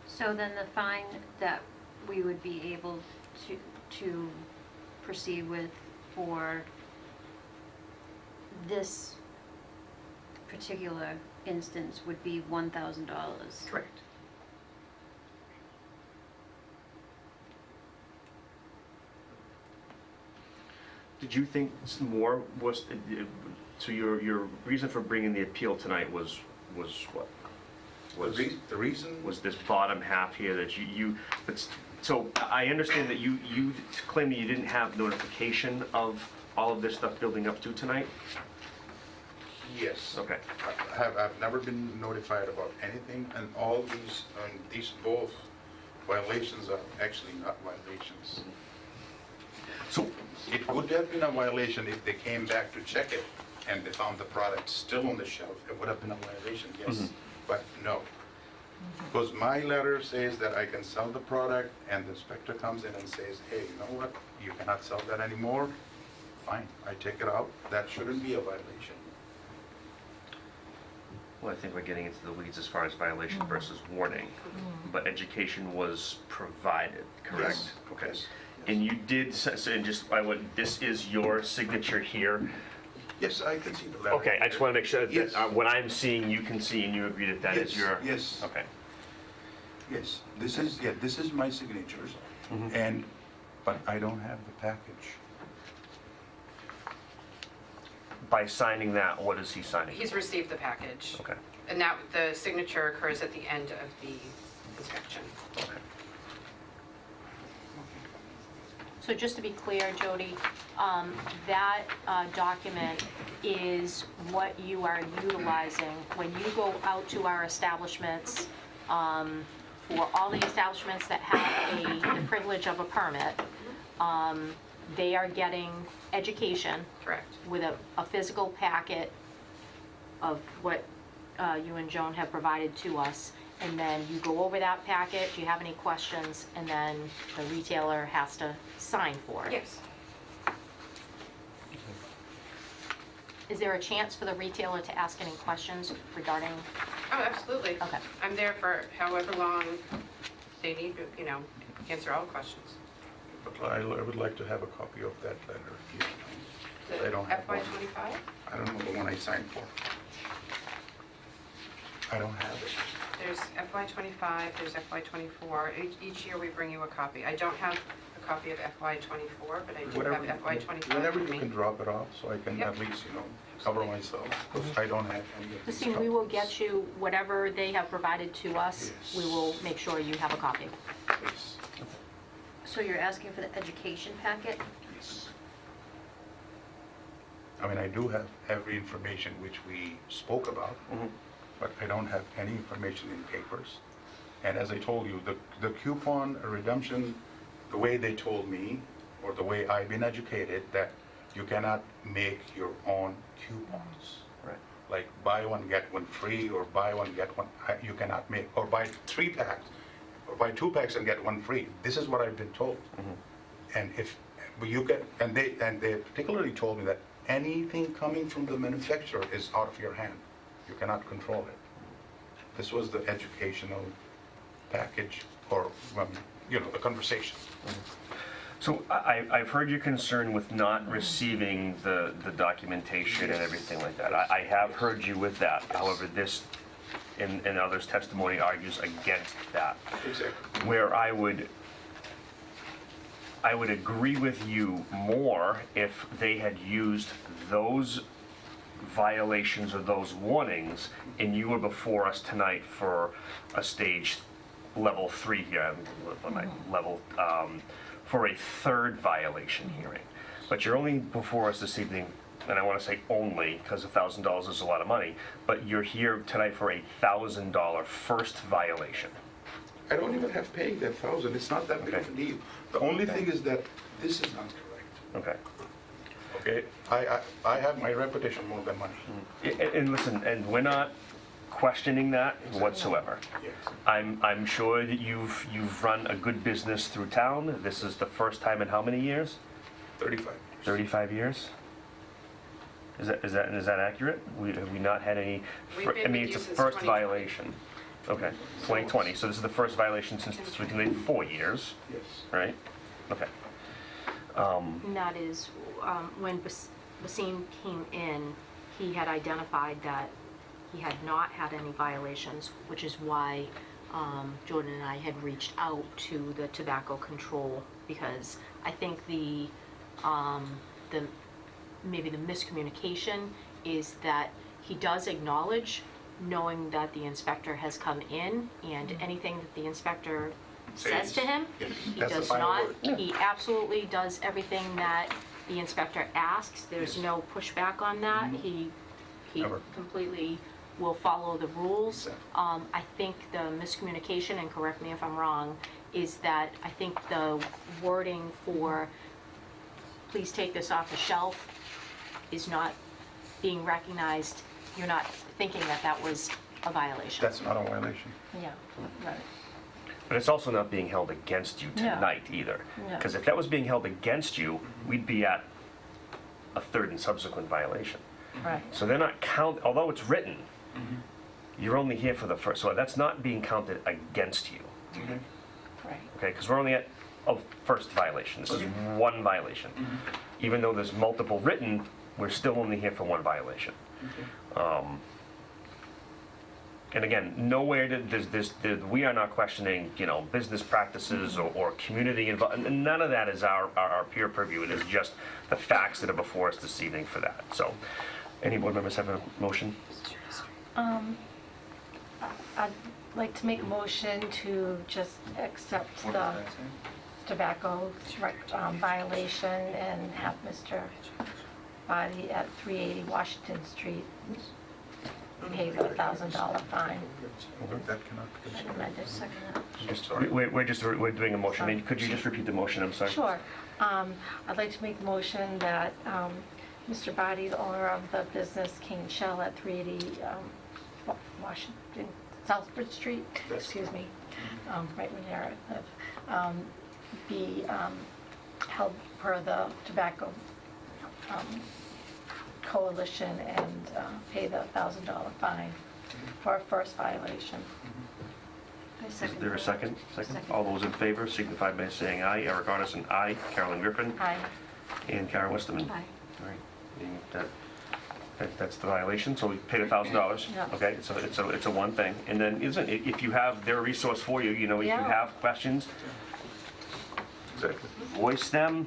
Speaker 11: So then the fine that we would be able to proceed with for this particular instance would be $1,000.
Speaker 6: Correct.
Speaker 3: Did you think more was, so your reason for bringing the appeal tonight was what?
Speaker 12: The reason
Speaker 3: Was this bottom half here that but, so I understand that you claim that you didn't have notification of all of this stuff building up to tonight?
Speaker 12: Yes.
Speaker 3: Okay.
Speaker 12: I've never been notified about anything, and all these both violations are actually not violations.
Speaker 3: So,
Speaker 12: It would have been a violation if they came back to check it and they found the product still on the shelf. It would have been a violation, yes. But no. Because my letter says that I can sell the product, and the inspector comes in and says, hey, you know what? You cannot sell that anymore. Fine, I take it out. That shouldn't be a violation.
Speaker 3: well, I think we're getting into the weeds as far as violation versus warning, but education was provided, correct?
Speaker 12: Yes.
Speaker 3: Okay.
Speaker 12: Yes.
Speaker 3: And you did, and just, this is your signature here?
Speaker 12: Yes, I can see the letter.
Speaker 3: Okay, I just want to make sure
Speaker 12: Yes.
Speaker 3: that what I'm seeing, you can see, and you agree that that is
Speaker 12: Yes,
Speaker 3: your?
Speaker 12: yes.
Speaker 3: Okay.
Speaker 12: Yes, this is my signatures, but I don't have the package.
Speaker 3: By signing that, what is he signing?
Speaker 6: He's received the package.
Speaker 3: Okay.
Speaker 6: And that, the signature occurs at the end of the inspection.
Speaker 3: Okay.
Speaker 4: So just to be clear, Jody, that document is what you are utilizing when you go out to our establishments, for all the establishments that have the privilege of a permit, they are getting education.
Speaker 6: Correct.
Speaker 4: With a physical packet of what you and Joan have provided to us. And then you go over that packet, do you have any questions? And then the retailer has to sign for it.
Speaker 6: Yes.
Speaker 4: Is there a chance for the retailer to ask any questions regarding?
Speaker 6: Oh, absolutely.
Speaker 4: Okay.
Speaker 6: I'm there for however long they need to, answer all questions.
Speaker 12: But I would like to have a copy of that letter if you don't mind. I don't have one.
Speaker 6: FY25?
Speaker 12: I don't know the one I signed for. I don't have it.
Speaker 6: There's FY25, there's FY24. Each year we bring you a copy. I don't have a copy of FY24, but I do
Speaker 12: Whatever,
Speaker 6: have FY25.
Speaker 12: whenever
Speaker 6: with
Speaker 12: you
Speaker 6: me.
Speaker 12: can drop it off, so I can
Speaker 6: Yep.
Speaker 12: at least, cover myself, because I don't have any of these
Speaker 4: Christine, we will
Speaker 12: copies.
Speaker 4: get you whatever they have provided to us.
Speaker 12: Yes.
Speaker 4: We will make sure you have a copy.
Speaker 12: Please.
Speaker 11: So you're asking for the education packet?
Speaker 12: Yes. I mean, I do have every information which we spoke about, but I don't have any information in papers. And as I told you, the coupon redemption, the way they told me, or the way I've been educated, that you cannot make your own coupons.
Speaker 3: Right.
Speaker 12: Like buy one, get one free, or buy one, get one, you cannot make, or buy 3 packs, or buy 2 packs and get one free. This is what I've been told. And if you get, and they particularly told me that anything coming from the manufacturer is out of your hand. You cannot control it. This was the educational package, or, the conversation.
Speaker 3: So I've heard your concern with not receiving the documentation and everything like that. I have heard you with that. However, this, and others' testimony argues against that.
Speaker 12: Exactly.
Speaker 3: Where I would agree with you more if they had used those violations or those warnings, and you were before us tonight for a stage level 3 here, level, for a third violation hearing. But you're only before us this evening, and I want to say only, because $1,000 is a lot of money, but you're here tonight for a $1,000 first violation.
Speaker 12: I don't even have paying that 1,000, it's not that big of a deal. The only thing is that this is not correct.
Speaker 3: Okay.
Speaker 12: Okay, I have my reputation more than money.
Speaker 3: And listen, and we're not questioning that whatsoever.
Speaker 12: Yes.
Speaker 3: I'm sure that you've run a good business through town. This is the first time in how many years?
Speaker 12: 35.
Speaker 3: 35 years? Is that accurate? Have we not had any?
Speaker 6: We've been
Speaker 3: I mean,
Speaker 6: with
Speaker 3: it's
Speaker 6: you
Speaker 3: a
Speaker 6: since
Speaker 3: first
Speaker 6: 2020.
Speaker 3: violation. Okay, 2020. So this is the first violation since it's within 4 years,
Speaker 12: Yes.
Speaker 3: right? Okay.
Speaker 4: And that is, when Basim came in, he had identified that he had not had any violations, which is why Jordan and I had reached out to the tobacco control, because I think maybe the miscommunication is that he does acknowledge, knowing that the inspector has come in, and anything that the inspector says to him,
Speaker 12: Yeah,
Speaker 4: he
Speaker 12: that's the
Speaker 4: does
Speaker 12: final
Speaker 4: not,
Speaker 12: word.
Speaker 4: he absolutely does everything that the inspector asks. There's
Speaker 12: Yes.
Speaker 4: no pushback on that. He
Speaker 12: Never.
Speaker 4: completely will follow the rules.
Speaker 12: Exactly.
Speaker 4: I think the miscommunication, and correct me if I'm wrong, is that I think the wording for please take this off the shelf is not being recognized. You're not thinking that that was a violation.
Speaker 12: That's not a violation.
Speaker 5: Yeah, right.
Speaker 3: But it's also not being held against you
Speaker 5: No.
Speaker 3: tonight either.
Speaker 5: No.
Speaker 3: Because if that was being held against you, we'd be at a third and subsequent violation.
Speaker 5: Right.
Speaker 3: So they're not although it's written, you're only here for the first, so that's not being counted against you,
Speaker 5: Right.
Speaker 3: okay? Because we're only at a first violation. This is one violation. Even though there's multiple written, we're still only here for one violation. And again, nowhere we are not questioning, business practices or community involvement. None of that is our pure purview. It is just the facts that are before us this evening for that. So, any board members have a motion?
Speaker 5: I'd like to make a motion to just accept the tobacco violation and have Mr. Body at 380 Washington Street pay the $1,000 fine.
Speaker 12: That cannot be.
Speaker 5: Can I just second that?
Speaker 3: We're doing a motion. I mean, could you just repeat the motion? I'm sorry.
Speaker 5: Sure. I'd like to make the motion that Mr. Body, the owner of the business King Shell at 380 Washington, Southbridge Street, excuse me, right where I live, be held per the tobacco coalition and pay the $1,000 fine for a first violation.
Speaker 3: Is there a second? Second. All those in favor signify by saying aye. Eric Arneson, aye. Carolyn Griffin.
Speaker 5: Aye.
Speaker 3: And Karen Westerman.
Speaker 4: Aye.
Speaker 3: All right. And that's the violation, so we paid $1,000.
Speaker 5: Yeah.
Speaker 3: Okay, it's a one thing. And then, if you have their resource for you, if you
Speaker 5: Yeah.
Speaker 3: have questions,
Speaker 12: Exactly.
Speaker 3: voice them,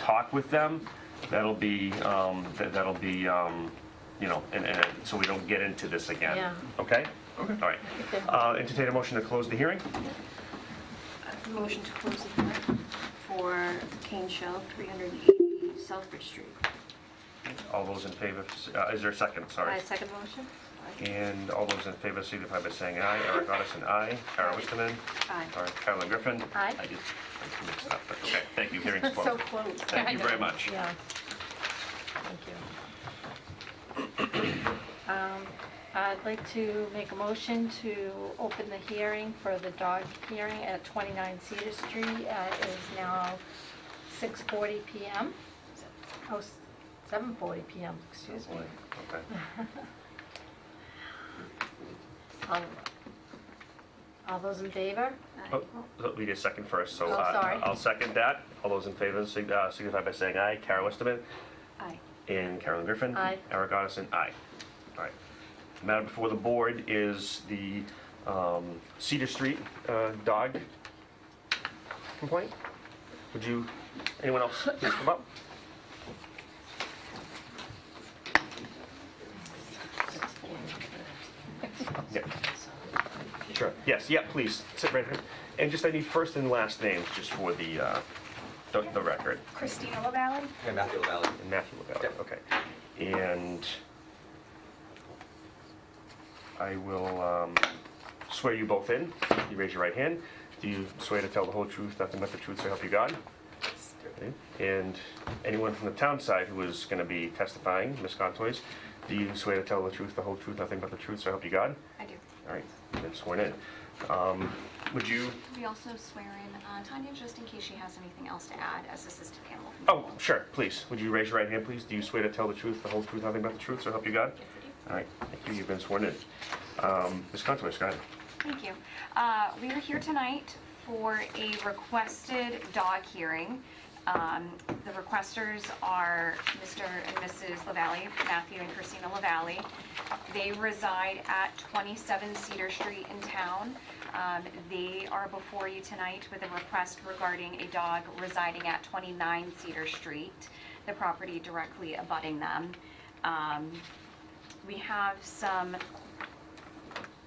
Speaker 3: talk with them. That'll be, and so we don't get into this again.
Speaker 5: Yeah.
Speaker 3: Okay? Okay. All right. Entertain a motion to close the hearing?
Speaker 11: Motion to close the hearing for Cane Shell, 380 Southbridge Street.
Speaker 3: All those in favor, is there a second? Sorry.
Speaker 11: Second motion?
Speaker 3: And all those in favor signify by saying aye. Eric Otterson, aye. Kara Wisterman.
Speaker 11: Aye.
Speaker 3: All right, Carolyn Griffin.
Speaker 5: Aye.
Speaker 3: I mixed up, but okay. Thank you. Hearing's closed.
Speaker 5: So close.
Speaker 3: Thank you very much.
Speaker 5: Yeah. Thank you. I'd like to make a motion to open the hearing for the dog hearing at 29 Cedar Street. It is now 6:40 PM. Oh, 7:40 PM, excuse me.
Speaker 3: Okay.
Speaker 5: All those in favor?
Speaker 3: Oh, we need a second first, so
Speaker 5: Oh, sorry.
Speaker 3: I'll second that. All those in favor signify by saying aye. Kara Westerman
Speaker 11: Aye.
Speaker 3: and Carolyn Griffin.
Speaker 5: Aye.
Speaker 3: Eric Odison, aye. All right. The matter before the board is the Cedar Street dog complaint. Would you, anyone else please come up? Yeah. Sure, yes, yeah, please, sit right here. And just, I need first and last names just for the record.
Speaker 13: Christina LaValle.
Speaker 14: And Matthew LaValle.
Speaker 3: And Matthew LaValle,
Speaker 14: Yep.
Speaker 3: okay. And I will swear you both in. You raise your right hand. Do you swear to tell the whole truth, nothing but the truth, so help you God? Okay. And anyone from the town side who is going to be testifying, Ms. Contois, do you swear to tell the truth, the whole truth, nothing but the truth, so help you God?
Speaker 13: I do.
Speaker 3: All right, you've been sworn in. Would you,
Speaker 13: We also swear in Tanya, just in case she has anything else to add as assistant animal control.
Speaker 3: oh, sure, please. Would you raise your right hand, please? Do you swear to tell the truth, the whole truth, nothing but the truth, so help you God?
Speaker 13: Yes, I do.
Speaker 3: All right, thank you. You've been sworn in. Ms. Contois, go ahead.
Speaker 13: Thank you. We are here tonight for a requested dog hearing. The requesters are Mr. and Mrs. LaValle, Matthew and Christina LaValle. They reside at 27 Cedar Street in town. They are before you tonight with a request regarding a dog residing at 29 Cedar Street, the property directly abutting them. We have some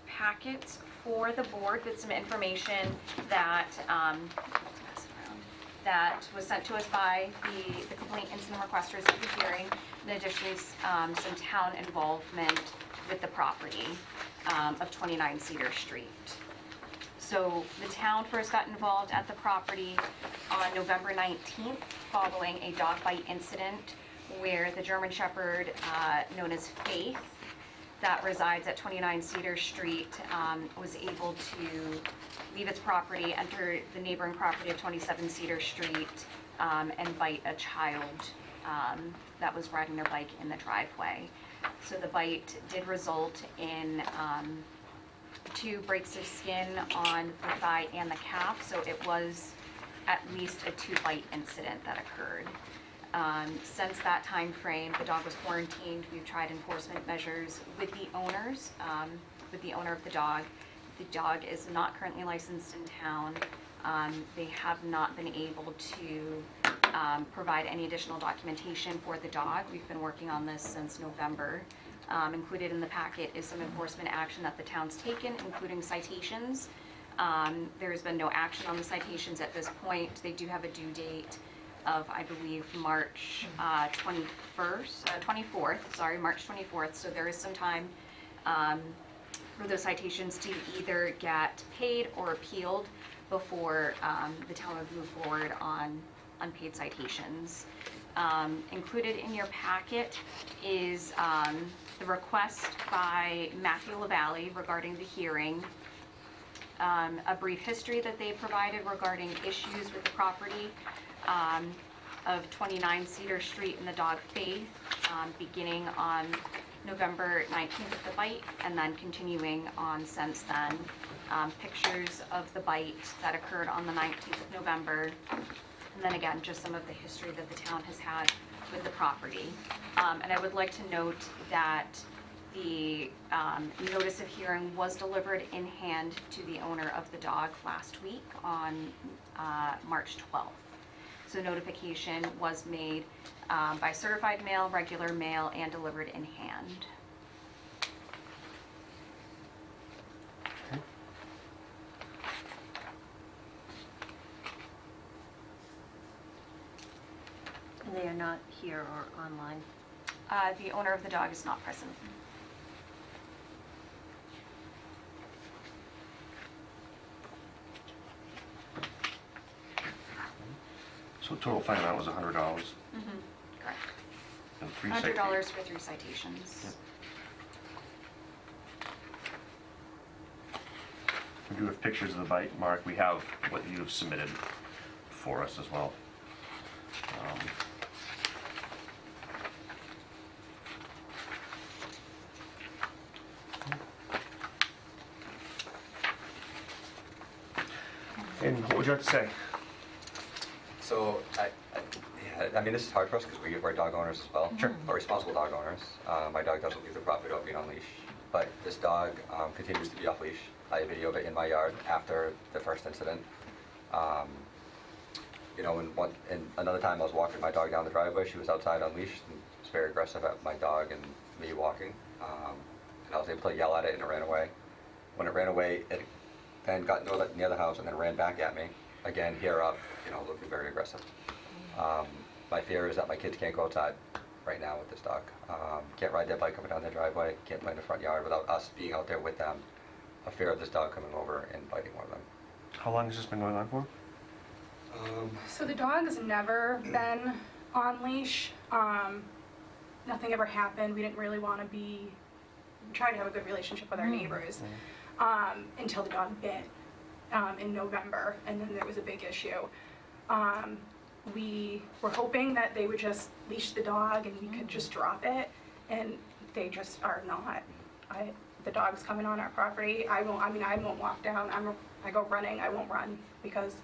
Speaker 13: packets for the board with some information that that was sent to us by the complaint incident requesters at the hearing, and additionally some town involvement with the property of 29 Cedar Street. So the town first got involved at the property on November 19th following a dog bite incident where the German Shepherd known as Faith that resides at 29 Cedar Street was able to leave its property, enter the neighboring property of 27 Cedar Street, and bite a child that was riding their bike in the driveway. So the bite did result in 2 breaks of skin on the thigh and the calf, so it was at least a 2-bite incident that occurred. Since that time frame, the dog was quarantined. We've tried enforcement measures with the owners, with the owner of the dog. The dog is not currently licensed in town. They have not been able to provide any additional documentation for the dog. We've been working on this since November. Included in the packet is some enforcement action that the town's taken, including citations. There has been no action on the citations at this point. They do have a due date of, I believe, March 24th, so there is some time for those citations to either get paid or appealed before the town would move forward on unpaid citations. Included in your packet is the request by Matthew LaValle regarding the hearing, a brief history that they provided regarding issues with the property of 29 Cedar Street and the dog Faith, beginning on November 19th of the bite and then continuing on since then. Pictures of the bite that occurred on the 19th of November, and then again, just some of the history that the town has had with the property. And I would like to note that the notice of hearing was delivered in hand to the owner of the dog last week on March 12th. So notification was made by certified mail, regular mail, and delivered in hand.
Speaker 11: And they are not here or online?
Speaker 13: The owner of the dog is not present.
Speaker 3: So total fine amount was $100
Speaker 13: Correct.
Speaker 3: and 3
Speaker 13: $100
Speaker 3: citations.
Speaker 13: for 3 citations.
Speaker 3: We do have pictures of the bite, Mark. We have what you have submitted for us as well. And what would you like to say?
Speaker 14: So, I mean, this is hard for us because we're dog owners as well.
Speaker 3: Sure.
Speaker 14: We're responsible dog owners. My dog doesn't leave the property without being on leash, but this dog continues to be off leash. I video of it in my yard after the first incident. You know, and another time I was walking my dog down the driveway, she was outside unleashed and was very aggressive at my dog and me walking. And I was able to yell at it and it ran away. When it ran away, it then got near the house and then ran back at me. Again, hair up, you know, looking very aggressive. My fear is that my kids can't go outside right now with this dog. Can't ride their bike up and down their driveway, can't play in the front yard without us being out there with them. A fear of this dog coming over and biting one of them.
Speaker 3: How long has this been going on for?
Speaker 15: So the dog has never been on leash. Nothing ever happened. We didn't really want to we tried to have a good relationship with our neighbors until the dog bit in November, and then there was a big issue. We were hoping that they would just leash the dog and we could just drop it, and they just are not. The dog's coming on our property. I won't walk down. I go running. I won't run because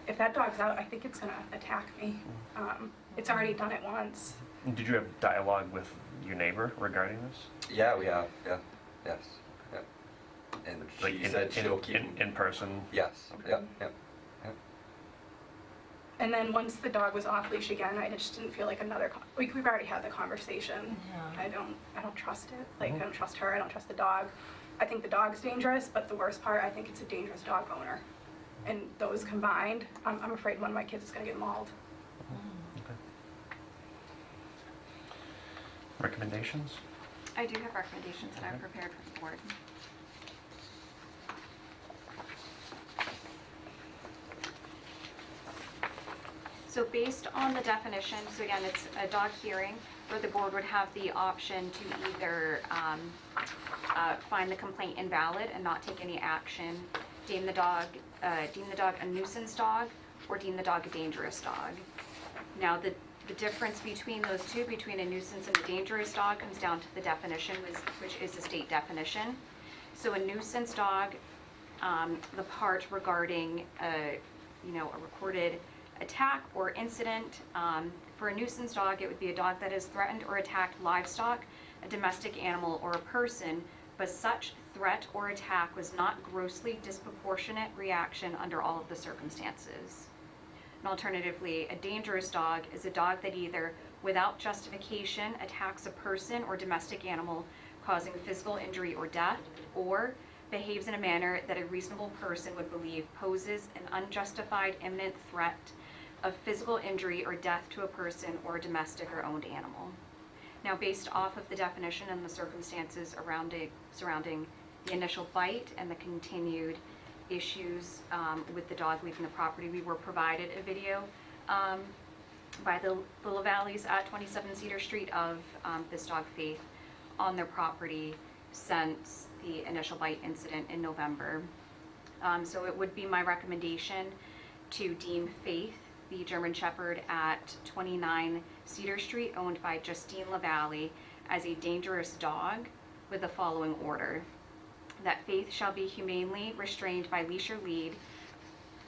Speaker 15: if that dog's out, I think it's gonna attack me. It's already done it once.
Speaker 3: Did you have dialogue with your neighbor regarding this?
Speaker 14: Yeah, we have. Yeah. Yes. Yeah. And she said she'll keep
Speaker 3: in person.
Speaker 14: Yes. Yep. Yep.
Speaker 15: And then once the dog was off leash again, I just didn't feel like we've already had the conversation. I don't trust it. Like I don't trust her. I don't trust the dog. I think the dog's dangerous, but the worst part, I think it's a dangerous dog owner. And those combined, I'm afraid one of my kids is gonna get mauled.
Speaker 3: Okay. Recommendations?
Speaker 13: I do have recommendations that I've prepared for the board. So based on the definition, so again, it's a dog hearing where the board would have the option to either find the complaint invalid and not take any action, deem the dog a nuisance dog, or deem the dog a dangerous dog. Now, the difference between those two, between a nuisance and a dangerous dog, comes down to the definition, which is the state definition. So a nuisance dog, the part regarding a recorded attack or incident. For a nuisance dog, it would be a dog that has threatened or attacked livestock, a domestic animal, or a person, but such threat or attack was not grossly disproportionate reaction under all of the circumstances. And alternatively, a dangerous dog is a dog that either, without justification, attacks a person or domestic animal, causing physical injury or death, or behaves in a manner that a reasonable person would believe poses an unjustified imminent threat of physical injury or death to a person or a domestic or owned animal. Now, based off of the definition and the circumstances surrounding the initial bite and the continued issues with the dog leaving the property, we were provided a video by the LaValleys at 27 Cedar Street of this dog Faith on their property since the initial bite incident in November. So it would be my recommendation to deem Faith, the German Shepherd at 29 Cedar Street, owned by Justine LaValle, as a dangerous dog with the following order. That Faith shall be humanely restrained by leash or lead,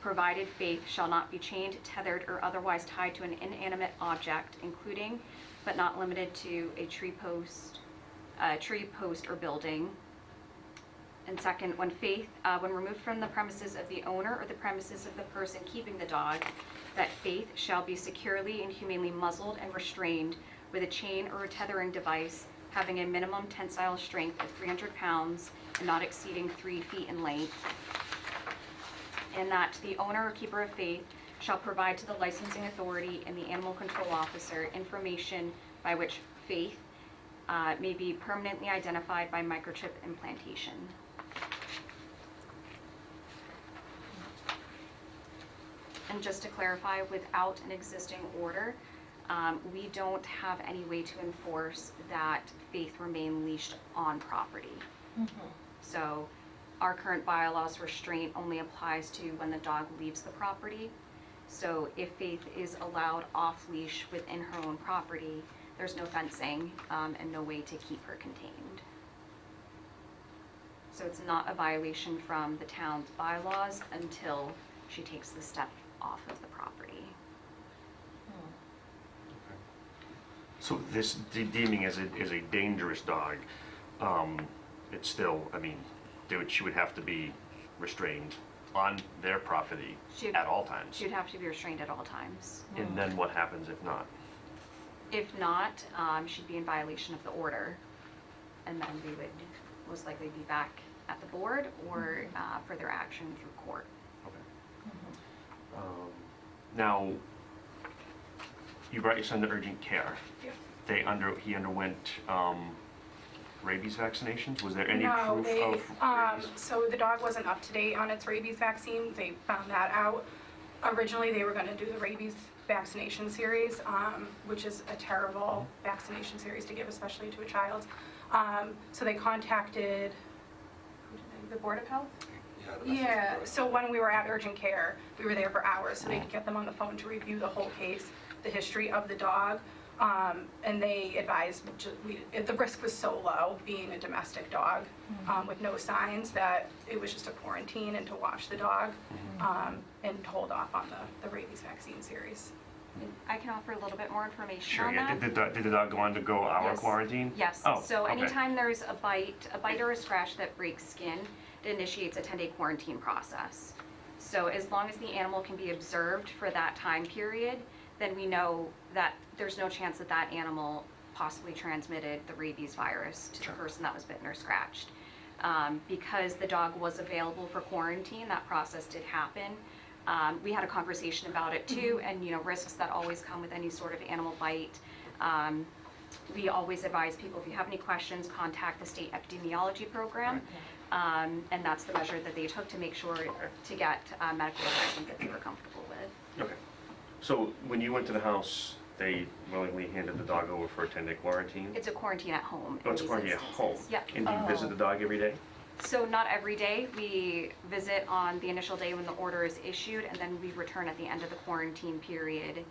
Speaker 13: provided Faith shall not be chained, tethered, or otherwise tied to an inanimate object, including but not limited to a tree post or building. And second, when removed from the premises of the owner or the premises of the person keeping the dog, that Faith shall be securely and humanely muzzled and restrained with a chain or a tethering device having a minimum tensile strength of 300 pounds and not exceeding 3 feet in length. And that the owner or keeper of Faith shall provide to the licensing authority and the animal control officer information by which Faith may be permanently identified by microchip implantation. And just to clarify, without an existing order, we don't have any way to enforce that Faith remain leashed on property. So our current bylaws restraint only applies to when the dog leaves the property. So if Faith is allowed off leash within her own property, there's no fencing and no way to keep her contained. So it's not a violation from the town's bylaws until she takes the step off of the property.
Speaker 3: So this deeming as a dangerous dog, it's still, I mean, she would have to be restrained on their property
Speaker 13: She'd-
Speaker 3: at all times.
Speaker 13: She would have to be restrained at all times.
Speaker 3: And then what happens if not?
Speaker 13: If not, she'd be in violation of the order, and then we would most likely be back at the board or further action through court.
Speaker 3: Now, you brought your son to urgent care.
Speaker 15: Yep.
Speaker 3: He underwent rabies vaccinations? Was there any
Speaker 15: No,
Speaker 3: proof
Speaker 15: they,
Speaker 3: of rabies?
Speaker 15: so the dog wasn't up to date on its rabies vaccine. They found that out. Originally, they were gonna do the rabies vaccination series, which is a terrible vaccination series to give, especially to a child. So they contacted the Board of Health? Yeah, so when we were at urgent care, we were there for hours, so they could get them on the phone to review the whole case, the history of the dog. And they advised, the risk was so low, being a domestic dog with no signs, that it was just a quarantine and to wash the dog and hold off on the rabies vaccine series.
Speaker 13: I can offer a little bit more information
Speaker 3: Sure,
Speaker 13: on
Speaker 3: yeah.
Speaker 13: that.
Speaker 3: Did the dog go on to go our
Speaker 13: Yes.
Speaker 3: quarantine?
Speaker 13: Yes,
Speaker 3: Oh,
Speaker 13: so
Speaker 3: okay.
Speaker 13: anytime there's a bite or a scratch that breaks skin, it initiates a 10-day quarantine process. So as long as the animal can be observed for that time period, then we know that there's no chance that that animal possibly transmitted the rabies virus to the person that was bitten or scratched. Because the dog was available for quarantine, that process did happen. We had a conversation about it too, and risks that always come with any sort of animal bite. We always advise people, if you have any questions, contact the state epidemiology program. And that's the measure that they took to make sure to get medical assessment that they were comfortable with.
Speaker 3: Okay. So when you went to the house, they willingly handed the dog over for a 10-day quarantine?
Speaker 13: It's a quarantine at home.
Speaker 3: Oh, it's a
Speaker 13: in these
Speaker 3: quarantine at home?
Speaker 13: instances. Yep.
Speaker 3: And do you visit the dog every day?
Speaker 13: So not every day. We visit on the initial day when the order is issued, and then we return at the end of the quarantine period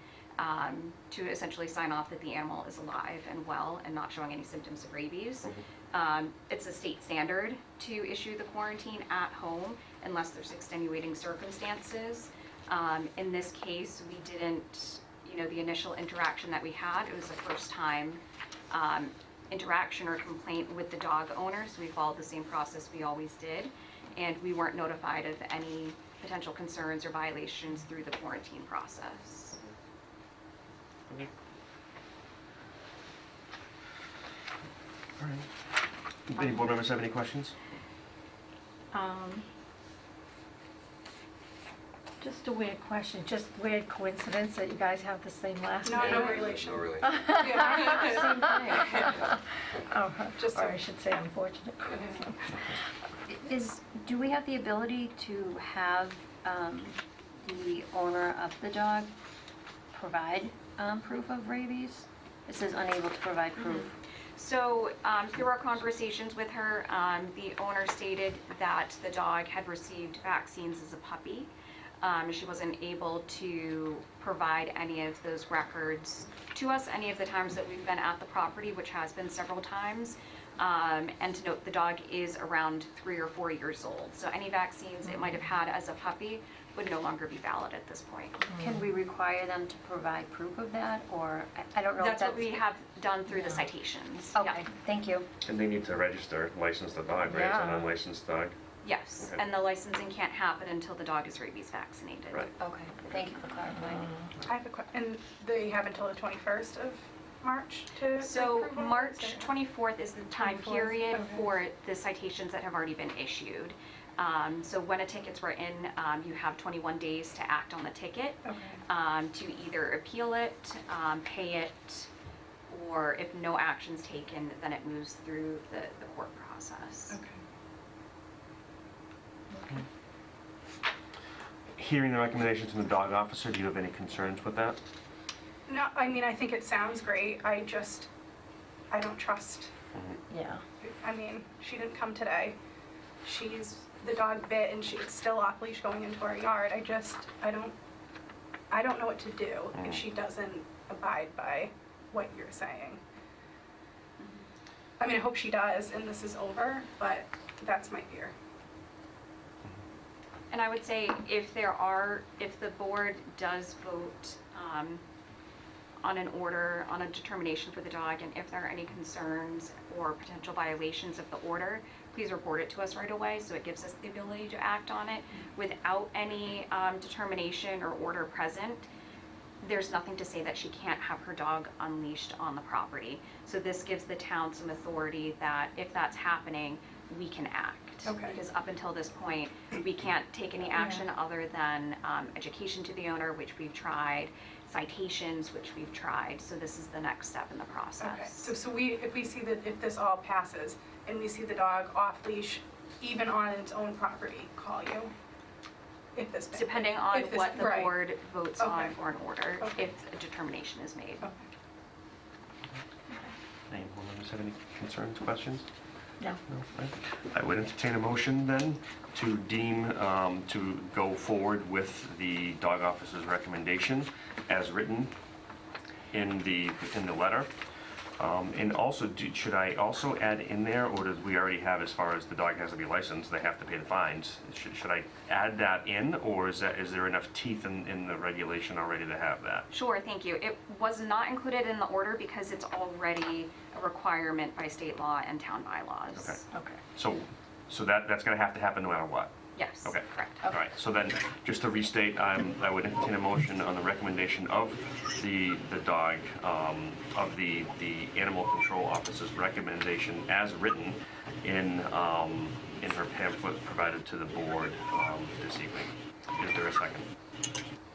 Speaker 13: to essentially sign off that the animal is alive and well and not showing any symptoms of rabies. It's a state standard to issue the quarantine at home unless there's extenuating circumstances. In this case, we didn't, the initial interaction that we had, it was the first time interaction or complaint with the dog owner, so we followed the same process we always did, and we weren't notified of any potential concerns or violations through the quarantine process.
Speaker 3: Okay. All right. Any board members have any questions?
Speaker 5: Just a weird question, just weird coincidence that you guys have the same last name?
Speaker 15: No relation.
Speaker 14: No relation.
Speaker 5: Same thing. Oh,
Speaker 15: Just
Speaker 5: or I should say unfortunate.
Speaker 11: Do we have the ability to have the owner of the dog provide proof of rabies? It says unable to provide proof.
Speaker 13: So through our conversations with her, the owner stated that the dog had received vaccines as a puppy. She wasn't able to provide any of those records to us any of the times that we've been at the property, which has been several times. And to note, the dog is around 3 or 4 years old. So any vaccines it might have had as a puppy would no longer be valid at this point.
Speaker 11: Can we require them to provide proof of that, or I don't know if
Speaker 13: That's what we have done through the citations.
Speaker 11: Okay,
Speaker 13: Yep.
Speaker 11: thank you.
Speaker 3: And they need to register, license the dog, right? It's an
Speaker 5: Yeah.
Speaker 3: unlicensed dog?
Speaker 13: Yes,
Speaker 3: Okay.
Speaker 13: and the licensing can't happen until the dog is rabies vaccinated.
Speaker 3: Right.
Speaker 11: Okay, thank you for clarifying.
Speaker 15: I have a and they have until the 21st of March to
Speaker 13: So
Speaker 15: approve all
Speaker 13: March
Speaker 15: this, or-
Speaker 13: 24th is the time
Speaker 15: 24th,
Speaker 13: period
Speaker 15: okay.
Speaker 13: for the citations that have already been issued. So when a ticket's written, you have 21 days to act on the ticket,
Speaker 15: Okay.
Speaker 13: to either appeal it, pay it, or if no action's taken, then it moves through the court process.
Speaker 15: Okay.
Speaker 3: Hearing the recommendations from the dog officer, do you have any concerns with that?
Speaker 15: No, I mean, I think it sounds great. I don't trust.
Speaker 5: Yeah.
Speaker 15: I mean, she didn't come today. The dog bit and it's still off leash going into our yard. I don't know what to do if she doesn't abide by what you're saying. I mean, I hope she does and this is over, but that's my fear.
Speaker 13: And I would say if the board does vote on an order, on a determination for the dog, and if there are any concerns or potential violations of the order, please report it to us right away, so it gives us the ability to act on it. Without any determination or order present, there's nothing to say that she can't have her dog unleashed on the property. So this gives the town some authority that if that's happening, we can act.
Speaker 15: Okay.
Speaker 13: Because up until this point, we can't take any action other than education to the owner, which we've tried, citations, which we've tried. So this is the next step in the process.
Speaker 15: Okay, so if we see that, if this all passes, and we see the dog off leash, even on its own property, call you? If this.
Speaker 13: Depending on
Speaker 15: if this-
Speaker 13: what the
Speaker 15: right.
Speaker 13: board votes on
Speaker 15: Okay.
Speaker 13: for an order,
Speaker 15: Okay.
Speaker 13: if a determination is made.
Speaker 3: Anyone else have any concerns, questions?
Speaker 5: No.
Speaker 3: No, right. I would entertain a motion then to deem, to go forward with the dog officer's recommendation as written in the letter. And also, should I also add in there, or does we already have, as far as the dog has to be licensed, they have to pay the fines? Should I add that in, or is there enough teeth in the regulation already to have that?
Speaker 13: Sure, thank you. It was not included in the order because it's already a requirement by state law and town bylaws.
Speaker 3: Okay. So that's gonna have to happen no matter what?
Speaker 13: Yes,
Speaker 3: Okay.
Speaker 13: correct.
Speaker 3: All right, so then, just to restate, I would entertain a motion on the recommendation of the dog, of the animal control officer's recommendation as written in her pamphlet provided to the board this evening. Is there a second?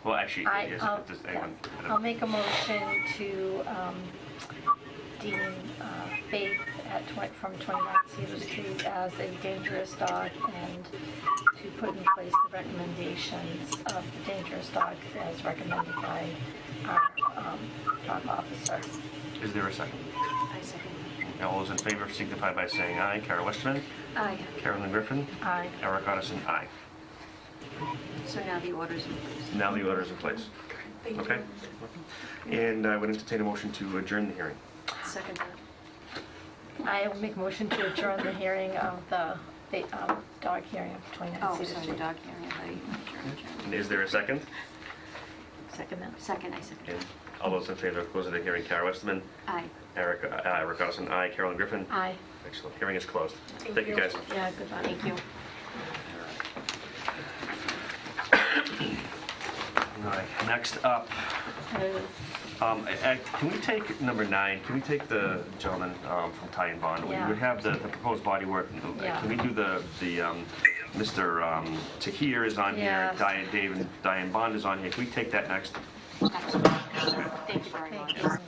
Speaker 3: Well, actually, yes, does anyone?
Speaker 5: I'll make a motion to deem Faith from 29 Cedar Street as a dangerous dog, and to put in place the recommendations of the dangerous dog as recommended by our dog officer.
Speaker 3: Is there a second?
Speaker 13: I second.
Speaker 3: All those in favor signify by saying aye. Carol Westerman?
Speaker 13: Aye.
Speaker 3: Carolyn Griffin?
Speaker 5: Aye.
Speaker 3: Eric Otteson, aye.
Speaker 11: So now the order's in place.
Speaker 3: Now the order is in place. Okay? And I would entertain a motion to adjourn the hearing.
Speaker 11: Second.
Speaker 5: I will make a motion to adjourn the hearing of the dog hearing of 29
Speaker 11: Oh,
Speaker 5: Cedar
Speaker 11: sorry, the
Speaker 5: Street.
Speaker 11: dog hearing,
Speaker 3: And is there a second?
Speaker 5: Second that.
Speaker 11: Second, I second.
Speaker 3: And all those in favor of closing the hearing, Carol Westerman?
Speaker 11: Aye.
Speaker 3: Eric Otteson, aye. Carolyn Griffin?
Speaker 5: Aye.
Speaker 3: Excellent. Hearing is closed.
Speaker 15: Thank
Speaker 3: Thank you,
Speaker 15: you.
Speaker 3: guys.
Speaker 5: Yeah, goodbye.
Speaker 11: Thank you.
Speaker 3: All right, next up, can we take number 9? Can we take the gentleman from Ty and Bond?
Speaker 5: Yeah.
Speaker 3: We have the proposed bodywork.
Speaker 5: Yeah.
Speaker 3: Can we do the Mr. Tahir is on here,
Speaker 5: Yes.
Speaker 3: Diane Bond is on here. Can we take that next?
Speaker 13: Thank you very much.
Speaker 5: Thank you.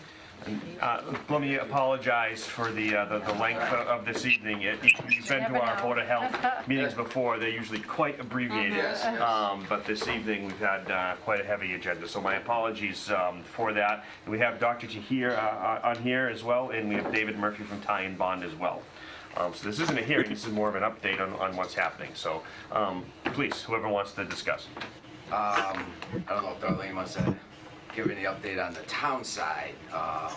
Speaker 3: Let me apologize for the length of this evening. You've been to our Board of Health meetings before. They're usually quite abbreviated. But this evening, we've had quite a heavy agenda, so my apologies for that. And we have Dr. Tahir on here as well, and we have David Murphy from Ty and Bond as well. So this isn't a hearing, this is more of an update on what's happening. So please, whoever wants to discuss.
Speaker 16: I don't know if Darlene wants to give any update on the town side.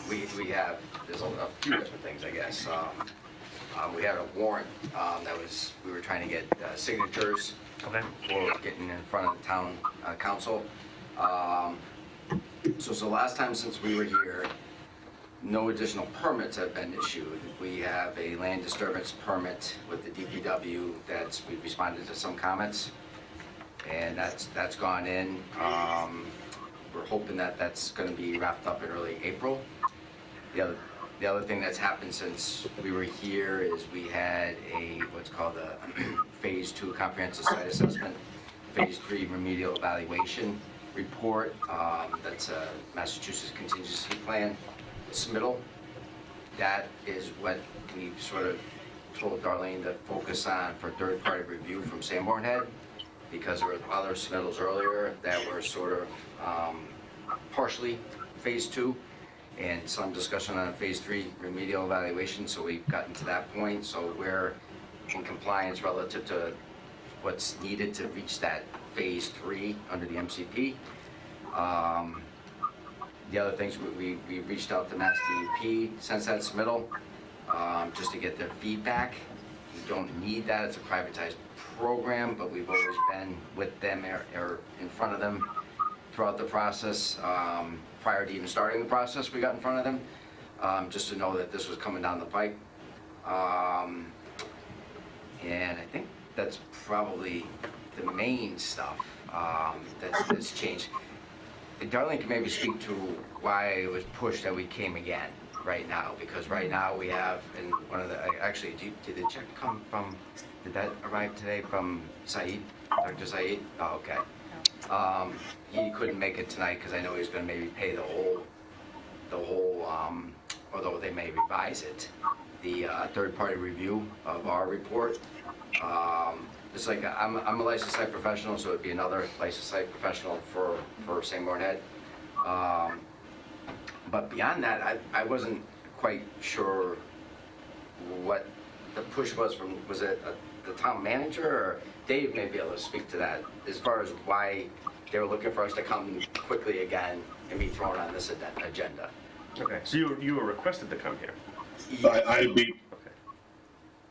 Speaker 16: We have, there's a few different things, I guess. We had a warrant we were trying to get signatures
Speaker 3: Okay.
Speaker 16: for getting in front of the town council. So it's the last time since we were here, no additional permits have been issued. We have a land disturbance permit with the DPW we've responded to some comments, and that's gone in. We're hoping that that's going to be wrapped up in early April. The other thing that's happened since we were here is we had what's called a Phase 2 comprehensive site assessment, Phase 3 remedial evaluation report. That's a Massachusetts contingency plan submittal. That is what we've sort of told Darlene to focus on for third-party review from Sanborn Head, because there were other submittals earlier that were sort of partially Phase 2 and some discussion on a Phase 3 remedial evaluation. So we've gotten to that point. So we're in compliance relative to what's needed to reach that Phase 3 under the MCP. The other things, we reached out to Mass DEP since that submittal, just to get their feedback You don't need that, it's a privatized program, but we've always been with them or in front of them throughout the process. Prior to even starting the process, we got in front of them, just to know that this was coming down the pike. And I think that's probably the main stuff that's changed. Darlene can maybe speak to why it was pushed that we came again right now, because right now we have, and one of the, actually, did the check come from, did that arrive today from Said, Dr. Said? Oh, okay. He couldn't make it tonight because I know he's gonna maybe pay the whole, although they may revise it, the third-party review of our report. It's like, I'm a licensed site professional, so it'd be another licensed site professional for St. Bornhead. But beyond that, I wasn't quite sure what the push was from, was it the town manager, or Dave may be able to speak to that, as far as why they were looking for us to come quickly again and be thrown on this agenda.
Speaker 3: Okay, so you were requested to come here?
Speaker 17: I'd be,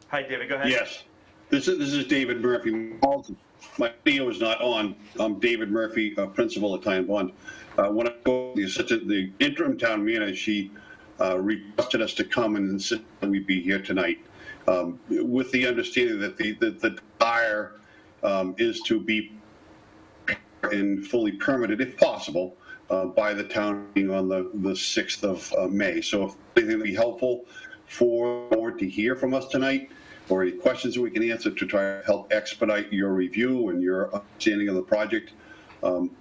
Speaker 3: Hi, David, go ahead.
Speaker 17: yes. This is David Murphy. My video is not on. I'm David Murphy, principal at Ty and Bond. When I go, the interim town manager, she requested us to come and insist that we be here tonight, with the understanding that the desire is to be and fully permitted, if possible, by the town meeting on the 6th of May. So if anything would be helpful for the board to hear from us tonight, or any questions that we can answer to try to help expedite your review and your understanding of the project,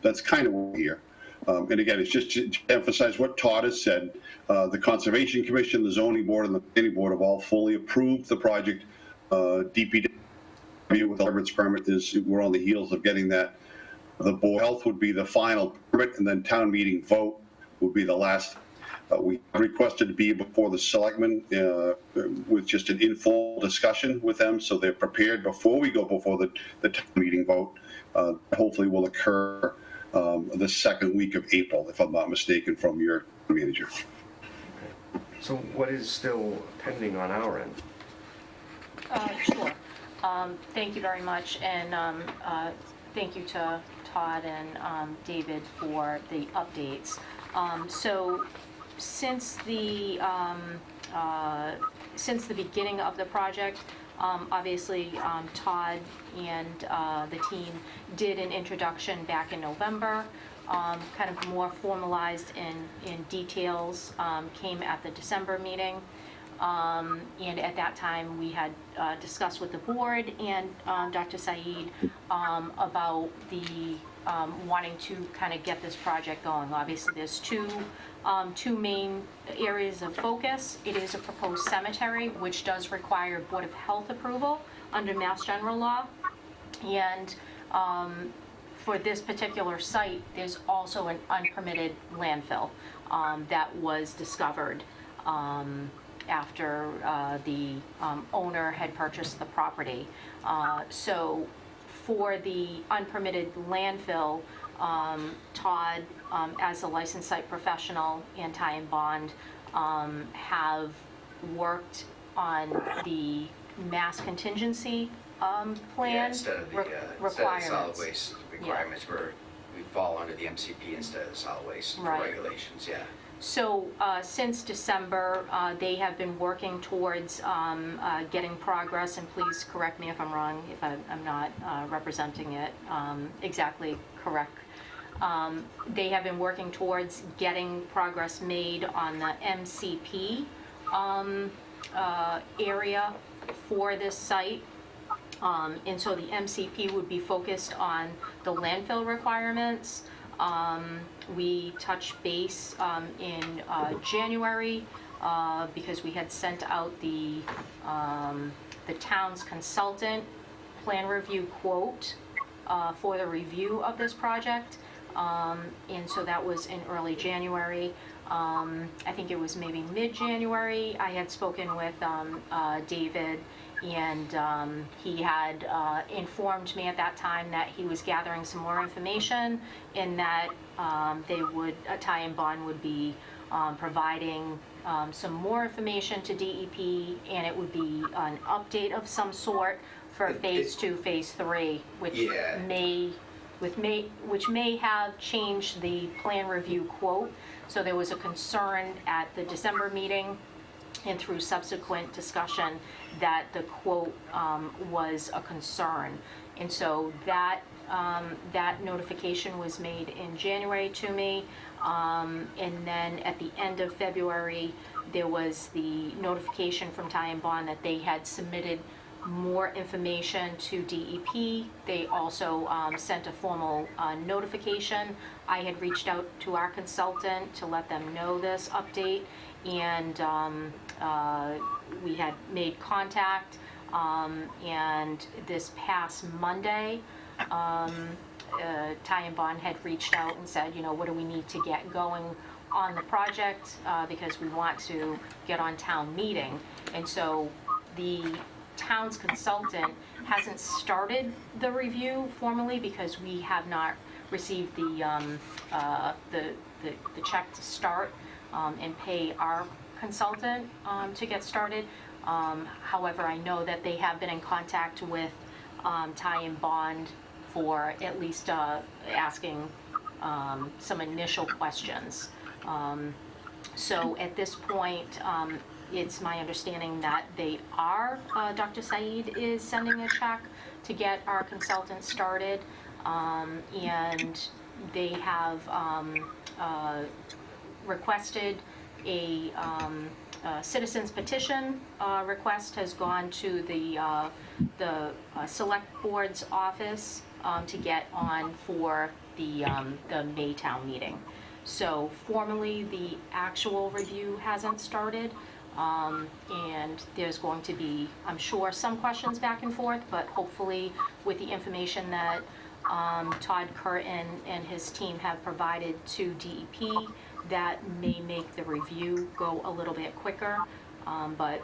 Speaker 17: that's kind of what we're here. And again, it's just to emphasize what Todd has said. The Conservation Commission, the Zoning Board, and the Planning Board have all fully approved the project. DPW with the disturbance permit we're on the heels of getting that. The Board of Health would be the final permit, and then town meeting vote would be the last. We requested to be before the selectmen with just an informal discussion with them, so they're prepared before we go before the town meeting vote. Hopefully will occur the second week of April, if I'm not mistaken, from your manager.
Speaker 3: So what is still pending on our end?
Speaker 4: Sure. Thank you very much, and thank you to Todd and David for the updates. So since the beginning of the project, obviously Todd and the team did an introduction back in November, kind of more formalized in details, came at the December meeting. And at that time, we had discussed with the board and Dr. Said about the wanting to kind of get this project going. Obviously, there's two main areas of focus. It is a proposed cemetery, which does require Board of Health approval under Mass General Law. And for this particular site, there's also an unpermitted landfill that was discovered after the owner had purchased the property. So for the unpermitted landfill, Todd, as a licensed site professional, and Ty and Bond, have worked on the mass contingency plan
Speaker 16: Yeah, instead of the
Speaker 4: requirements.
Speaker 16: solid waste requirements, we fall under the MCP instead of solid waste
Speaker 4: Right.
Speaker 16: regulations, yeah.
Speaker 4: So since December, they have been working towards getting progress, and please correct me if I'm wrong, if I'm not representing it exactly correct. They have been working towards getting progress made on the MCP area for this site. And so the MCP would be focused on the landfill requirements. We touched base in January because we had sent out the town's consultant plan review quote for the review of this project. And so that was in early January. I think it was maybe mid-January. I had spoken with David, and he had informed me at that time that he was gathering some more information, and that Ty and Bond would be providing some more information to DEP, and it would be an update of some sort for Phase 2, Phase 3, which
Speaker 16: Yeah.
Speaker 4: which may have changed the plan review quote. So there was a concern at the December meeting and through subsequent discussion that the quote was a concern. And so that notification was made in January to me. And then at the end of February, there was the notification from Ty and Bond that they had submitted more information to DEP. They also sent a formal notification. I had reached out to our consultant to let them know this update, and we had made contact, and this past Monday, Ty and Bond had reached out and said, you know, what do we need to get going on the project, because we want to get on town meeting. And so the town's consultant hasn't started the review formally because we have not received the check to start and pay our consultant to get started. However, I know that they have been in contact with Ty and Bond for at least asking some initial questions. So at this point, it's my understanding that they are, Dr. Saeed is sending a check to get our consultant started, and they have requested a citizen's petition request has gone to the select board's office to get on for the Maytown meeting. So formally, the actual review hasn't started, and there's going to be, I'm sure, some questions back and forth, but hopefully with the information that Todd Curtin and his team have provided to DEP, that may make the review go a little bit quicker, but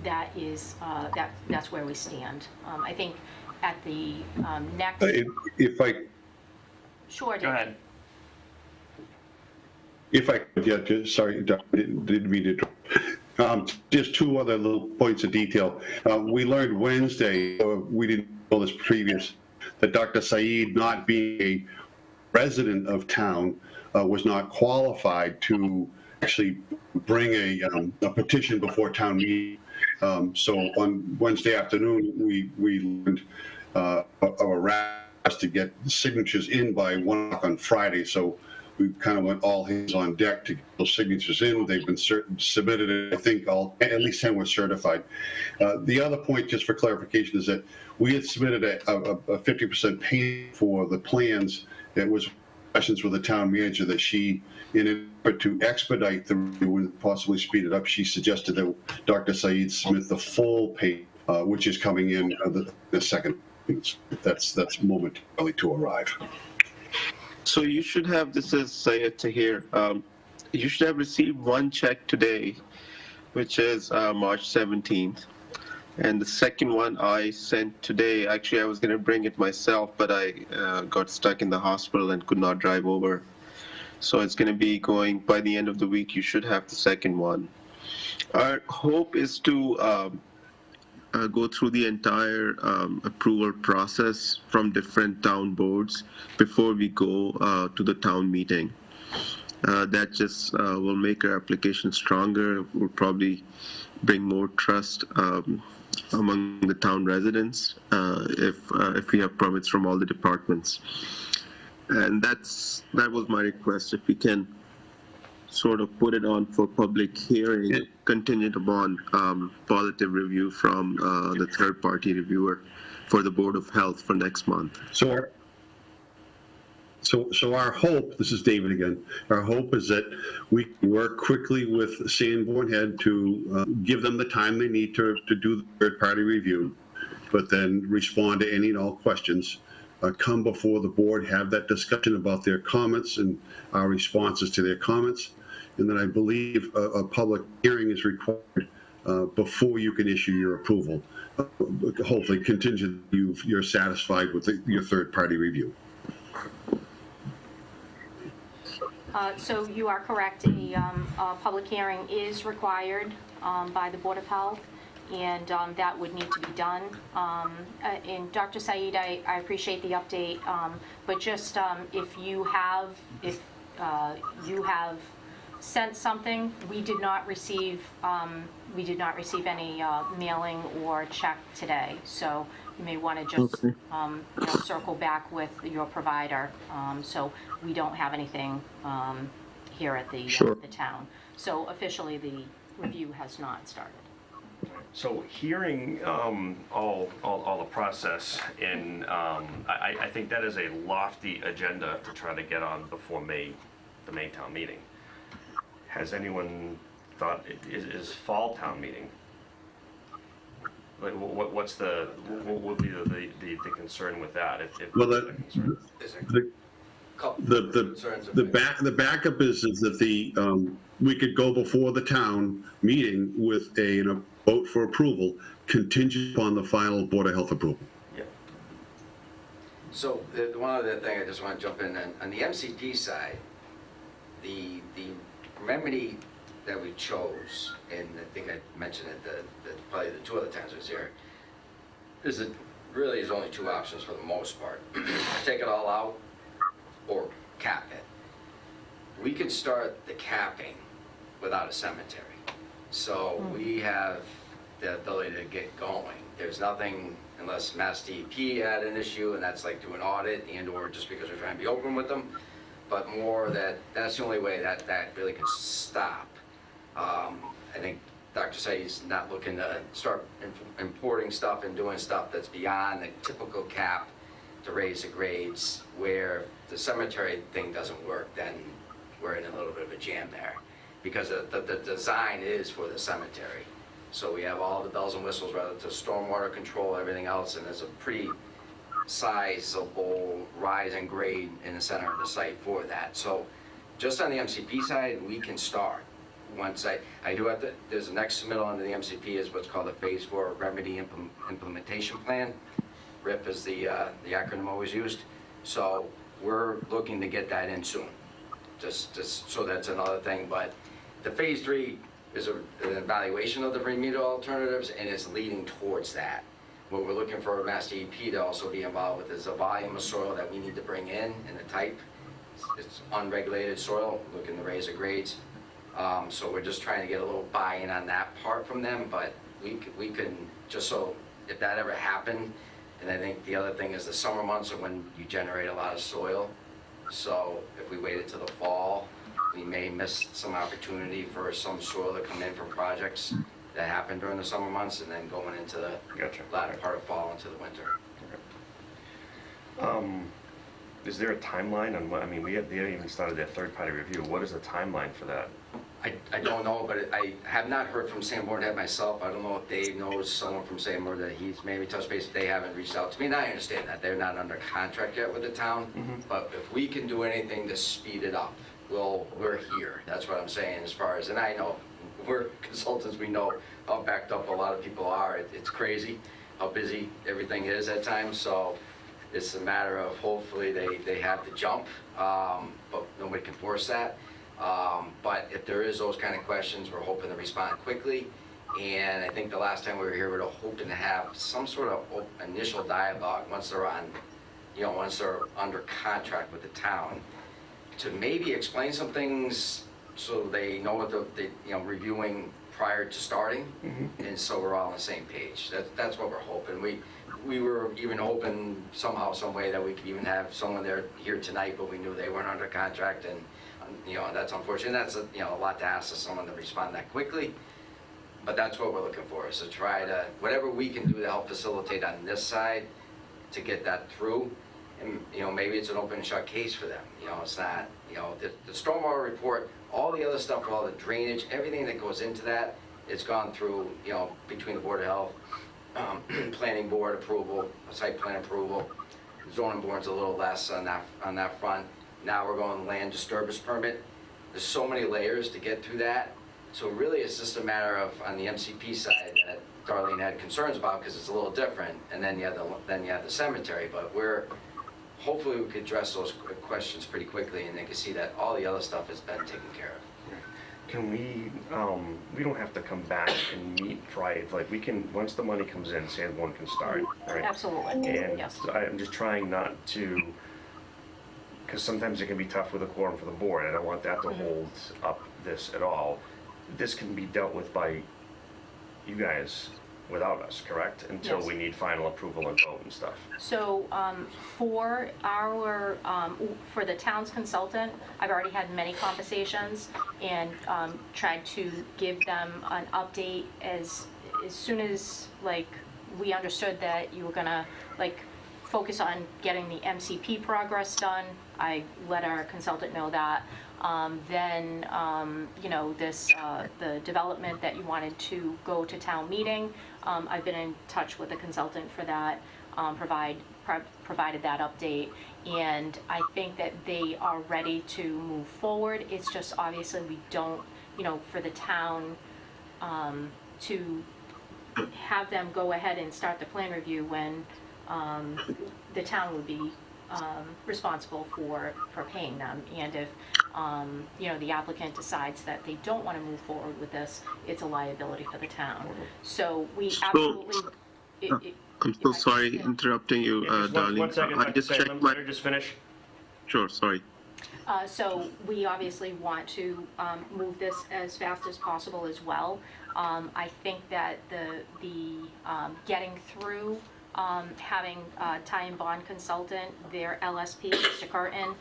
Speaker 4: that is, that's where we stand. I think at the next...
Speaker 17: If I...
Speaker 4: Sure,
Speaker 3: Go ahead.
Speaker 17: If I could get, sorry, didn't mean to. Just two other little points of detail. We learned Wednesday, we didn't know this previous, that Dr. Saeed, not being a resident of town, was not qualified to actually bring a petition before town meeting. So on Wednesday afternoon, we learned of a request to get signatures in by 1 o'clock on Friday. So we kind of went all hands on deck to get those signatures in. They've been submitted. I think at least 10 were certified. The other point, just for clarification, is that we had submitted a 50% payment for the plans. It was questions with the town manager that she, in an effort to expedite the review and possibly speed it up, she suggested that Dr. Saeed submit the full pay, which is coming in the second. That's momentarily to arrive.
Speaker 18: So you should have, this is Syed Tahir, you should have received one check today, which is March 17th. And the second one I sent today, actually I was going to bring it myself, but I got stuck in the hospital and could not drive over. So it's going to be going by the end of the week. You should have the second one. Our hope is to go through the entire approval process from different town boards before we go to the town meeting. That just will make our application stronger, will probably bring more trust among the town residents if we have permits from all the departments. And that was my request, if we can sort of put it on for public hearing, contingent upon positive review from the third-party reviewer for the Board of Health for next month.
Speaker 17: So our hope, this is David again, our hope is that we can work quickly with Sanborn Head to give them the time they need to do the third-party review, but then respond to any and all questions, come before the board, have that discussion about their comments and our responses to their comments, and then I believe a public hearing is required before you can issue your approval, hopefully contingent you're satisfied with your third-party review.
Speaker 4: So you are correct, a public hearing is required by the Board of Health, and that would need to be done. And Dr. Said, I appreciate the update, but just if you have sent something, we did not receive any mailing or check today, so you may want to just circle back with your provider. So we don't have anything here at the town. So officially, the review has not started.
Speaker 3: So hearing all the process, and I think that is a lofty agenda to try to get on before the May town meeting. Has anyone thought, is fall town meeting? Like, what would be the concern with that?
Speaker 17: Well, the backup is that we could go before the town meeting with a vote for approval contingent upon the final Board of Health approval.
Speaker 3: Yeah.
Speaker 16: So the one other thing I just want to jump in on the MCP side, the remedy that we chose, and I think I mentioned it probably the two other times I was here, is that really there's only two options for the most part. Take it all out or cap it. We can start the capping without a cemetery. So we have the ability to get going. There's nothing, unless Mass DEP had an issue, and that's like do an audit and/or just because we're trying to be open with them, but more that's the only way that really can stop. I think Dr. Said's not looking to start importing stuff and doing stuff that's beyond the typical cap to raise the grades. Where the cemetery thing doesn't work, then we're in a little bit of a jam there, because the design is for the cemetery. So we have all the bells and whistles relative to stormwater control, everything else, and there's a pretty sizable rise in grade in the center of the site for that. So just on the MCP side, we can start. Once I do have there's the next submittal under the MCP is what's called the Phase 4 Remedy Implementation Plan. RIP is the acronym always used. So we're looking to get that in soon. Just so that's another thing. But the Phase 3 is an evaluation of the remedial alternatives, and it's leading towards that. What we're looking for Mass DEP to also be involved with is the volume of soil that we need to bring in and the type. It's unregulated soil, looking to raise the grades. So we're just trying to get a little buy-in on that part from them, but we can, just so if that ever happened, and I think the other thing is the summer months are when you generate a lot of soil. So if we waited till the fall, we may miss some opportunity for some soil to come in from projects that happen during the summer months, and then going into the latter part of fall into the winter.
Speaker 3: Is there a timeline on what, I mean, they haven't even started their third-party review. What is the timeline for that?
Speaker 16: I don't know, but I have not heard from Sanborn Head myself. I don't know if Dave knows someone from Sanborn that he's maybe touched base. They haven't reached out to me, and I understand that. They're not under contract yet with the town. But if we can do anything to speed it up, we're here. That's what I'm saying as far as, and I know, we're consultants, we know how backed up a lot of people are. It's crazy how busy everything is at times. So it's a matter of hopefully they have the jump, but nobody can force that. But if there is those kind of questions, we're hoping to respond quickly. And I think the last time we were here, we were hoping to have some sort of initial dialogue once they're on, once they're under contract with the town, to maybe explain some things so they know what they're reviewing prior to starting, and so we're all on the same page. That's what we're hoping. We were even hoping somehow, some way that we could even have someone there here tonight, but we knew they weren't under contract, and that's unfortunate. That's a lot to ask of someone to respond that quickly. But that's what we're looking for, is to try to, whatever we can do to help facilitate on this side to get that through. And, maybe it's an open and shut case for them. It's not, the stormwater report, all the other stuff, all the drainage, everything that goes into that, it's gone through, between the Board of Health, Planning Board approval, site plan approval. Zoning Board's a little less on that front. Now we're going land disturbance permit. There's so many layers to get through that. So really it's just a matter of, on the MCP side, that Darlene had concerns about because it's a little different, and then you have the cemetery. But we're hopefully we could address those questions pretty quickly, and they can see that all the other stuff has been taken care of.
Speaker 3: Can we don't have to come back and meet prior, like, we can, once the money comes in, Sanborn can start, right?
Speaker 4: Absolutely,
Speaker 3: And
Speaker 4: yes.
Speaker 3: I'm just trying not to, because sometimes it can be tough with a quorum for the board. I don't want that to hold up this at all. This can be dealt with by you guys without us, correct? Until
Speaker 4: Yes.
Speaker 3: we need final approval and vote and stuff.
Speaker 4: So for our, for the town's consultant, I've already had many conversations and tried to give them an update as soon as, like, we understood that you were gonna, like, focus on getting the MCP progress done. I let our consultant know that. Then, you know, this, the development that you wanted to go to town meeting, I've been in touch with the consultant for that, provided that update, and I think that they are ready to move forward. It's just obviously we don't, you know, for the town, to have them go ahead and start the plan review when the town would be responsible for paying them. And if, you know, the applicant decides that they don't want to move forward with this, it's a liability for the town. So we absolutely...
Speaker 18: I'm so sorry interrupting you, darling.
Speaker 3: One second,
Speaker 18: I just checked my...
Speaker 3: let her just finish.
Speaker 18: Sure, sorry.
Speaker 4: So we obviously want to move this as fast as possible as well. I think that the getting through having Ty and Bond consultant, their LSP, Mr. Curtin,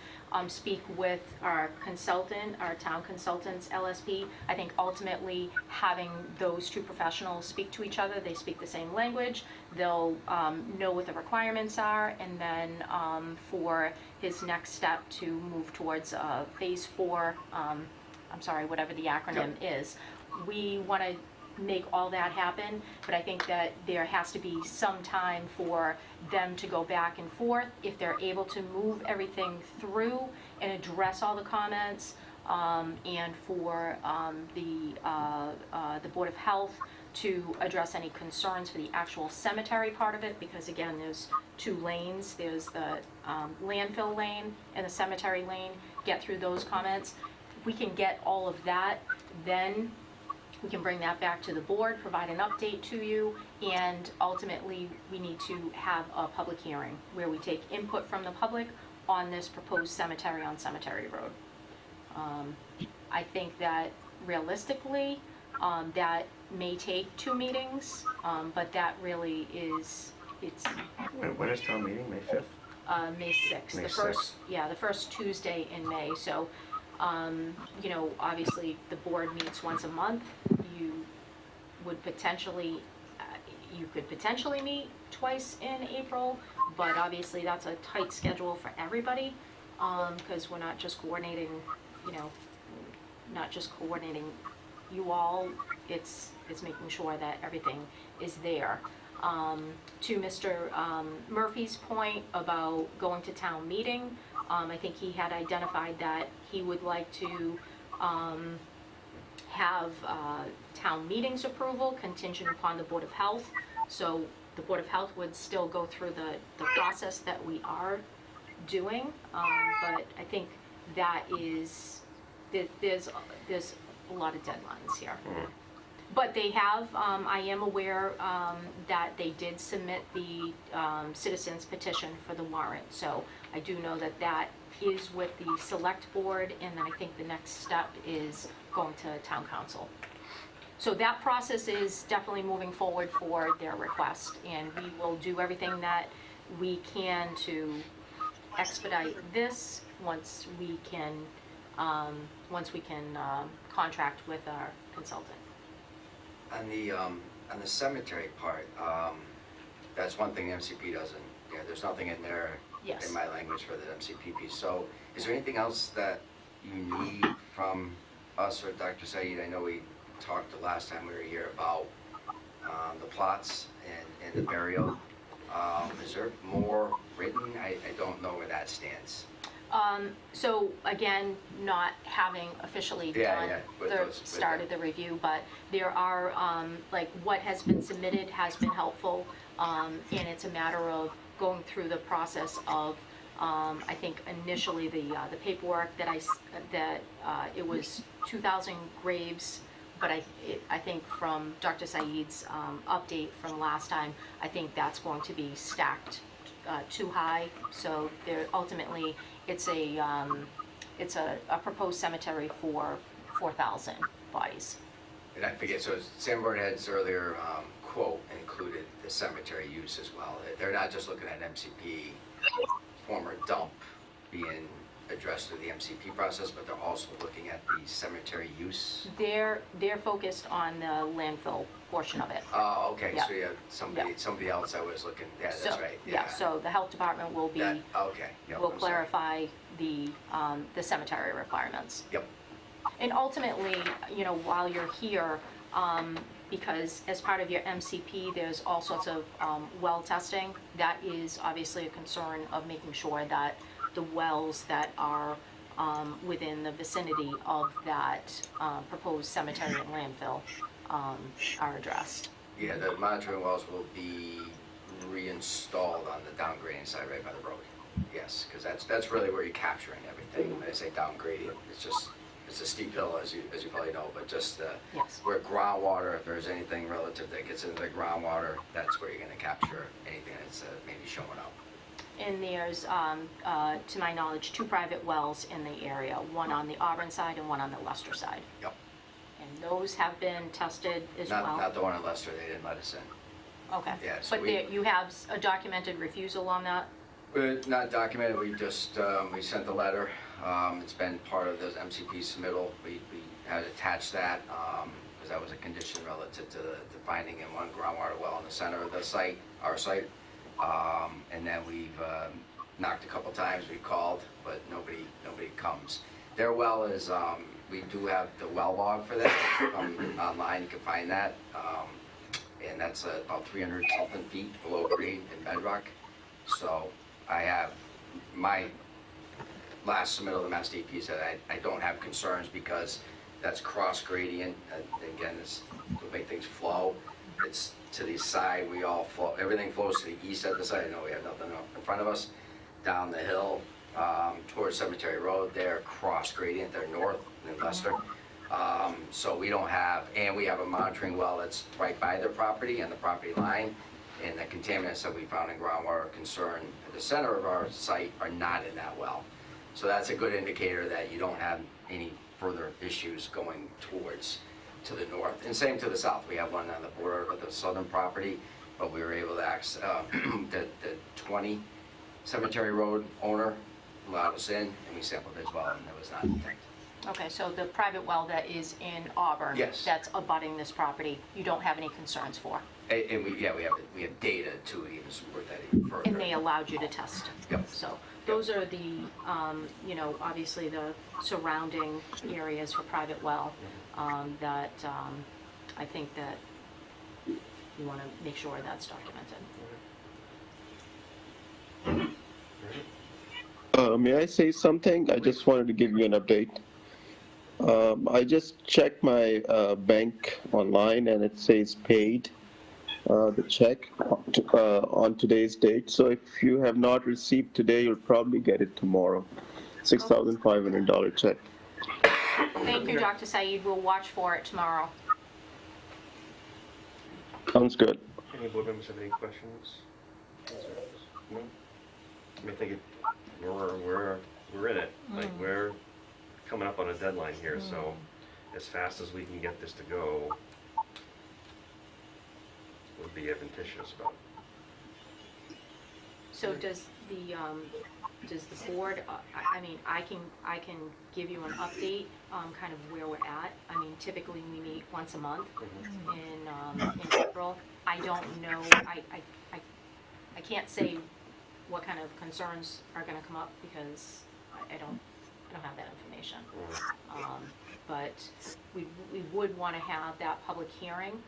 Speaker 4: speak with our consultant, our town consultant's LSP. I think ultimately having those two professionals speak to each other, they speak the same language, they'll know what the requirements are, and then for his next step to move towards phase 4, I'm sorry, whatever the acronym is, we want to make all that happen, but I think that there has to be some time for them to go back and forth. If they're able to move everything through and address all the comments, and for the Board of Health to address any concerns for the actual cemetery part of it, because again, there's 2 lanes. There's the landfill lane and the cemetery lane. Get through those comments. If we can get all of that, then we can bring that back to the board, provide an update to you, and ultimately, we need to have a public hearing where we take input from the public on this proposed cemetery on Cemetery Road. I think that realistically, that may take 2 meetings, but that really is, it's...
Speaker 3: When is town meeting, May 5th?
Speaker 4: May 6th.
Speaker 3: May
Speaker 4: The
Speaker 3: 6th.
Speaker 4: first, yeah, the first Tuesday in May, so, you know, obviously, the board meets once a month. You would potentially, you could potentially meet twice in April, but obviously, that's a tight schedule for everybody, because we're not just coordinating, you know, not just coordinating you all, it's making sure that everything is there. To Mr. Murphy's point about going to town meeting, I think he had identified that he would like to have town meeting's approval contingent upon the Board of Health. So the Board of Health would still go through the process that we are doing, but I think that is, there's a lot of deadlines here. But they have, I am aware that they did submit the citizens petition for the warrant. So I do know that that is with the select board, and then I think the next step is going to town council. So that process is definitely moving forward for their request, and we will do everything that we can to expedite this once we can contract with our consultant.
Speaker 16: On the cemetery part, that's one thing the MCP doesn't, yeah, there's nothing in there
Speaker 4: Yes.
Speaker 16: in my language for the MCP piece. So is there anything else that you need from us or Dr. Said? I know we talked the last time we were here about the plots and the burial. Is there more written? I don't know where that stands.
Speaker 4: So again, not having officially started the review, but there are, like, what has been submitted has been helpful, and it's a matter of going through the process of I think initially the paperwork that it was 2,000 graves, but I think from Dr. Saeed's update from last time, I think that's going to be stacked too high. So there ultimately, it's a proposed cemetery for 4,000 bodies.
Speaker 16: And I forget, so Sanborn Head's earlier quote included the cemetery use as well. They're not just looking at MCP, former dump being addressed through the MCP process, but they're also looking at the cemetery use.
Speaker 4: They're focused on the landfill portion of it.
Speaker 16: Oh, okay,
Speaker 4: Yeah.
Speaker 16: so you have somebody else that was looking, yeah, that's
Speaker 4: So,
Speaker 16: right.
Speaker 4: Yeah, so the health department will be,
Speaker 16: Okay. Yep,
Speaker 4: will
Speaker 16: I'm sorry.
Speaker 4: clarify the cemetery requirements.
Speaker 16: Yep.
Speaker 4: And ultimately, you know, while you're here, because as part of your MCP, there's all sorts of well testing, that is obviously a concern of making sure that the wells that are within the vicinity of that proposed cemetery and landfill are addressed.
Speaker 16: Yeah, the monitoring wells will be reinstalled on the downgrading side right by the road. Yes, because that's really where you're capturing everything. When I say downgrading, it's a steep hill, as you probably know, but just where groundwater, if there's anything relative that gets into the groundwater, that's where you're going to capture anything that's maybe showing up.
Speaker 4: And there's, to my knowledge, 2 private wells in the area, one on the Auburn side and one on the Leicester side.
Speaker 16: Yep.
Speaker 4: And those have been tested as well?
Speaker 16: Not the one in Leicester, they didn't let us in.
Speaker 4: Okay.
Speaker 16: Yeah, so
Speaker 4: But you have a documented refusal on that?
Speaker 16: We're not documented, we just, we sent the letter. It's been part of the MCP submittal. We had attached that, because that was a condition relative to the finding in one groundwater well in the center of the site, our site. And then we've knocked a couple times, we've called, but nobody comes. Their well is, we do have the well log for that. Online, you can find that. And that's about 300 something feet below grade in bedrock. So I have my last submittal to Mass DEP said I don't have concerns because that's cross gradient. Again, this will make things flow. It's to the side, we all flow, everything flows to the east at the side. I know we have nothing up in front of us. Down the hill towards Cemetery Road, they're cross gradient, they're north in Leicester. So we don't have, and we have a monitoring well that's right by their property and the property line. And the contaminants that we found in groundwater concern at the center of our site are not in that well. So that's a good indicator that you don't have any further issues going towards to the north. And same to the south. We have one on the border of the southern property, but we were able to access, the 20 Cemetery Road owner allowed us in, and we sampled as well, and it was not detected.
Speaker 4: Okay, so the private well that is in Auburn,
Speaker 16: Yes.
Speaker 4: that's abutting this property, you don't have any concerns for?
Speaker 16: And we have data to even support that even further.
Speaker 4: And they allowed you to test?
Speaker 16: Yep.
Speaker 4: So those are the, you know, obviously the surrounding areas for private well that I think that you want to make sure that's documented.
Speaker 18: May I say something? I just wanted to give you an update. I just checked my bank online and it says paid the check on today's date. So if you have not received today, you'll probably get it tomorrow. $6,500 check.
Speaker 4: Thank you, Dr. Saeed. We'll watch for it tomorrow.
Speaker 18: Sounds good.
Speaker 3: Any board members have any questions? No? I mean, I think we're in it. Like, we're coming up on a deadline here, so as fast as we can get this to go would be advantageous, but.
Speaker 4: So does the board, I mean, I can give you an update, kind of where we're at. I mean, typically we meet once a month in April. I don't know, I can't say what kind of concerns are gonna come up because I don't have that information. But we would want to have that public hearing,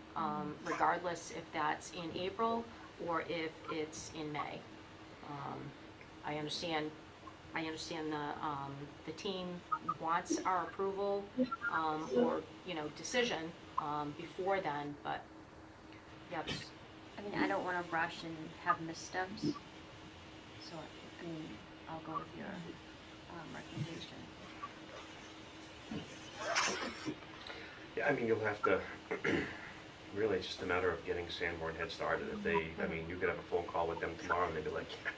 Speaker 4: regardless if that's in April or if it's in May. I understand the team wants our approval or, you know, decision before then, but that's.
Speaker 11: I mean, I don't want to rush and have missteps. So, I mean,
Speaker 4: I'll go with your recommendation.
Speaker 3: Yeah, I mean, you'll have to, really, it's just a matter of getting Sanborn Head started. If they, I mean, you could have a phone call with them tomorrow and they'd be like, yeah,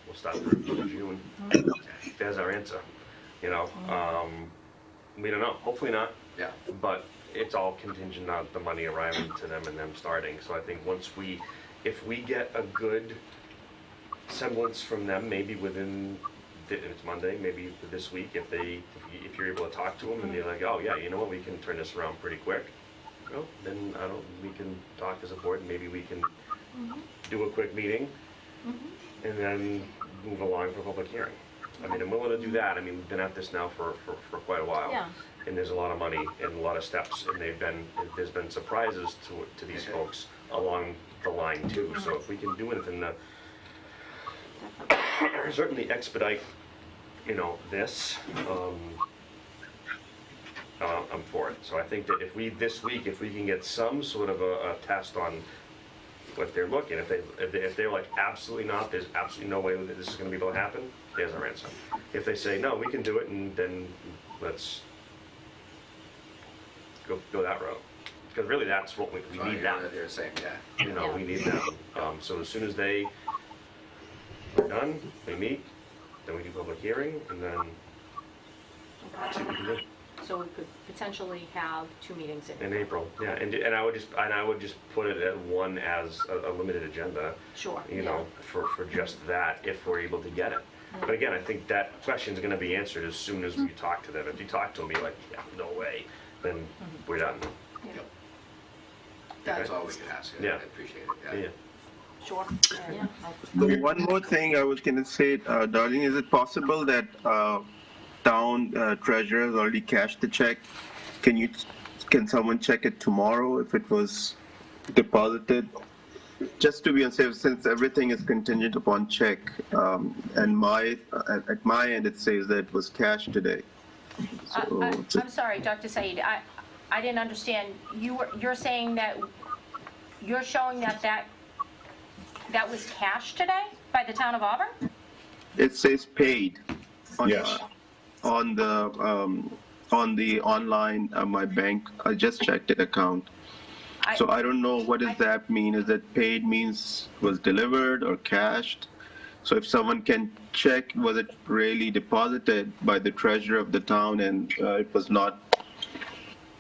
Speaker 3: we'll start the review in June. There's our answer, you know? We don't know, hopefully not.
Speaker 16: Yeah.
Speaker 3: But it's all contingent on the money arriving to them and them starting. So I think if we get a good semblance from them, maybe within, it's Monday, maybe this week, if you're able to talk to them and they're like, oh yeah, you know what, we can turn this around pretty quick. Well, then we can talk as a board and maybe we can do a quick meeting and then move along for public hearing. I mean, I'm willing to do that. I mean, we've been at this now for quite a while.
Speaker 4: Yeah.
Speaker 3: And there's a lot of money and a lot of steps, and there's been surprises to these folks along the line too. So if we can do anything to certainly expedite, you know, this, I'm for it. So I think that if we can get some sort of a test on what they're looking, if they're like absolutely not, there's absolutely no way that this is going to be able to happen, there's our answer. If they say no, we can do it, and then let's go that route. Because really, that's what we need them.
Speaker 16: They're saying, yeah.
Speaker 3: You know, we need them. So as soon as they are done, we meet, then we do public hearing, and then see what we can do.
Speaker 4: So we could potentially have 2 meetings in
Speaker 3: April, yeah, and I would just put it at one as a limited agenda.
Speaker 4: Sure.
Speaker 3: You know, for just that, if we're able to get it. But again, I think that question's going to be answered as soon as we talk to them. If you talk to them, be like, yeah, no way, then we're done.
Speaker 16: Yep. That's all we can ask.
Speaker 3: Yeah.
Speaker 16: I appreciate it. Yeah.
Speaker 4: Sure. Yeah.
Speaker 18: The one more thing I was going to say, Darlene, is it possible that town treasurer has already cashed the check? Can someone check it tomorrow if it was deposited? Just to be on safe, since everything is contingent upon check, and at my end it says that it was cashed today. So
Speaker 4: I'm sorry, Dr. Said, I didn't understand. You're saying that you're showing that was cashed today by the town of Auburn?
Speaker 18: it says paid on,
Speaker 17: Yes.
Speaker 18: on the online my bank. I just checked it account. So I don't know, what does that mean? Is it paid means was delivered or cashed? So if someone can check, was it really deposited by the treasurer of the town and it was not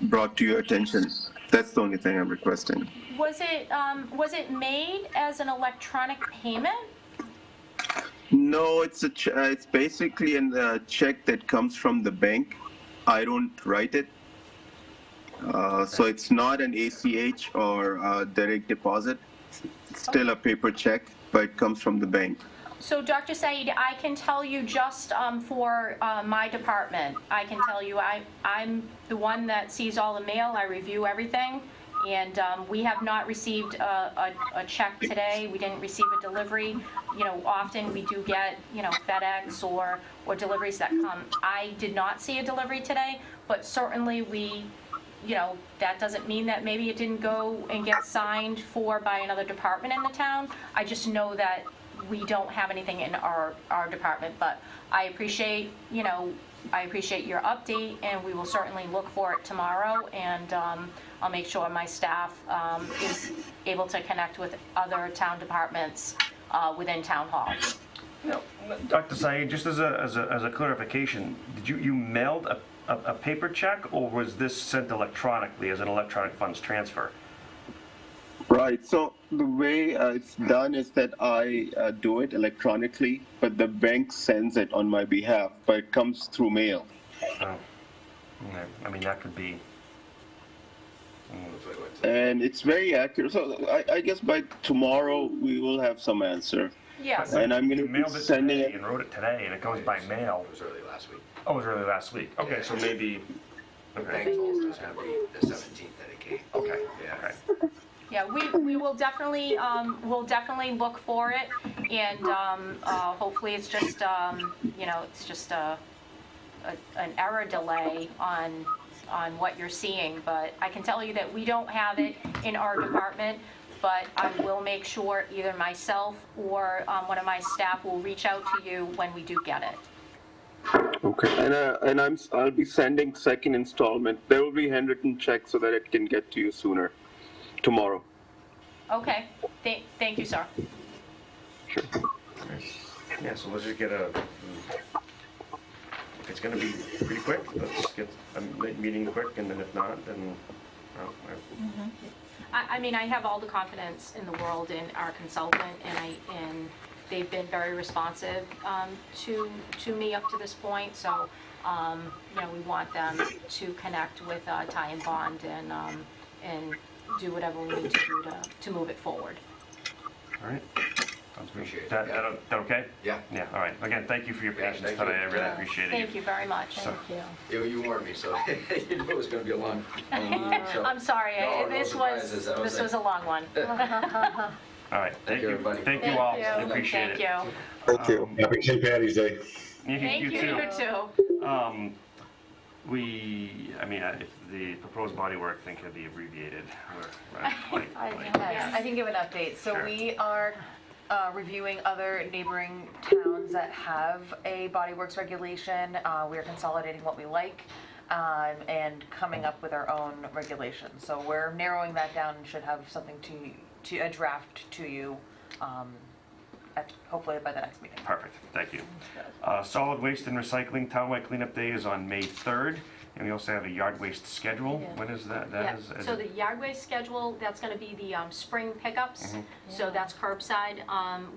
Speaker 18: brought to your attention? That's the only thing I'm requesting.
Speaker 4: Was it made as an electronic payment?
Speaker 18: No, it's it's basically a check that comes from the bank. I don't write it. So it's not an ACH or direct deposit. It's still a paper check, but it comes from the bank.
Speaker 4: So Dr. Said, I can tell you just for my department, I can tell you I'm the one that sees all the mail, I review everything, and we have not received a check today. We didn't receive a delivery. You know, often we do get, you know, FedEx or deliveries that come. I did not see a delivery today, but certainly we, you know, that doesn't mean that maybe it didn't go and get signed for by another department in the town. I just know that we don't have anything in our department, but I appreciate, you know, I appreciate your update, and we will certainly look for it tomorrow, and I'll make sure my staff is able to connect with other town departments within Town Hall.
Speaker 3: No, Dr. Said, just as a clarification, did you mailed a paper check, or was this sent electronically as an electronic funds transfer?
Speaker 18: Right. So the way it's done is that I do it electronically, but the bank sends it on my behalf, but it comes through mail.
Speaker 3: Oh, okay. I mean, that could be.
Speaker 18: And it's very accurate. So I guess by tomorrow we will have some answer.
Speaker 4: Yes.
Speaker 18: And I'm going
Speaker 3: You
Speaker 18: to
Speaker 3: mailed
Speaker 18: be
Speaker 3: it
Speaker 18: sending
Speaker 3: today
Speaker 18: it.
Speaker 3: and wrote it today, and it goes by mail.
Speaker 16: It was early last week.
Speaker 3: Oh, it was early last week. Okay, so maybe.
Speaker 16: The
Speaker 3: Okay.
Speaker 16: bank told us it was gonna be the 17th that it came.
Speaker 3: Okay.
Speaker 16: Yeah.
Speaker 3: Okay.
Speaker 4: Yeah, we will definitely, look for it, and hopefully it's just, you know, it's just an error delay on what you're seeing, but I can tell you that we don't have it in our department. but I will make sure either myself or one of my staff will reach out to you when we do get it.
Speaker 18: Okay, and I'll be sending second installment. There will be handwritten check so that it can get to you sooner, tomorrow.
Speaker 4: Okay, thank you, sir.
Speaker 3: Yeah, so let's just get a, if it's gonna be pretty quick, let's get a meeting quick, and then if not, then,
Speaker 4: I mean, I have all the confidence in the world in our consultant, and they've been very responsive to me up to this point, so, you know, we want them to connect with Ty and Bond and do whatever we need to do to move it forward.
Speaker 3: all right. Sounds good.
Speaker 16: Appreciate it.
Speaker 3: That okay?
Speaker 16: Yeah.
Speaker 3: Yeah, all right. Again, thank you for your patience
Speaker 16: thank
Speaker 3: today, I
Speaker 16: you.
Speaker 3: really appreciate it.
Speaker 4: Thank you very much.
Speaker 3: So-
Speaker 16: You warned me, so you knew it was gonna be a long meeting, so.
Speaker 4: I'm sorry,
Speaker 16: No
Speaker 4: this
Speaker 16: surprises. I
Speaker 4: was a long one.
Speaker 3: All right, thank you.
Speaker 16: everybody.
Speaker 3: Thank you all, I appreciate it.
Speaker 4: Thank you.
Speaker 18: Thank you.
Speaker 17: Happy St. Patty's Day.
Speaker 4: Thank you,
Speaker 3: too.
Speaker 4: you too.
Speaker 3: I mean, if the proposed bodywork thing could be abbreviated, like,
Speaker 10: Yes, I can give an update. So
Speaker 3: Sure.
Speaker 10: we are reviewing other neighboring towns that have a bodyworks regulation. We are consolidating what we like and coming up with our own regulations. So we're narrowing that down and should have something to a draft to you hopefully by the next meeting.
Speaker 3: perfect, thank you. Solid waste and recycling, townwide cleanup day is on May 3rd, and we also have a yard waste schedule.
Speaker 4: Yeah.
Speaker 3: When is that?
Speaker 4: Yeah,
Speaker 3: Is
Speaker 4: so
Speaker 3: it-
Speaker 4: the yard waste schedule, that's gonna be the spring pickups, so that's curbside.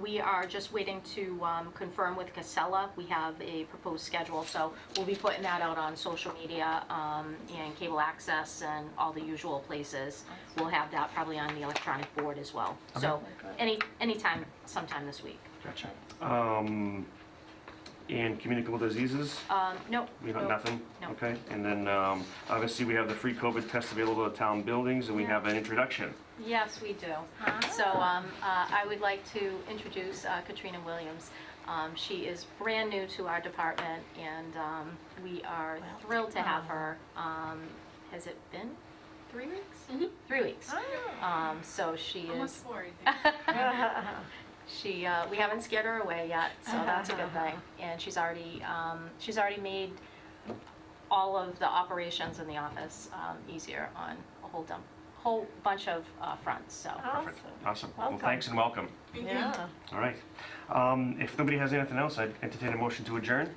Speaker 4: We are just waiting to confirm with Casella. We have a proposed schedule, so we'll be putting that out on social media and cable access and all the usual places. We'll have that probably on the electronic board as well. So anytime, sometime this week.
Speaker 3: Gotcha. And communicable diseases?
Speaker 4: Nope.
Speaker 3: We got
Speaker 4: nope,
Speaker 3: nothing?
Speaker 4: no.
Speaker 3: Okay, and then obviously we have the free COVID tests available at town buildings, and we have an introduction.
Speaker 4: Yes, we do. So I would like to introduce Katrina Williams. She is brand new to our department, and we are thrilled to have her. Has it been 3 weeks? 3 weeks. So she is.
Speaker 6: Almost 4, I think.
Speaker 4: We haven't scared her away yet, so that's a good thing. And she's already made all of the operations in the office easier on a whole bunch of fronts, so.
Speaker 3: Perfect, awesome. Well, thanks and welcome.
Speaker 5: Yeah.
Speaker 3: All right. If nobody has anything else, I'd entertain a motion to adjourn.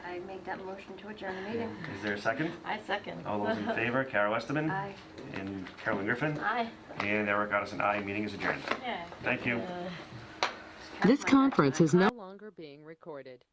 Speaker 11: I make that motion to adjourn the meeting.
Speaker 3: Is there a second?
Speaker 5: I second.
Speaker 3: All those in favor, Kara Westerman?
Speaker 11: Aye.
Speaker 3: And Carolyn Griffin?
Speaker 5: Aye.
Speaker 3: And Eric Goddison, aye. Meeting is adjourned.
Speaker 4: Yeah.
Speaker 3: Thank you.
Speaker 2: This conference is no longer being recorded.